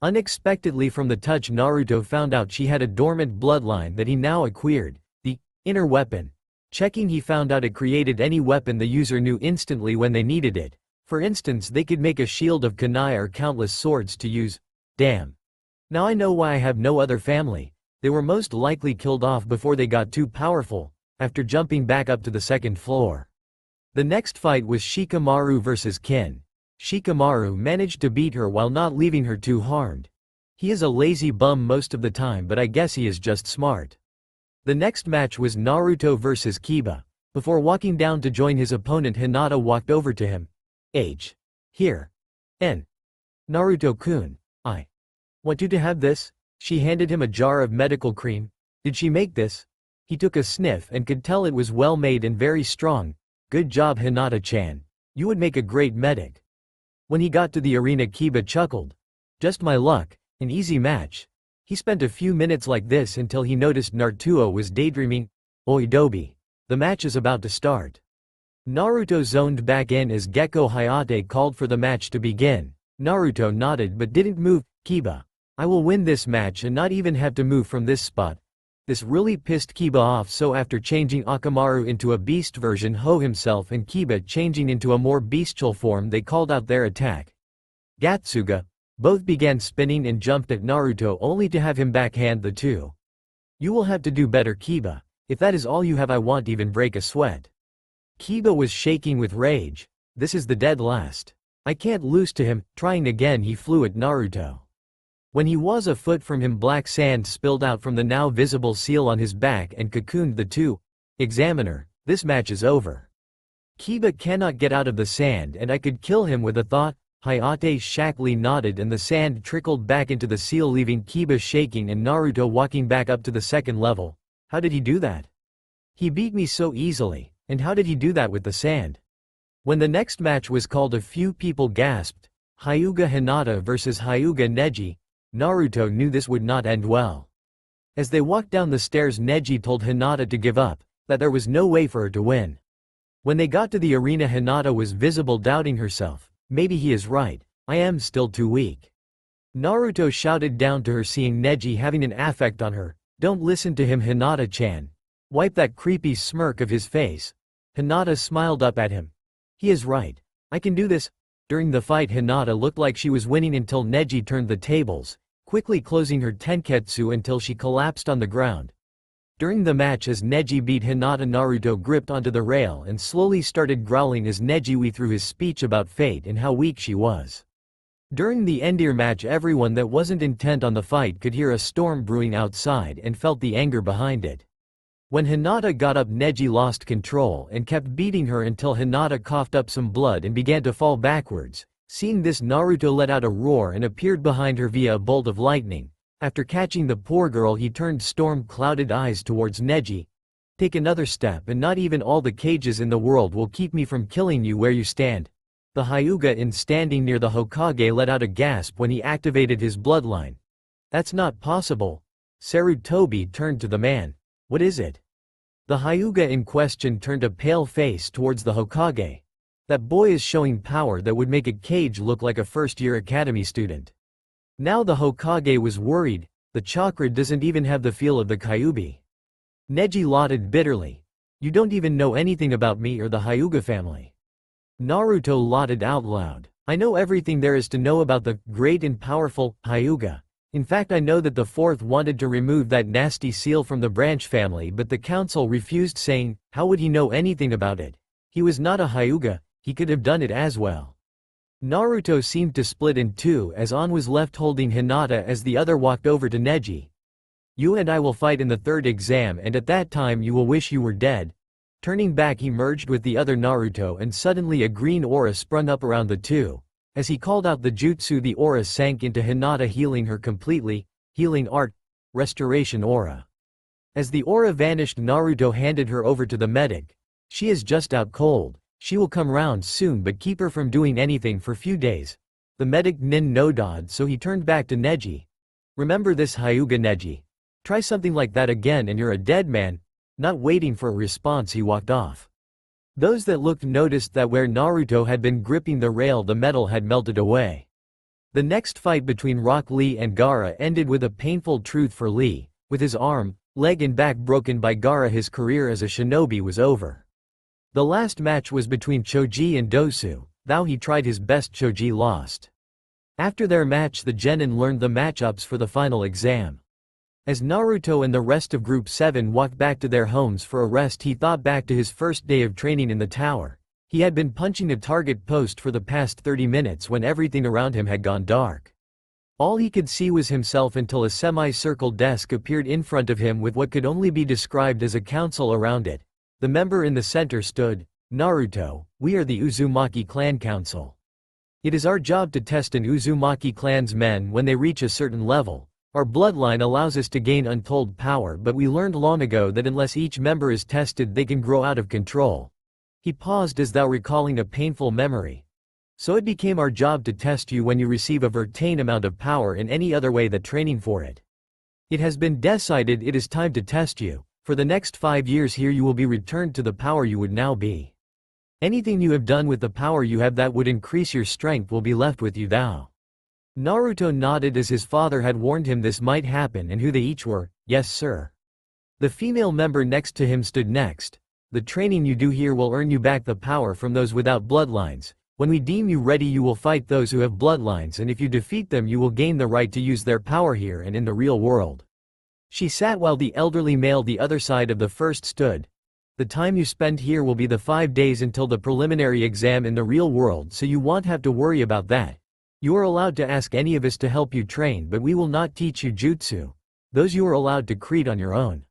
Unexpectedly from the touch, Naruto found out she had a dormant bloodline that he now acquired, the inner weapon. Checking, he found out it created any weapon the user knew instantly when they needed it. For instance, they could make a shield of kunai or countless swords to use. Damn. Now I know why I have no other family. They were most likely killed off before they got too powerful, after jumping back up to the second floor. The next fight was Shikamaru vs Kin. Shikamaru managed to beat her while not leaving her too harmed. He is a lazy bum most of the time, but I guess he is just smart. The next match was Naruto vs Kiba. Before walking down to join his opponent, Hinata walked over to him. Here. Naruto-kun, I want you to have this. She handed him a jar of medical cream. Did she make this? He took a sniff and could tell it was well made and very strong. Good job, Hinata-chan. You would make a great medic. When he got to the arena, Kiba chuckled. Just my luck, an easy match. He spent a few minutes like this until he noticed Naruto was daydreaming. Oidobi. The match is about to start. Naruto zoned back in as Gekko Hayate called for the match to begin. Naruto nodded but didn't move. Kiba. I will win this match and not even have to move from this spot. This really pissed Kiba off, so after changing Akamaru into a beast version, Ho himself and Kiba changing into a more bestial form, they called out their attack. Gatsuga. Both began spinning and jumped at Naruto only to have him backhand the two. You will have to do better, Kiba. If that is all you have, I won't even break a sweat. Kiba was shaking with rage. This is the dead last. I can't lose to him. Trying again, he flew at Naruto. When he was a foot from him, black sand spilled out from the now visible seal on his back and cocooned the two. Examiner, this match is over. Kiba cannot get out of the sand and I could kill him with a thought. Hayate shakily nodded and the sand trickled back into the seal, leaving Kiba shaking and Naruto walking back up to the second level. How did he do that? He beat me so easily, and how did he do that with the sand? When the next match was called, a few people gasped. Hyuga Hinata vs Hyuga Neji. Naruto knew this would not end well. As they walked down the stairs, Neji told Hinata to give up, that there was no way for her to win. When they got to the arena, Hinata was visible, doubting herself. Maybe he is right, I am still too weak. Naruto shouted down to her, seeing Neji having an affect on her. Don't listen to him, Hinata-chan. Wipe that creepy smirk of his face. Hinata smiled up at him. He is right. I can do this. During the fight, Hinata looked like she was winning until Neji turned the tables, quickly closing her tenketsu until she collapsed on the ground. During the match, as Neji beat Hinata, Naruto gripped onto the rail and slowly started growling as Neji went through his speech about fate and how weak she was. During the Endir match, everyone that wasn't intent on the fight could hear a storm brewing outside and felt the anger behind it. When Hinata got up, Neji lost control and kept beating her until Hinata coughed up some blood and began to fall backwards. Seeing this, Naruto let out a roar and appeared behind her via a bolt of lightning. After catching the poor girl, he turned storm-clouded eyes towards Neji. Take another step and not even all the cages in the world will keep me from killing you where you stand. The Hyuga standing near the Hokage let out a gasp when he activated his bloodline. That's not possible. Sarutobi turned to the man. What is it? The Hyuga in question turned a pale face towards the Hokage. That boy is showing power that would make a cage look like a first-year academy student. Now the Hokage was worried. The chakra doesn't even have the feel of the Kyuubi. Neji lauded bitterly. You don't even know anything about me or the Hyuga family. Naruto lauded out loud. I know everything there is to know about the great and powerful Hyuga. In fact, I know that the fourth wanted to remove that nasty seal from the branch family, but the council refused, saying, how would he know anything about it? He was not a Hyuga, he could have done it as well. Naruto seemed to split in two as An was left holding Hinata as the other walked over to Neji. You and I will fight in the third exam, and at that time you will wish you were dead. Turning back, he merged with the other Naruto, and suddenly a green aura sprung up around the two. As he called out the jutsu, the aura sank into Hinata, healing her completely. Healing art. Restoration aura. As the aura vanished, Naruto handed her over to the medic. She is just out cold. She will come round soon, but keep her from doing anything for few days. The medic nodded, so he turned back to Neji. Remember this, Hyuga Neji. Try something like that again and you're a dead man. Not waiting for a response, he walked off. Those that looked noticed that where Naruto had been gripping the rail, the metal had melted away. The next fight between Rock Lee and Gaara ended with a painful truth for Lee. With his arm, leg and back broken by Gaara, his career as a shinobi was over. The last match was between Choji and Dosu. Though he tried his best, Choji lost. After their match, the genin learned the matchups for the final exam. As Naruto and the rest of Group 7 walked back to their homes for a rest, he thought back to his first day of training in the tower. He had been punching a target post for the past 30 minutes when everything around him had gone dark. All he could see was himself until a semi-circle desk appeared in front of him with what could only be described as a council around it. The member in the center stood. Naruto, we are the Uzumaki Clan Council. It is our job to test an Uzumaki clan's men when they reach a certain level. Our bloodline allows us to gain untold power, but we learned long ago that unless each member is tested, they can grow out of control. He paused as though recalling a painful memory. So it became our job to test you when you receive a certain amount of power in any other way than training for it. It has been decided it is time to test you. For the next 5 years here you will be returned to the power you would now be. Anything you have done with the power you have that would increase your strength will be left with you thou. Naruto nodded as his father had warned him this might happen and who they each were. Yes sir. The female member next to him stood next. The training you do here will earn you back the power from those without bloodlines. When we deem you ready you will fight those who have bloodlines, and if you defeat them you will gain the right to use their power here and in the real world. She sat while the elderly male the other side of the first stood. The time you spend here will be the 5 days until the preliminary exam in the real world, so you won't have to worry about that. You are allowed to ask any of us to help you train, but we will not teach you jutsu. Those you are allowed to create on your own.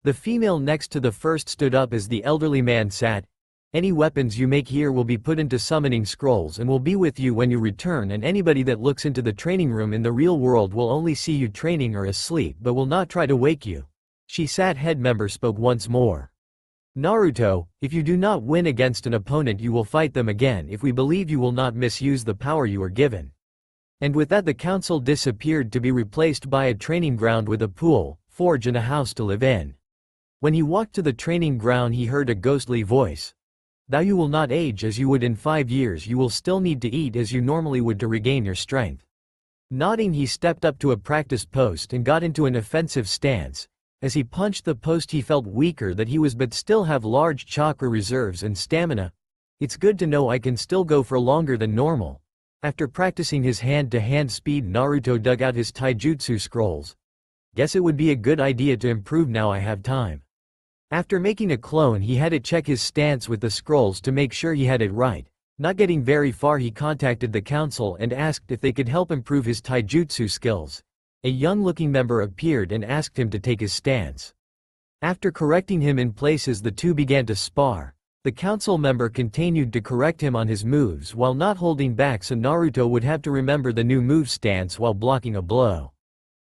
The female next to the first stood up as the elderly man sat. Any weapons you make here will be put into summoning scrolls and will be with you when you return, and anybody that looks into the training room in the real world will only see you training or asleep but will not try to wake you. She sat. Head member spoke once more. Naruto, if you do not win against an opponent you will fight them again if we believe you will not misuse the power you are given. And with that the council disappeared to be replaced by a training ground with a pool, forge and a house to live in. When he walked to the training ground he heard a ghostly voice. Thou you will not age as you would in 5 years, you will still need to eat as you normally would to regain your strength. Nodding he stepped up to a practice post and got into an offensive stance. As he punched the post he felt weaker that he was but still have large chakra reserves and stamina. It's good to know I can still go for longer than normal. After practicing his hand-to-hand speed Naruto dug out his taijutsu scrolls. Guess it would be a good idea to improve now I have time. After making a clone he had it check his stance with the scrolls to make sure he had it right. Not getting very far he contacted the council and asked if they could help improve his taijutsu skills. A young-looking member appeared and asked him to take his stance. After correcting him in places the two began to spar. The council member continued to correct him on his moves while not holding back, so Naruto would have to remember the new move stance while blocking a blow.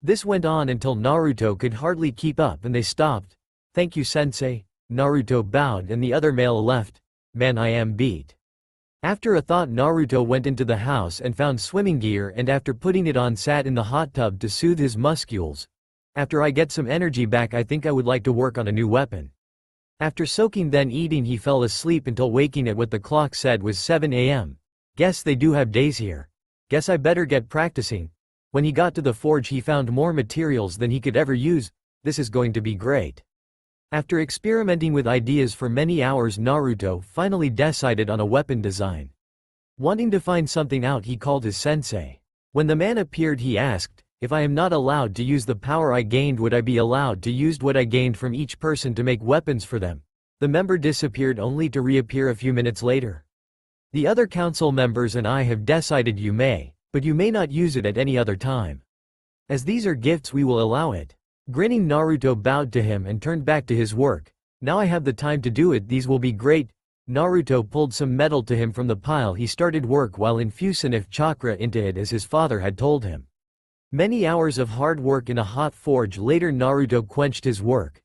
This went on until Naruto could hardly keep up and they stopped. Thank you sensei. Naruto bowed and the other male left. Man, I am beat. After a thought Naruto went into the house and found swimming gear and after putting it on sat in the hot tub to soothe his muscles. After I get some energy back I think I would like to work on a new weapon. After soaking then eating he fell asleep until waking at what the clock said was 7 a.m. Guess they do have days here. Guess I better get practicing. When he got to the forge he found more materials than he could ever use. This is going to be great. After experimenting with ideas for many hours Naruto finally decided on a weapon design. Wanting to find something out, he called his sensei. When the man appeared, he asked, "If I am not allowed to use the power I gained, would I be allowed to use what I gained from each person to make weapons for them?" The member disappeared only to reappear a few minutes later. "The other council members and I have decided you may, but you may not use it at any other time. As these are gifts, we will allow it." Grinning, Naruto bowed to him and turned back to his work. "Now I have the time to do it, these will be great." Naruto pulled some metal to him from the pile. He started work while infusing enough chakra into it as his father had told him. Many hours of hard work in a hot forge later, Naruto quenched his work.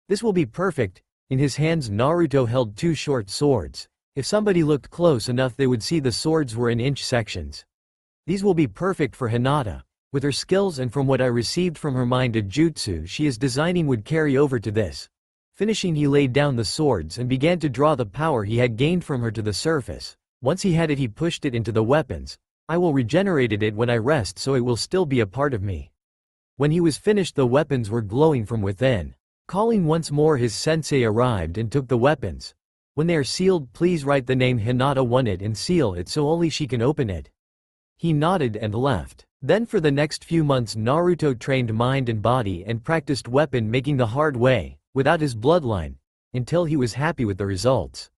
"This will be perfect." In his hands, Naruto held two short swords. If somebody looked close enough, they would see the swords were in inch sections. "These will be perfect for Hinata. With her skills and from what I received from her mind, a jutsu she is designing would carry over to this." Finishing, he laid down the swords and began to draw the power he had gained from her to the surface. Once he had it, he pushed it into the weapons. "I will regenerate it when I rest, so it will still be a part of me." When he was finished, the weapons were glowing from within. Calling once more, his sensei arrived and took the weapons. "When they are sealed, please write the name Hinata on it and seal it so only she can open it." He nodded and left. Then for the next few months, Naruto trained mind and body and practiced weapon making the hard way, without his bloodline, until he was happy with the results.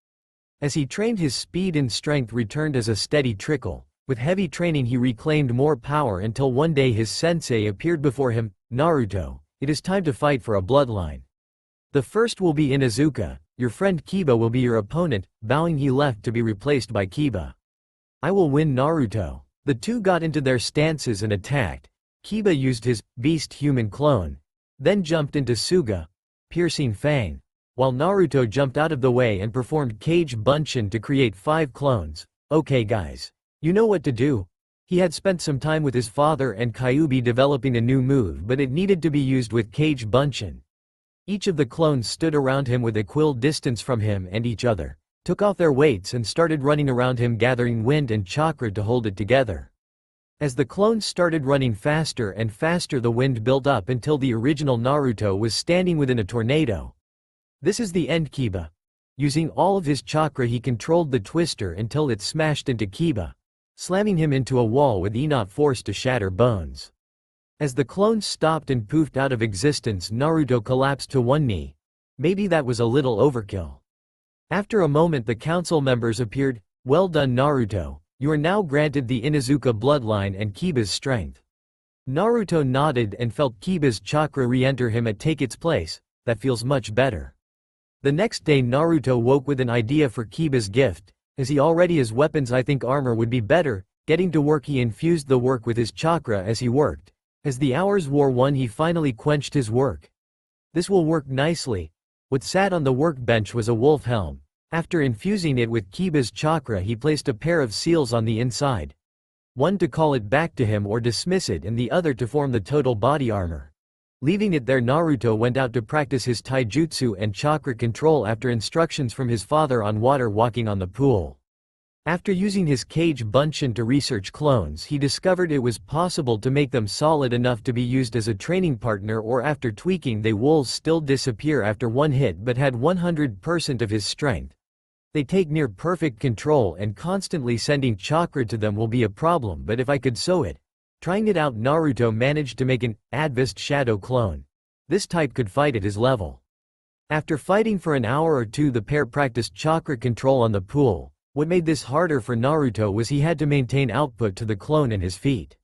As he trained, his speed and strength returned as a steady trickle. With heavy training, he reclaimed more power until one day his sensei appeared before him. "Naruto, it is time to fight for a bloodline. The first will be Inuzuka. Your friend Kiba will be your opponent." Bowing, he left to be replaced by Kiba. "I will win, Naruto." The two got into their stances and attacked. Kiba used his beast human clone, then jumped into Suga, piercing Fang, while Naruto jumped out of the way and performed Kage Bunshin to create 5 clones. "Okay guys, you know what to do." He had spent some time with his father and Kyuubi developing a new move, but it needed to be used with Kage Bunshin. Each of the clones stood around him with equal distance from him and each other, took off their weights and started running around him, gathering wind and chakra to hold it together. As the clones started running faster and faster, the wind built up until the original Naruto was standing within a tornado. "This is the end." Kiba. Using all of his chakra, he controlled the twister until it smashed into Kiba, slamming him into a wall with enough force to shatter bones. As the clones stopped and poofed out of existence, Naruto collapsed to one knee. Maybe that was a little overkill. After a moment, the council members appeared. "Well done, Naruto. You are now granted the Inuzuka bloodline and Kiba's strength." Naruto nodded and felt Kiba's chakra re-enter him and take its place. "That feels much better." The next day, Naruto woke with an idea for Kiba's gift. As he already has weapons, I think armor would be better. Getting to work, he infused the work with his chakra as he worked. As the hours wore on, he finally quenched his work. "This will work nicely." What sat on the workbench was a wolf helm. After infusing it with Kiba's chakra, he placed a pair of seals on the inside. One to call it back to him or dismiss it, and the other to form the total body armor. Leaving it there, Naruto went out to practice his taijutsu and chakra control after instructions from his father on water walking on the pool. After using his Kage Bunshin to research clones, he discovered it was possible to make them solid enough to be used as a training partner, or after tweaking they will still disappear after one hit but had 100% of his strength. They take near perfect control, and constantly sending chakra to them will be a problem, but if I could sew it. Trying it out, Naruto managed to make an Advanced Shadow clone. This type could fight at his level. After fighting for an hour or two, the pair practiced chakra control on the pool. What made this harder for Naruto was he had to maintain output to the clone and his feet.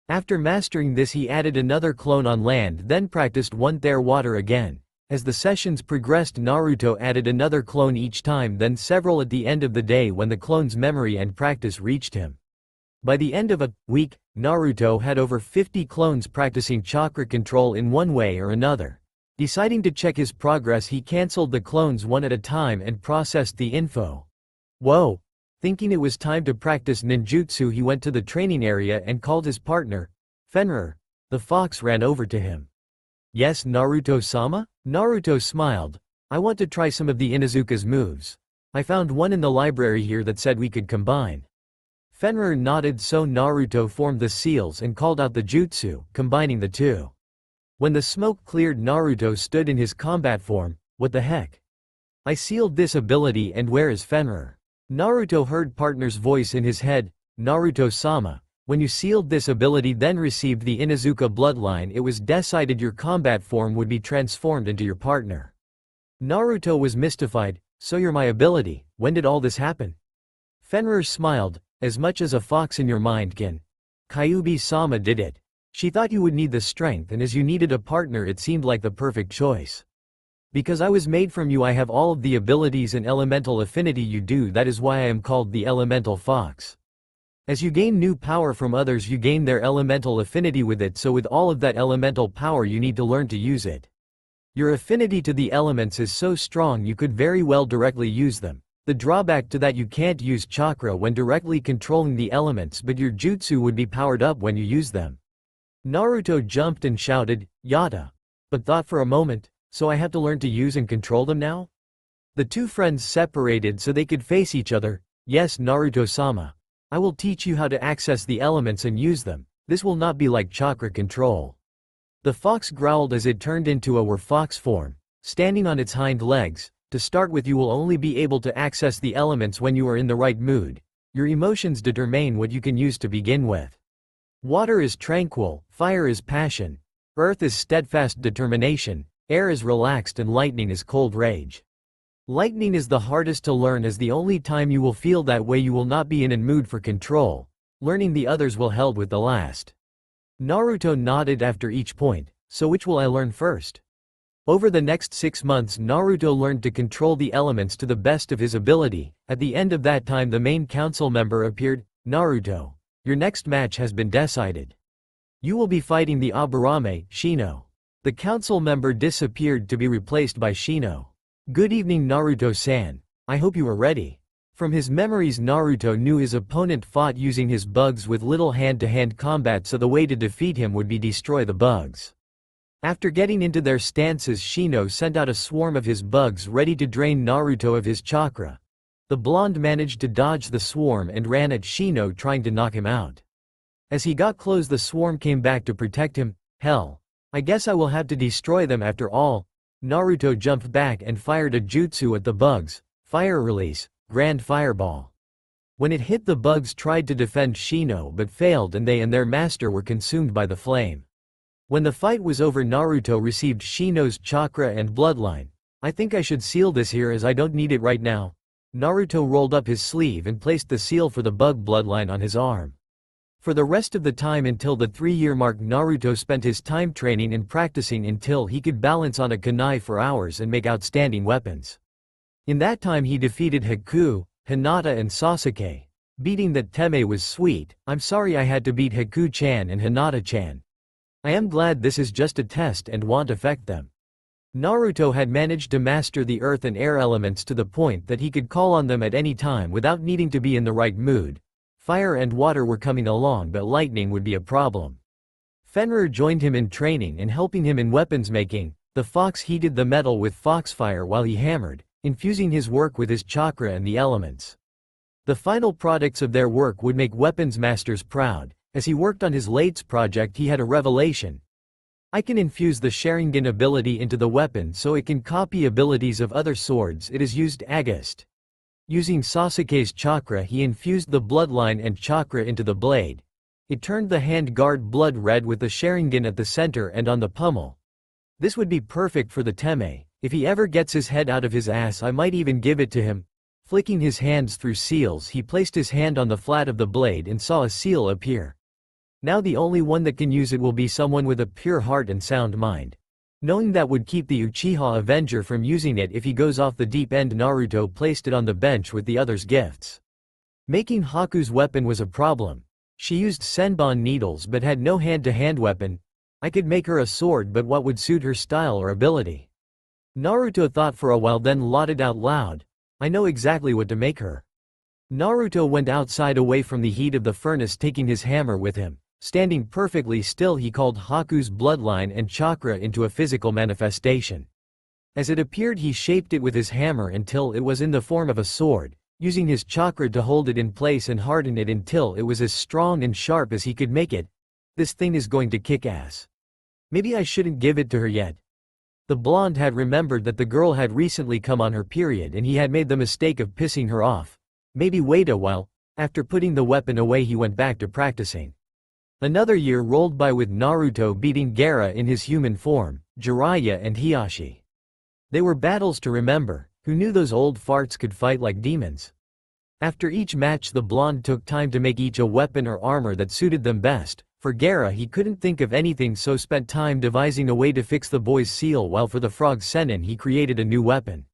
After mastering this, he added another clone on land, then practiced one there water again. As the sessions progressed, Naruto added another clone each time, then several at the end of the day when the clone's memory and practice reached him. By the end of a week, Naruto had over 50 clones practicing chakra control in one way or another. Deciding to check his progress, he cancelled the clones one at a time and processed the info. Whoa! Thinking it was time to practice ninjutsu, he went to the training area and called his partner, Fenrir. The fox ran over to him. "Yes, Naruto-sama?" Naruto smiled. "I want to try some of the Inuzuka's moves. I found one in the library here that said we could combine." Fenrir nodded, so Naruto formed the seals and called out the jutsu, combining the two. When the smoke cleared, Naruto stood in his combat form. "What the heck? I sealed this ability, and where is Fenrir?" Naruto heard partner's voice in his head, Naruto-sama. When you sealed this ability then received the Inuzuka bloodline, it was decided your combat form would be transformed into your partner. Naruto was mystified, so you're my ability, when did all this happen? Fenrir smiled, as much as a fox in your mind can. Kyuubi-sama did it. She thought you would need the strength, and as you needed a partner it seemed like the perfect choice. Because I was made from you, I have all of the abilities and elemental affinity you do, that is why I am called the elemental fox. As you gain new power from others you gain their elemental affinity with it, so with all of that elemental power you need to learn to use it. Your affinity to the elements is so strong you could very well directly use them. The drawback to that, you can't use chakra when directly controlling the elements, but your jutsu would be powered up when you use them. Naruto jumped and shouted, "Yata!" But thought for a moment, so I have to learn to use and control them now? The two friends separated so they could face each other. Yes, Naruto-sama. I will teach you how to access the elements and use them. This will not be like chakra control. The fox growled as it turned into a fox form, standing on its hind legs. To start with, you will only be able to access the elements when you are in the right mood. Your emotions determine what you can use to begin with. Water is tranquil, fire is passion, earth is steadfast determination, air is relaxed, and lightning is cold rage. Lightning is the hardest to learn, as the only time you will feel that way you will not be in a mood for control. Learning the others will help with the last. Naruto nodded after each point. So which will I learn first? Over the next 6 months Naruto learned to control the elements to the best of his ability. At the end of that time the main council member appeared. Naruto, your next match has been decided. You will be fighting the Aburame, Shino. The council member disappeared to be replaced by Shino. Good evening Naruto-san. I hope you are ready. From his memories Naruto knew his opponent fought using his bugs with little hand-to-hand combat, so the way to defeat him would be destroy the bugs. After getting into their stances Shino sent out a swarm of his bugs ready to drain Naruto of his chakra. The blonde managed to dodge the swarm and ran at Shino trying to knock him out. As he got close the swarm came back to protect him. Hell. I guess I will have to destroy them after all. Naruto jumped back and fired a jutsu at the bugs. Fire release, Grand Fireball. When it hit, the bugs tried to defend Shino but failed, and they and their master were consumed by the flame. When the fight was over Naruto received Shino's chakra and bloodline. I think I should seal this here as I don't need it right now. Naruto rolled up his sleeve and placed the seal for the bug bloodline on his arm. For the rest of the time until the 3-year mark Naruto spent his time training and practicing until he could balance on a kunai for hours and make outstanding weapons. In that time he defeated Haku, Hinata and Sasuke. Beating that Teme was sweet. I'm sorry I had to beat Haku-chan and Hinata-chan. I am glad this is just a test and won't affect them. Naruto had managed to master the earth and air elements to the point that he could call on them at any time without needing to be in the right mood. Fire and water were coming along, but lightning would be a problem. Fenrir joined him in training and helping him in weapons making. The fox heated the metal with foxfire while he hammered, infusing his work with his chakra and the elements. The final products of their work would make weapons masters proud. As he worked on his latest project he had a revelation. I can infuse the Sharingan ability into the weapon so it can copy abilities of other swords. It is used August. Using Sasuke's chakra he infused the bloodline and chakra into the blade. It turned the hand guard blood red with the Sharingan at the center and on the pummel. This would be perfect for the Teme. If he ever gets his head out of his ass I might even give it to him. Flicking his hands through seals he placed his hand on the flat of the blade and saw a seal appear. Now the only one that can use it will be someone with a pure heart and sound mind. Knowing that would keep the Uchiha Avenger from using it if he goes off the deep end, Naruto placed it on the bench with the others' gifts. Making Haku's weapon was a problem. She used Senbon needles but had no hand-to-hand weapon. I could make her a sword, but what would suit her style or ability? Naruto thought for a while, then lauded out loud. I know exactly what to make her. Naruto went outside away from the heat of the furnace, taking his hammer with him. Standing perfectly still he called Haku's bloodline and chakra into a physical manifestation. As it appeared he shaped it with his hammer until it was in the form of a sword, using his chakra to hold it in place and harden it until it was as strong and sharp as he could make it. This thing is going to kick ass. Maybe I shouldn't give it to her yet. The blonde had remembered that the girl had recently come on her period and he had made the mistake of pissing her off. Maybe wait a while. After putting the weapon away he went back to practicing. Another year rolled by with Naruto beating Gaara in his human form, Jiraiya and Hiashi. They were battles to remember. Who knew those old farts could fight like demons? After each match the blonde took time to make each a weapon or armor that suited them best. For Gaara he couldn't think of anything so spent time devising a way to fix the boy's seal, while for the frog Sennin he created a new weapon.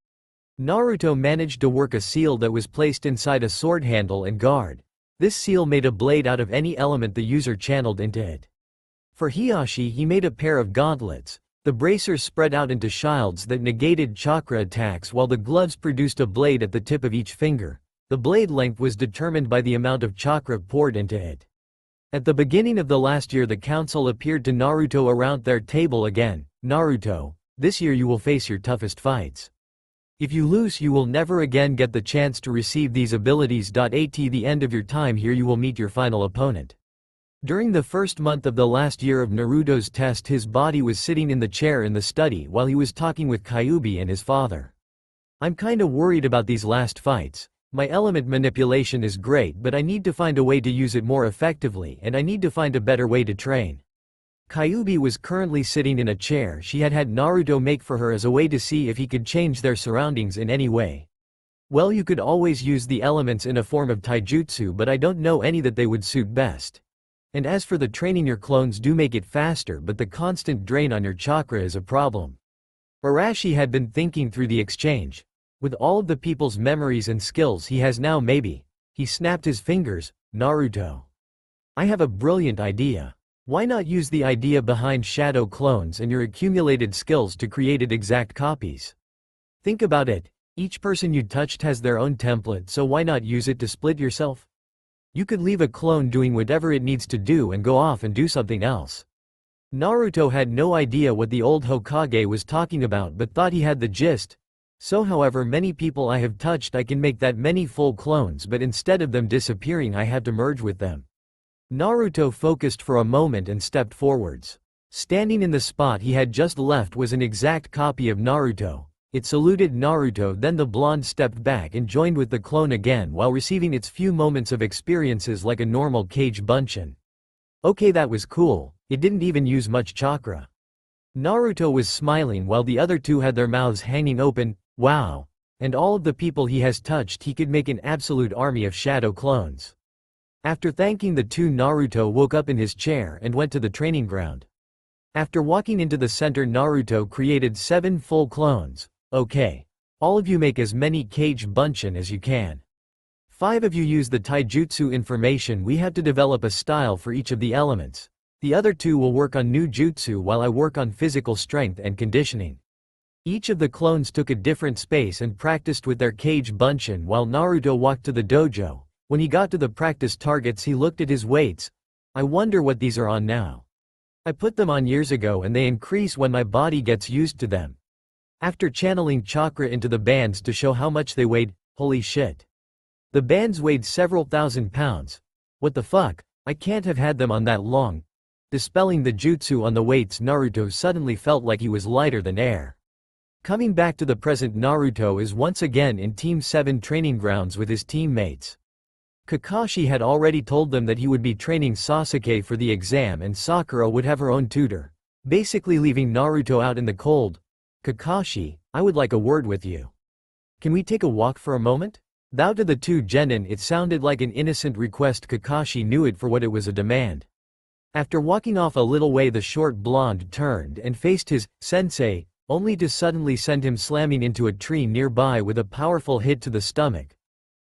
Naruto managed to work a seal that was placed inside a sword handle and guard. This seal made a blade out of any element the user channeled into it. For Hiashi he made a pair of gauntlets. The bracers spread out into shields that negated chakra attacks, while the gloves produced a blade at the tip of each finger. The blade length was determined by the amount of chakra poured into it. At the beginning of the last year the council appeared to Naruto around their table again. Naruto, this year you will face your toughest fights. If you lose you will never again get the chance to receive these abilities. At the end of your time here you will meet your final opponent. During the first month of the last year of Naruto's test his body was sitting in the chair in the study while he was talking with Kyuubi and his father. I'm kinda worried about these last fights. My element manipulation is great but I need to find a way to use it more effectively and I need to find a better way to train. Kyuubi was currently sitting in a chair she had Naruto make for her as a way to see if he could change their surroundings in any way. Well, you could always use the elements in a form of taijutsu, but I don't know any that they would suit best. And as for the training, your clones do make it faster, but the constant drain on your chakra is a problem. Arashi had been thinking through the exchange. With all of the people's memories and skills he has now, maybe. He snapped his fingers. Naruto. I have a brilliant idea. Why not use the idea behind shadow clones and your accumulated skills to create exact copies? Think about it. Each person you touched has their own template, so why not use it to split yourself? You could leave a clone doing whatever it needs to do and go off and do something else. Naruto had no idea what the old Hokage was talking about but thought he had the gist. So however many people I have touched I can make that many full clones, but instead of them disappearing I have to merge with them. Naruto focused for a moment and stepped forwards. Standing in the spot he had just left was an exact copy of Naruto. It saluted Naruto, then the blonde stepped back and joined with the clone again while receiving its few moments of experiences like a normal Kage Bunshin. Okay, that was cool, it didn't even use much chakra. Naruto was smiling while the other two had their mouths hanging open. Wow. And all of the people he has touched he could make an absolute army of shadow clones. After thanking the two, Naruto woke up in his chair and went to the training ground. After walking into the center Naruto created 7 full clones. Okay. All of you make as many Kage Bunshin as you can. 5 of you use the taijutsu information. We have to develop a style for each of the elements. The other 2 will work on new jutsu while I work on physical strength and conditioning. Each of the clones took a different space and practiced with their Kage Bunshin while Naruto walked to the dojo. When he got to the practice targets he looked at his weights. I wonder what these are on now. I put them on years ago and they increase when my body gets used to them. After channeling chakra into the bands to show how much they weighed, holy shit. The bands weighed several thousand pounds. What the fuck, I can't have had them on that long. Dispelling the jutsu on the weights, Naruto suddenly felt like he was lighter than air. Coming back to the present, Naruto is once again in Team 7 training grounds with his teammates. Kakashi had already told them that he would be training Sasuke for the exam and Sakura would have her own tutor, basically leaving Naruto out in the cold. Kakashi, I would like a word with you. Can we take a walk for a moment? Thou to the 2 genin. It sounded like an innocent request. Kakashi knew it for what it was, a demand. After walking off a little way the short blonde turned and faced his sensei, only to suddenly send him slamming into a tree nearby with a powerful hit to the stomach.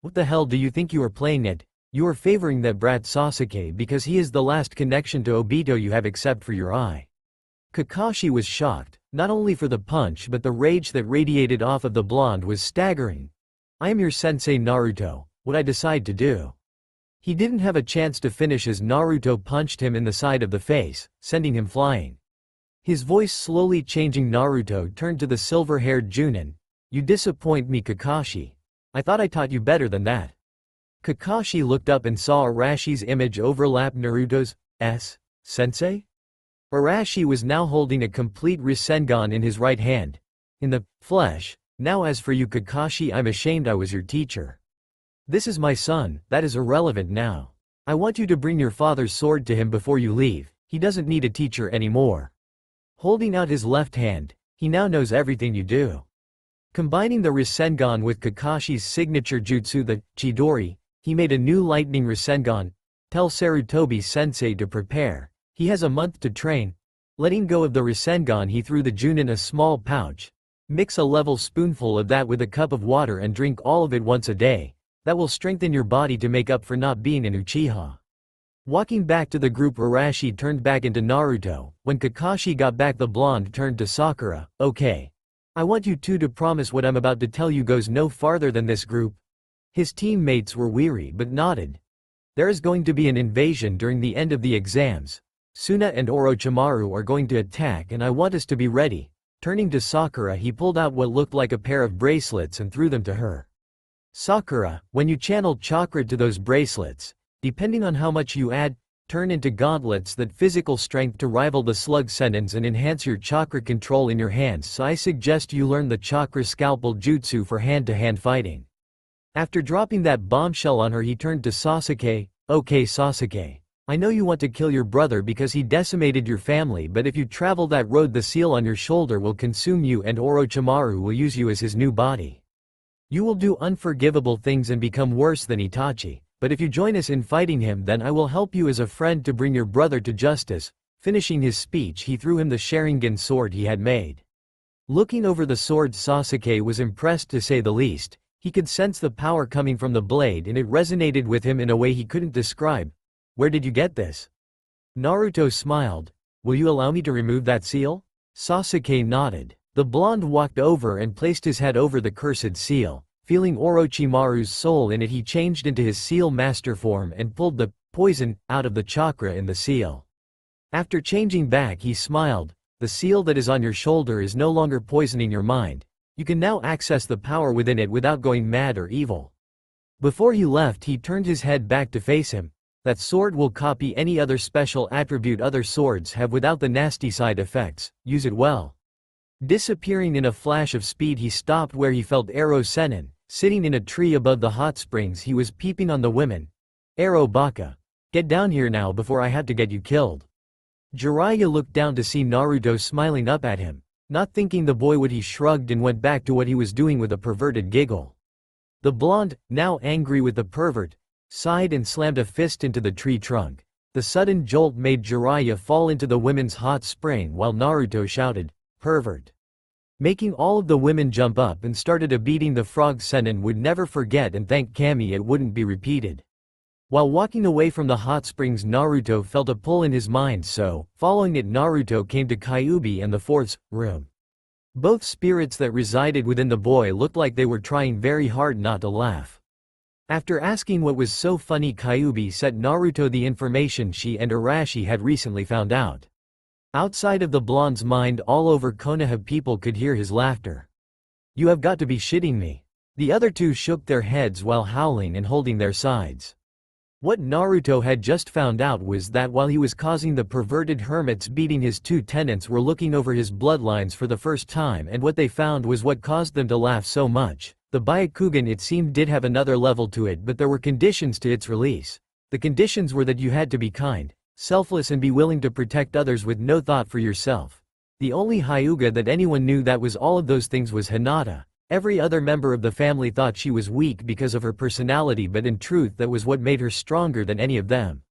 What the hell do you think you are playing at? You are favoring that brat Sasuke because he is the last connection to Obito you have except for your eye. Kakashi was shocked, not only for the punch but the rage that radiated off of the blonde was staggering. I am your sensei Naruto, what I decide to do. He didn't have a chance to finish as Naruto punched him in the side of the face, sending him flying. His voice slowly changing, Naruto turned to the silver-haired Chunin. You disappoint me, Kakashi. I thought I taught you better than that. Kakashi looked up and saw Arashi's image overlap Naruto's. Sensei? Arashi was now holding a complete Rasengan in his right hand. In the flesh. Now as for you, Kakashi, I'm ashamed I was your teacher. This is my son, that is irrelevant now. I want you to bring your father's sword to him before you leave, he doesn't need a teacher anymore. Holding out his left hand, he now knows everything you do. Combining the Rasengan with Kakashi's signature jutsu the Chidori, he made a new lightning Rasengan. Tell Sarutobi-sensei to prepare, he has a month to train. Letting go of the Rasengan, he threw the Chunin a small pouch. Mix a level spoonful of that with a cup of water and drink all of it once a day. That will strengthen your body to make up for not being an Uchiha. Walking back to the group, Arashi turned back into Naruto. When Kakashi got back, the blonde turned to Sakura. Okay. I want you two to promise what I'm about to tell you goes no farther than this group. His teammates were weary but nodded. There is going to be an invasion during the end of the exams. Suna and Orochimaru are going to attack and I want us to be ready. Turning to Sakura, he pulled out what looked like a pair of bracelets and threw them to her. Sakura, when you channel chakra to those bracelets, depending on how much you add, turn into gauntlets that physical strength to rival the slug sentence and enhance your chakra control in your hands, so I suggest you learn the chakra scalpel jutsu for hand-to-hand fighting. After dropping that bombshell on her, he turned to Sasuke. Okay Sasuke. I know you want to kill your brother because he decimated your family, but if you travel that road, the seal on your shoulder will consume you and Orochimaru will use you as his new body. You will do unforgivable things and become worse than Itachi, but if you join us in fighting him, then I will help you as a friend to bring your brother to justice. Finishing his speech, he threw him the Sharingan sword he had made. Looking over the sword, Sasuke was impressed to say the least. He could sense the power coming from the blade and it resonated with him in a way he couldn't describe. Where did you get this? Naruto smiled. Will you allow me to remove that seal? Sasuke nodded. The blonde walked over and placed his head over the cursed seal. Feeling Orochimaru's soul in it, he changed into his seal master form and pulled the poison out of the chakra in the seal. After changing back, he smiled. The seal that is on your shoulder is no longer poisoning your mind. You can now access the power within it without going mad or evil. Before he left, he turned his head back to face him. That sword will copy any other special attribute other swords have without the nasty side effects. Use it well. Disappearing in a flash of speed, he stopped where he felt Ero Sennin, sitting in a tree above the hot springs. He was peeping on the women. Ero Baka. Get down here now before I have to get you killed. Jiraiya looked down to see Naruto smiling up at him. Not thinking the boy would, he shrugged and went back to what he was doing with a perverted giggle. The blonde, now angry with the pervert, sighed and slammed a fist into the tree trunk. The sudden jolt made Jiraiya fall into the women's hot spring while Naruto shouted, "Pervert!" Making all of the women jump up and started a beating the frog Sennin would never forget, and thank Kami it wouldn't be repeated. While walking away from the hot springs, Naruto felt a pull in his mind, so, following it, Naruto came to Kyuubi and the fourth room. Both spirits that resided within the boy looked like they were trying very hard not to laugh. After asking what was so funny, Kyuubi sent Naruto the information she and Arashi had recently found out. Outside of the blonde's mind, all over Konoha people could hear his laughter. You have got to be shitting me. The other two shook their heads while howling and holding their sides. What Naruto had just found out was that while he was causing the perverted hermits beating, his two tenants were looking over his bloodlines for the first time, and what they found was what caused them to laugh so much. The Byakugan, it seemed, did have another level to it, but there were conditions to its release. The conditions were that you had to be kind, selfless, and be willing to protect others with no thought for yourself. The only Hyuga that anyone knew that was all of those things was Hinata. Every other member of the family thought she was weak because of her personality, but in truth that was what made her stronger than any of them.